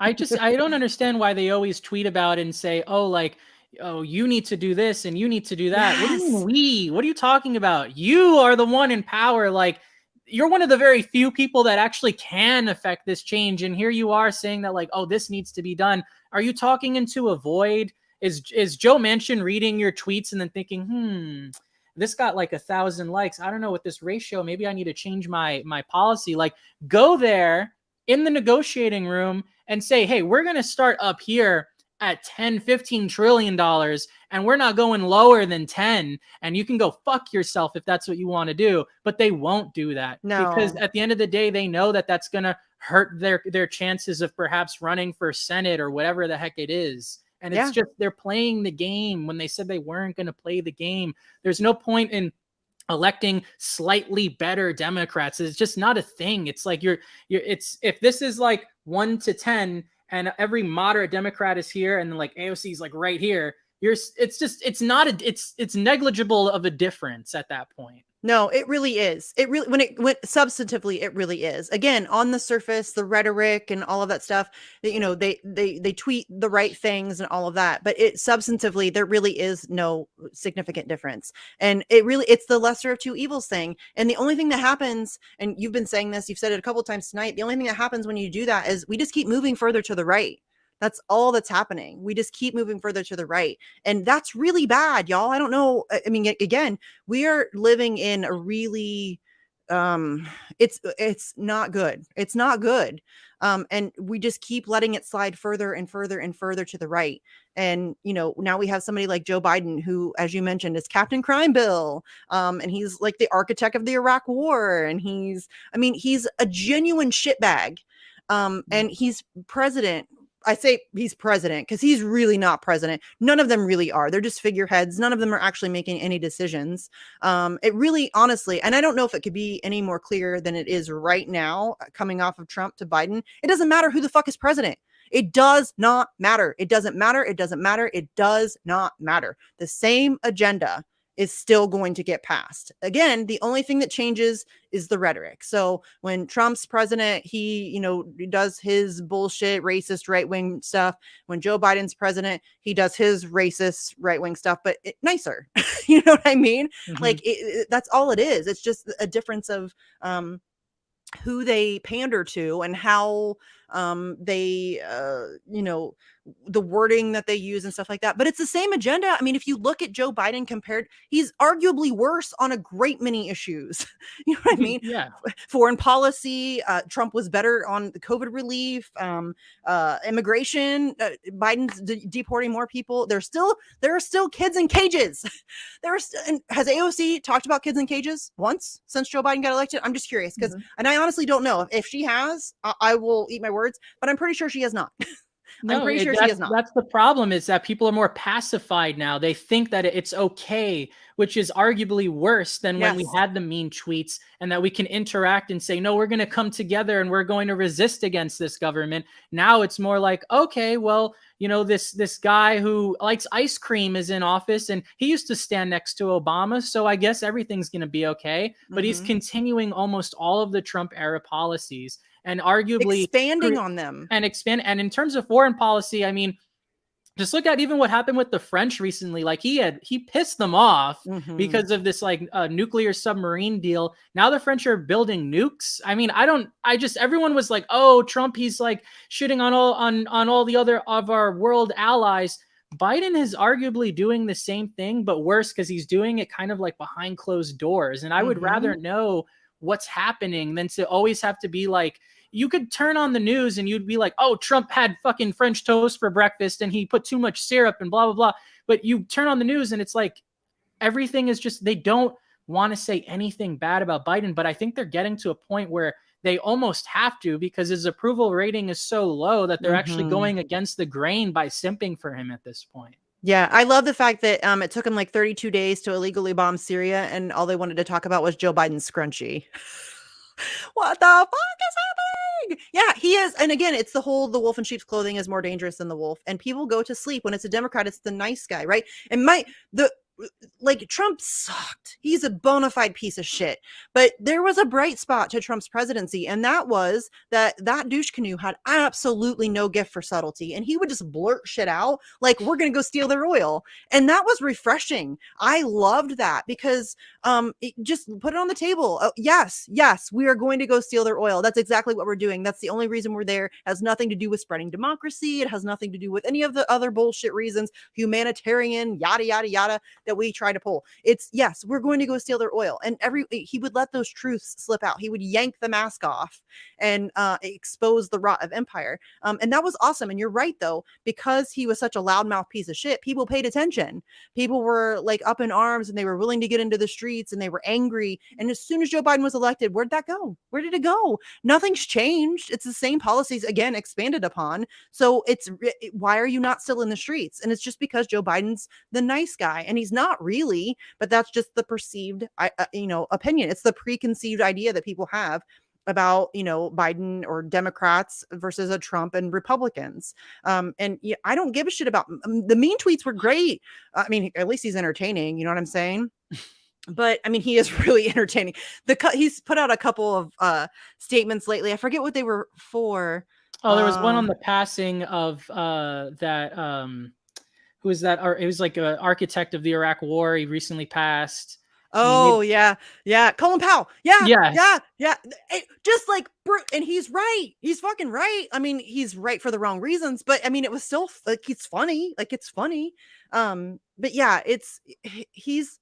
I don't understand why they always tweet about it and say, oh, you need to do this and you need to do that. Yes. What do you mean we? What are you talking about? You are the one in power. Like, you're one of the very few people that actually can affect this change. And here you are saying that, like, oh, this needs to be done. Are you talking into a void? Is Joe Manchin reading your tweets and then thinking, this got like 1,000 likes. I don't know what this ratio, maybe I need to change my policy. Like, go there in the negotiating room and say, hey, we're going to start up here at 10, 15 trillion dollars, and we're not going lower than 10. And you can go fuck yourself if that's what you want to do. But they won't do that. No. Because at the end of the day, they know that that's going to hurt their chances of perhaps running for Senate or whatever the heck it is. And it's just, they're playing the game when they said they weren't going to play the game. There's no point in electing slightly better Democrats. It's just not a thing. It's like it's if this is like 1 to 10 and every moderate Democrat is here and then like AOC is like right here, it's negligible of a difference at that point. No, it really is. It really, when substantively, it really is. Again, on the surface, the rhetoric and all of that stuff, they tweet the right things and all of that, but substantively, there really is no significant difference. And it's the lesser of two evils thing. And the only thing that happens, and you've been saying this, you've said it a couple of times tonight, the only thing that happens when you do that is we just keep moving further to the right. That's all that's happening. We just keep moving further to the right. And that's really bad, y'all. I don't know. I mean, again, we are living in a really, it's not good. It's not good. And we just keep letting it slide further and further and further to the right. And, now we have somebody like Joe Biden, who, as you mentioned, is Captain Crime Bill. And he's like the architect of the Iraq War. And he's a genuine shitbag. And he's president. I say he's president because he's really not president. None of them really are. They're just figureheads. None of them are actually making any decisions. It really, honestly, and I don't know if it could be any more clear than it is right now, coming off of Trump to Biden. It doesn't matter who the fuck is president. It does not matter. It doesn't matter. It doesn't matter. It does not matter. The same agenda is still going to get passed. Again, the only thing that changes is the rhetoric. So when Trump's president, he, does his bullshit, racist right-wing stuff. When Joe Biden's president, he does his racist right-wing stuff, but nicer. You know what I mean? Mhm. Like that's all it is. It's just a difference of who they pander to and how they the wording that they use and stuff like that. But it's the same agenda. I mean, if you look at Joe Biden compared, he's arguably worse on a great many issues. You know what I mean? Yeah. Foreign policy, Trump was better on the COVID relief, immigration, Biden's deporting more people. There are still kids in cages. Has AOC talked about kids in cages once since Joe Biden got elected? I'm just curious because, and I honestly don't know if she has. I will eat my words, but I'm pretty sure she has not. I'm pretty sure she is not. That's the problem, is that people are more pacified now. They think that it's okay, which is arguably worse than when we had the mean tweets, and that we can interact and say, no, we're going to come together and we're going to resist against this government. Now it's more like, okay, well, this guy who likes ice cream is in office and he used to stand next to Obama. So I guess everything's going to be okay. But he's continuing almost all of the Trump era policies and arguably expanding on them and expand. And in terms of foreign policy, I mean, just look at even what happened with the French recently. Like he pissed them off because of this nuclear submarine deal. Now the French are building nukes. I mean, everyone was like, oh, Trump, he's like shitting on all the other of our world allies. Biden is arguably doing the same thing, but worse, because he's doing it kind of like behind closed doors. And I would rather know what's happening than to always have to be like, you could turn on the news and you'd be like, oh, Trump had fucking French toast for breakfast and he put too much syrup and blah, blah, blah. But you turn on the news and it's like, everything is just, they don't want to say anything bad about Biden. But I think they're getting to a point where they almost have to, because his approval rating is so low that they're actually going against the grain by simping for him at this point. Yeah, I love the fact that it took him like 32 days to illegally bomb Syria, and all they wanted to talk about was Joe Biden's scrunchie. What the fuck is happening? Yeah, he is. And again, it's the wolf in sheep's clothing is more dangerous than the wolf. And people go to sleep when it's a Democrat, it's the nice guy, right? And Trump sucked. He's a bona fide piece of shit. But there was a bright spot to Trump's presidency, and that was that douche canoe had absolutely no gift for subtlety, and he would just blurt shit out like, we're going to go steal their oil. And that was refreshing. I loved that because just put it on the table. Oh, yes, we are going to go steal their oil. That's exactly what we're doing. That's the only reason we're there. It has nothing to do with spreading democracy. It has nothing to do with any of the other bullshit reasons, humanitarian, yada, yada, yada, that we try to pull. It's yes, we're going to go steal their oil. And he would let those truths slip out. He would yank the mask off and expose the rot of empire. And that was awesome. And you're right, though, because he was such a loudmouth piece of shit, people paid attention. People were like up in arms and they were willing to get into the streets and they were angry. And as soon as Joe Biden was elected, where'd that go? Where did it go? Nothing's changed. It's the same policies, again, expanded upon. So why are you not still in the streets? And it's just because Joe Biden's the nice guy, and he's not really, but that's just the perceived, opinion. It's the preconceived idea that people have about, Biden or Democrats versus a Trump and Republicans. And I don't give a shit about the mean tweets were great. I mean, at least he's entertaining. You know what I'm saying? But I mean, he is really entertaining. He's put out a couple of statements lately. I forget what they were for. Oh, there was one on the passing of that. Who is that? It was like an architect of the Iraq War. He recently passed. Oh, yeah. Colin Powell. Yeah. Just like, and he's right. He's fucking right. I mean, he's right for the wrong reasons, but I mean, it was still like, it's funny. Like, it's funny. But yeah, he's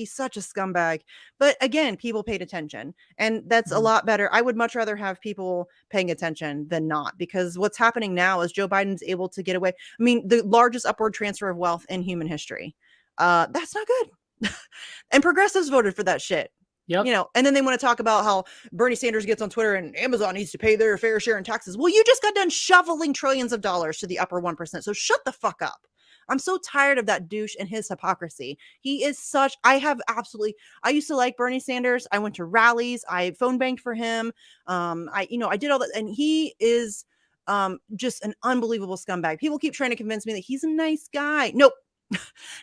such a scumbag. But again, people paid attention, and that's a lot better. I would much rather have people paying attention than not, because what's happening now is Joe Biden's able to get away. I mean, the largest upward transfer of wealth in human history. That's not good. And progressives voted for that shit. Yep. And then they want to talk about how Bernie Sanders gets on Twitter and Amazon needs to pay their fair share in taxes. Well, you just got done shoveling trillions of dollars to the upper 1%. So shut the fuck up. I'm so tired of that douche and his hypocrisy. He is I used to like Bernie Sanders. I went to rallies. I phone banked for him. I did all that. And he is just an unbelievable scumbag. People keep trying to convince me that he's a nice guy. Nope.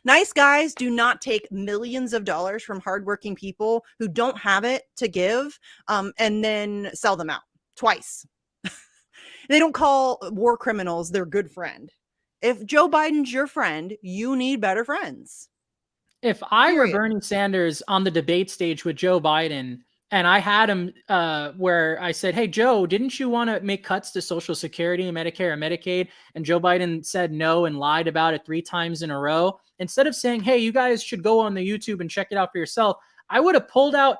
Nice guys do not take millions of dollars from hardworking people who don't have it to give, and then sell them out twice. They don't call war criminals their good friend. If Joe Biden's your friend, you need better friends. If I were Period. Bernie Sanders on the debate stage with Joe Biden and I had him where I said, "Hey, Joe, didn't you want to make cuts to Social Security and Medicare and Medicaid?" And Joe Biden said no and lied about it 3 times in a row. Instead of saying, "Hey, you guys should go on the YouTube and check it out for yourself," I would have pulled out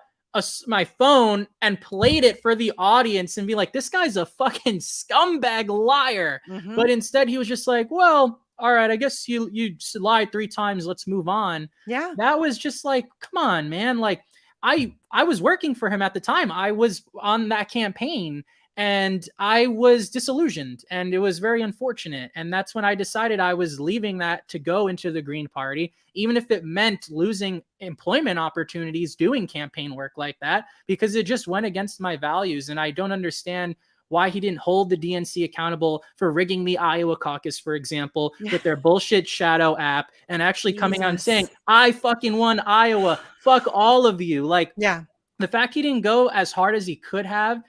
my phone and played it for the audience and be like, "This guy's a fucking scumbag liar." Mhm. But instead, he was just like, "Well, all right, I guess you lied 3 times. Let's move on." Yeah. That was just like, come on, man. Like I was working for him at the time. I was on that campaign and I was disillusioned and it was very unfortunate. And that's when I decided I was leaving that to go into the Green Party, even if it meant losing employment opportunities doing campaign work like that, because it just went against my values. And I don't understand why he didn't hold the DNC accountable for rigging the Iowa caucus, for example, with their bullshit shadow app and actually coming out and saying, "I fucking won Iowa. Fuck all of you." Like, yeah, the fact he didn't go as hard as he could have,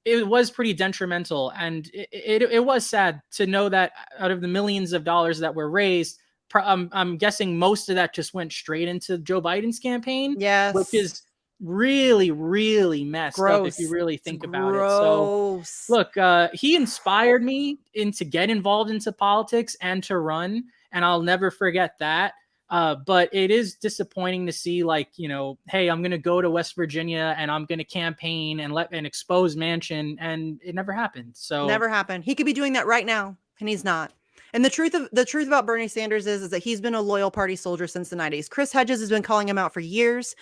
it was pretty detrimental. And it was sad to know that out of the millions of dollars that were raised, I'm guessing most of that just went straight into Joe Biden's campaign, yes, which is really, really messed up if you gross. really It's think about it. So gross. look, he inspired me to get involved into politics and to run, and I'll never forget that. But it is disappointing to see, like, you know, hey, I'm gonna go to West Virginia and I'm gonna campaign and expose Manchin, and it never happened. So Never happened. He could be doing that right now, and he's not. And the truth about Bernie Sanders is that he's been a loyal party soldier since the 90s. Chris Hedges has been calling him out for years.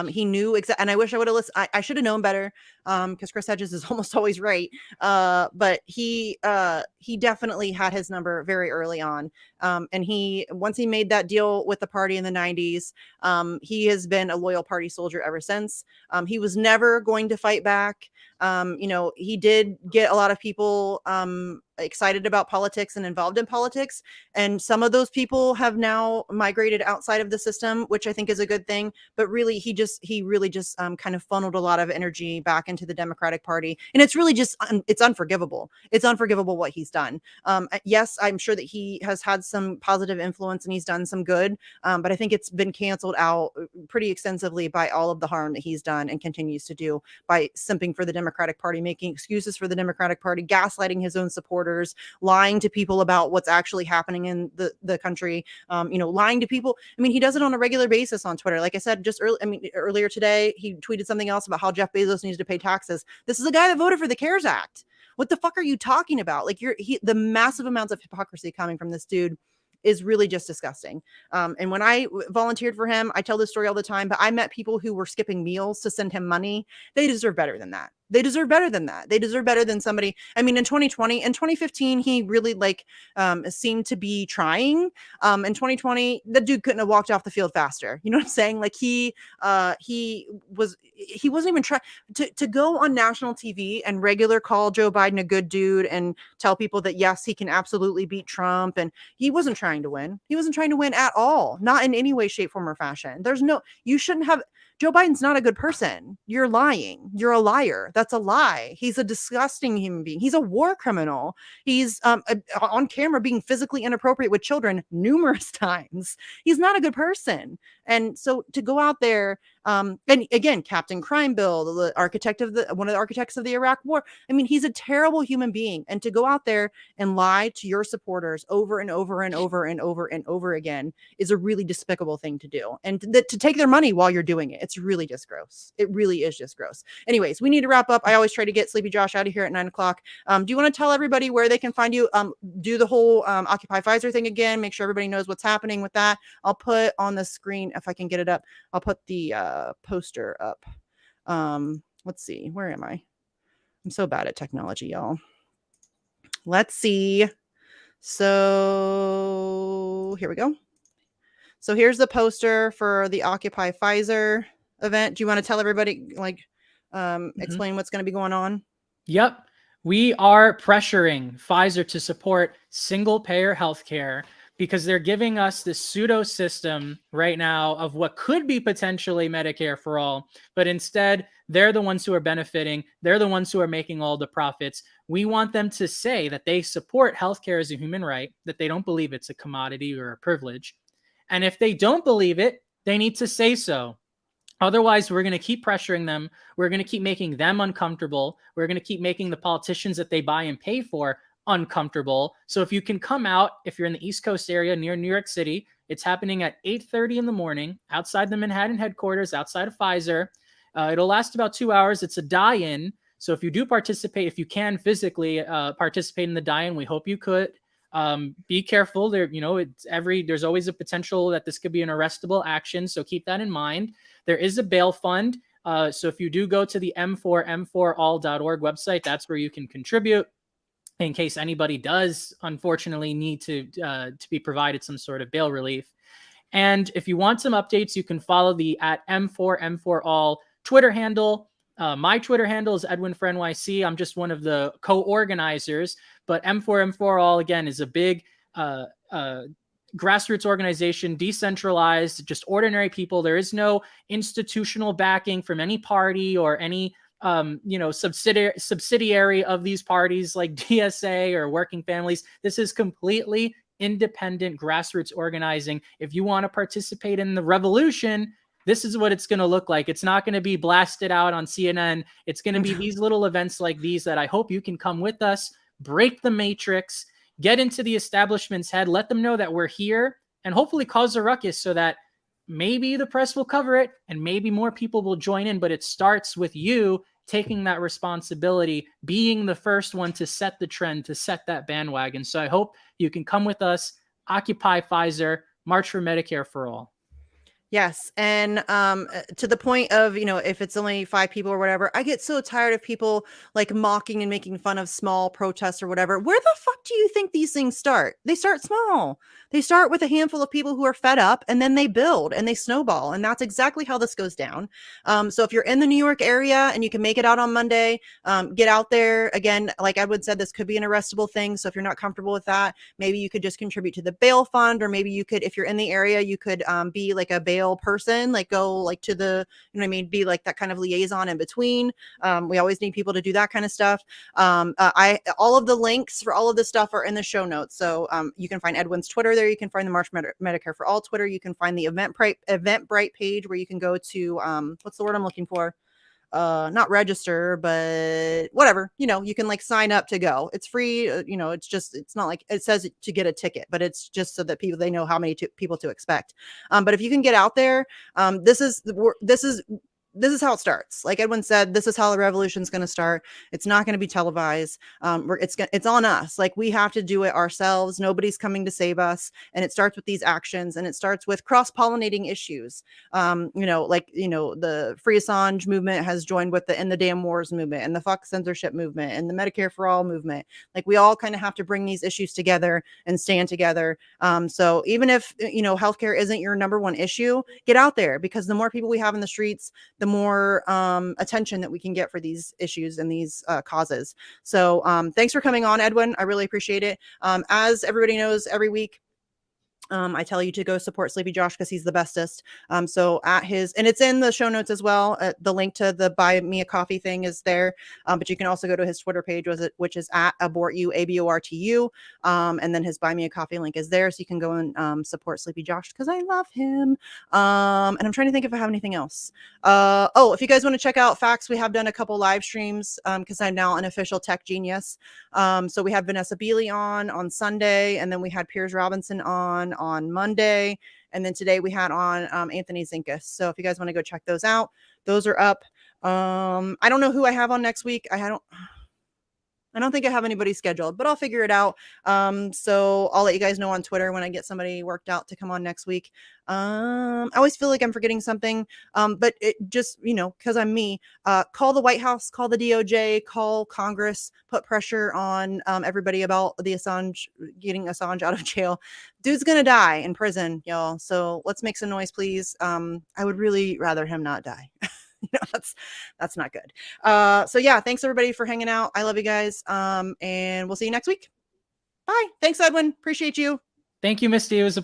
He knew and I wish I would have listened. I should have known better, because Chris Hedges is almost always right. But he definitely had his number very early on. And once he made that deal with the party in the 90s, he has been a loyal party soldier ever since. He was never going to fight back. You know, he did get a lot of people excited about politics and involved in politics. And some of those people have now migrated outside of the system, which I think is a good thing. But really, he really just kind of funneled a lot of energy back into the Democratic Party. And it's really just, it's unforgivable. It's unforgivable what he's done. Yes, I'm sure that he has had some positive influence and he's done some good. But I think it's been canceled out pretty extensively by all of the harm that he's done and continues to do by simping for the Democratic Party, making excuses for the Democratic Party, gaslighting his own supporters, lying to people about what's actually happening in the country, you know, lying to people. I mean, he does it on a regular basis on Twitter. Like I said, earlier today, he tweeted something else about how Jeff Bezos needs to pay taxes. This is a guy that voted for the CARES Act. What the fuck are you talking about? Like, the massive amounts of hypocrisy coming from this dude is really just disgusting. And when I volunteered for him, I tell this story all the time, but I met people who were skipping meals to send him money. They deserve better than that. They deserve better than that. They deserve better than somebody. I mean, in 2020, in 2015, he really seemed to be trying. In 2020, the dude couldn't have walked off the field faster. You know what I'm saying? Like he wasn't even trying to go on national TV and regular call Joe Biden a good dude and tell people that yes, he can absolutely beat Trump. And he wasn't trying to win. He wasn't trying to win at all. Not in any way, shape, form, or fashion. You shouldn't have. Joe Biden's not a good person. You're lying. You're a liar. That's a lie. He's a disgusting human being. He's a war criminal. He's on camera being physically inappropriate with children numerous times. He's not a good person. And so to go out there, and again, Captain Crime Bill, the architect of one of the architects of the Iraq War. I mean, he's a terrible human being. And to go out there and lie to your supporters over and over and over and over and over again is a really despicable thing to do. And to take their money while you're doing it, it's really just gross. It really is just gross. Anyways, we need to wrap up. I always try to get Sleepy Josh out of here at 9 o'clock. Do you want to tell everybody where they can find you? Do the whole Occupy Pfizer thing again. Make sure everybody knows what's happening with that. I'll put on the screen, if I can get it up, I'll put the poster up. Let's see. Where am I? I'm so bad at technology, y'all. Let's see. So here we go. So here's the poster for the Occupy Pfizer event. Do you want to tell everybody, explain what's going to be going on? Yep. We are pressuring Pfizer to support single-payer healthcare because they're giving us this pseudo system right now of what could be potentially Medicare for all, but instead they're the ones who are benefiting. They're the ones who are making all the profits. We want them to say that they support healthcare as a human right, that they don't believe it's a commodity or a privilege. And if they don't believe it, they need to say so. Otherwise, we're going to keep pressuring them. We're going to keep making them uncomfortable. We're going to keep making the politicians that they buy and pay for uncomfortable. So if you can come out, if you're in the East Coast area near New York City, it's happening at 8:30 in the morning outside the Manhattan headquarters, outside of Pfizer. It'll last about 2 hours. It's a die-in. So if you do participate, if you can physically participate in the die-in, we hope you could. Be careful. There's always a potential that this could be an arrestable action. So keep that in mind. There is a bail fund. So if you do go to the m4all.org website, that's where you can contribute in case anybody does unfortunately need to be provided some sort of bail relief. And if you want some updates, you can follow the @m4all Twitter handle. My Twitter handle is Edwin for NYC. I'm just one of the co-organizers, but M4all again is a big grassroots organization, decentralized, just ordinary people. There is no institutional backing from any party or any subsidiary of these parties like DSA or Working Families. This is completely independent grassroots organizing. If you want to participate in the revolution, this is what it's going to look like. It's not going to be blasted out on CNN. It's going to be these little events like these that I hope you can come with us, break the matrix, get into the establishment's head, let them know that we're here, and hopefully cause a ruckus so that maybe the press will cover it and maybe more people will join in. But it starts with you taking that responsibility, being the first one to set the trend, to set that bandwagon. So I hope you can come with us, occupy Pfizer, march for Medicare for all. Yes. And to the point of, if it's only 5 people or whatever, I get so tired of people like mocking and making fun of small protests or whatever. Where the fuck do you think these things start? They start small. They start with a handful of people who are fed up, and then they build and they snowball. And that's exactly how this goes down. So if you're in the New York area and you can make it out on Monday, get out there. Again, like Edwin said, this could be an arrestable thing. So if you're not comfortable with that, maybe you could just contribute to the bail fund, or maybe you could, if you're in the area, you could be like a bail person, like go like to the, be like that kind of liaison in between. We always need people to do that kind of stuff. All of the links for all of this stuff are in the show notes. So you can find Edwin's Twitter there. You can find the March Medicare for All Twitter. You can find the Eventbrite page where you can go to, what's the word I'm looking for? Not register, but whatever, you can like sign up to go. It's free. It's not like it says to get a ticket, but it's just so that they know how many people to expect. But if you can get out there, this is how it starts. Like Edwin said, this is how the revolution is going to start. It's not going to be televised. It's on us. Like we have to do it ourselves. Nobody's coming to save us. And it starts with these actions, and it starts with cross-pollinating issues. The Free Assange movement has joined with the End the Damn Wars movement, and the Fuck Censorship movement, and the Medicare for All movement. Like we all kind of have to bring these issues together and stand together. So even if, healthcare isn't your number one issue, get out there, because the more people we have in the streets, the more attention that we can get for these issues and these causes. So thanks for coming on, Edwin. I really appreciate it. As everybody knows, every week, I tell you to go support Sleepy Josh because he's the bestest. So and it's in the show notes as well. The link to the Buy Me a Coffee thing is there. But you can also go to his Twitter page, which is @abortu, ABORTU. And then his Buy Me a Coffee link is there. So you can go and support Sleepy Josh because I love him. And I'm trying to think if I have anything else. If you guys want to check out Facts, we have done a couple live streams because I'm now an official tech genius. So we had Vanessa Beeley on Sunday, and then we had Piers Robinson on Monday, and then today we had on Anthony Zinkus. So if you guys want to go check those out, those are up. I don't know who I have on next week. I don't think I have anybody scheduled, but I'll figure it out. So I'll let you guys know on Twitter when I get somebody worked out to come on next week. I always feel like I'm forgetting something. But it just, because I'm me, call the White House, call the DOJ, call Congress, put pressure on everybody about the getting Assange out of jail. Dude's going to die in prison, y'all. So let's make some noise, please. I would really rather him not die. That's not good. So yeah, thanks everybody for hanging out. I love you guys. And we'll see you next week. Bye. Thanks, Edwin. Appreciate you. Thank you, Misty. It was a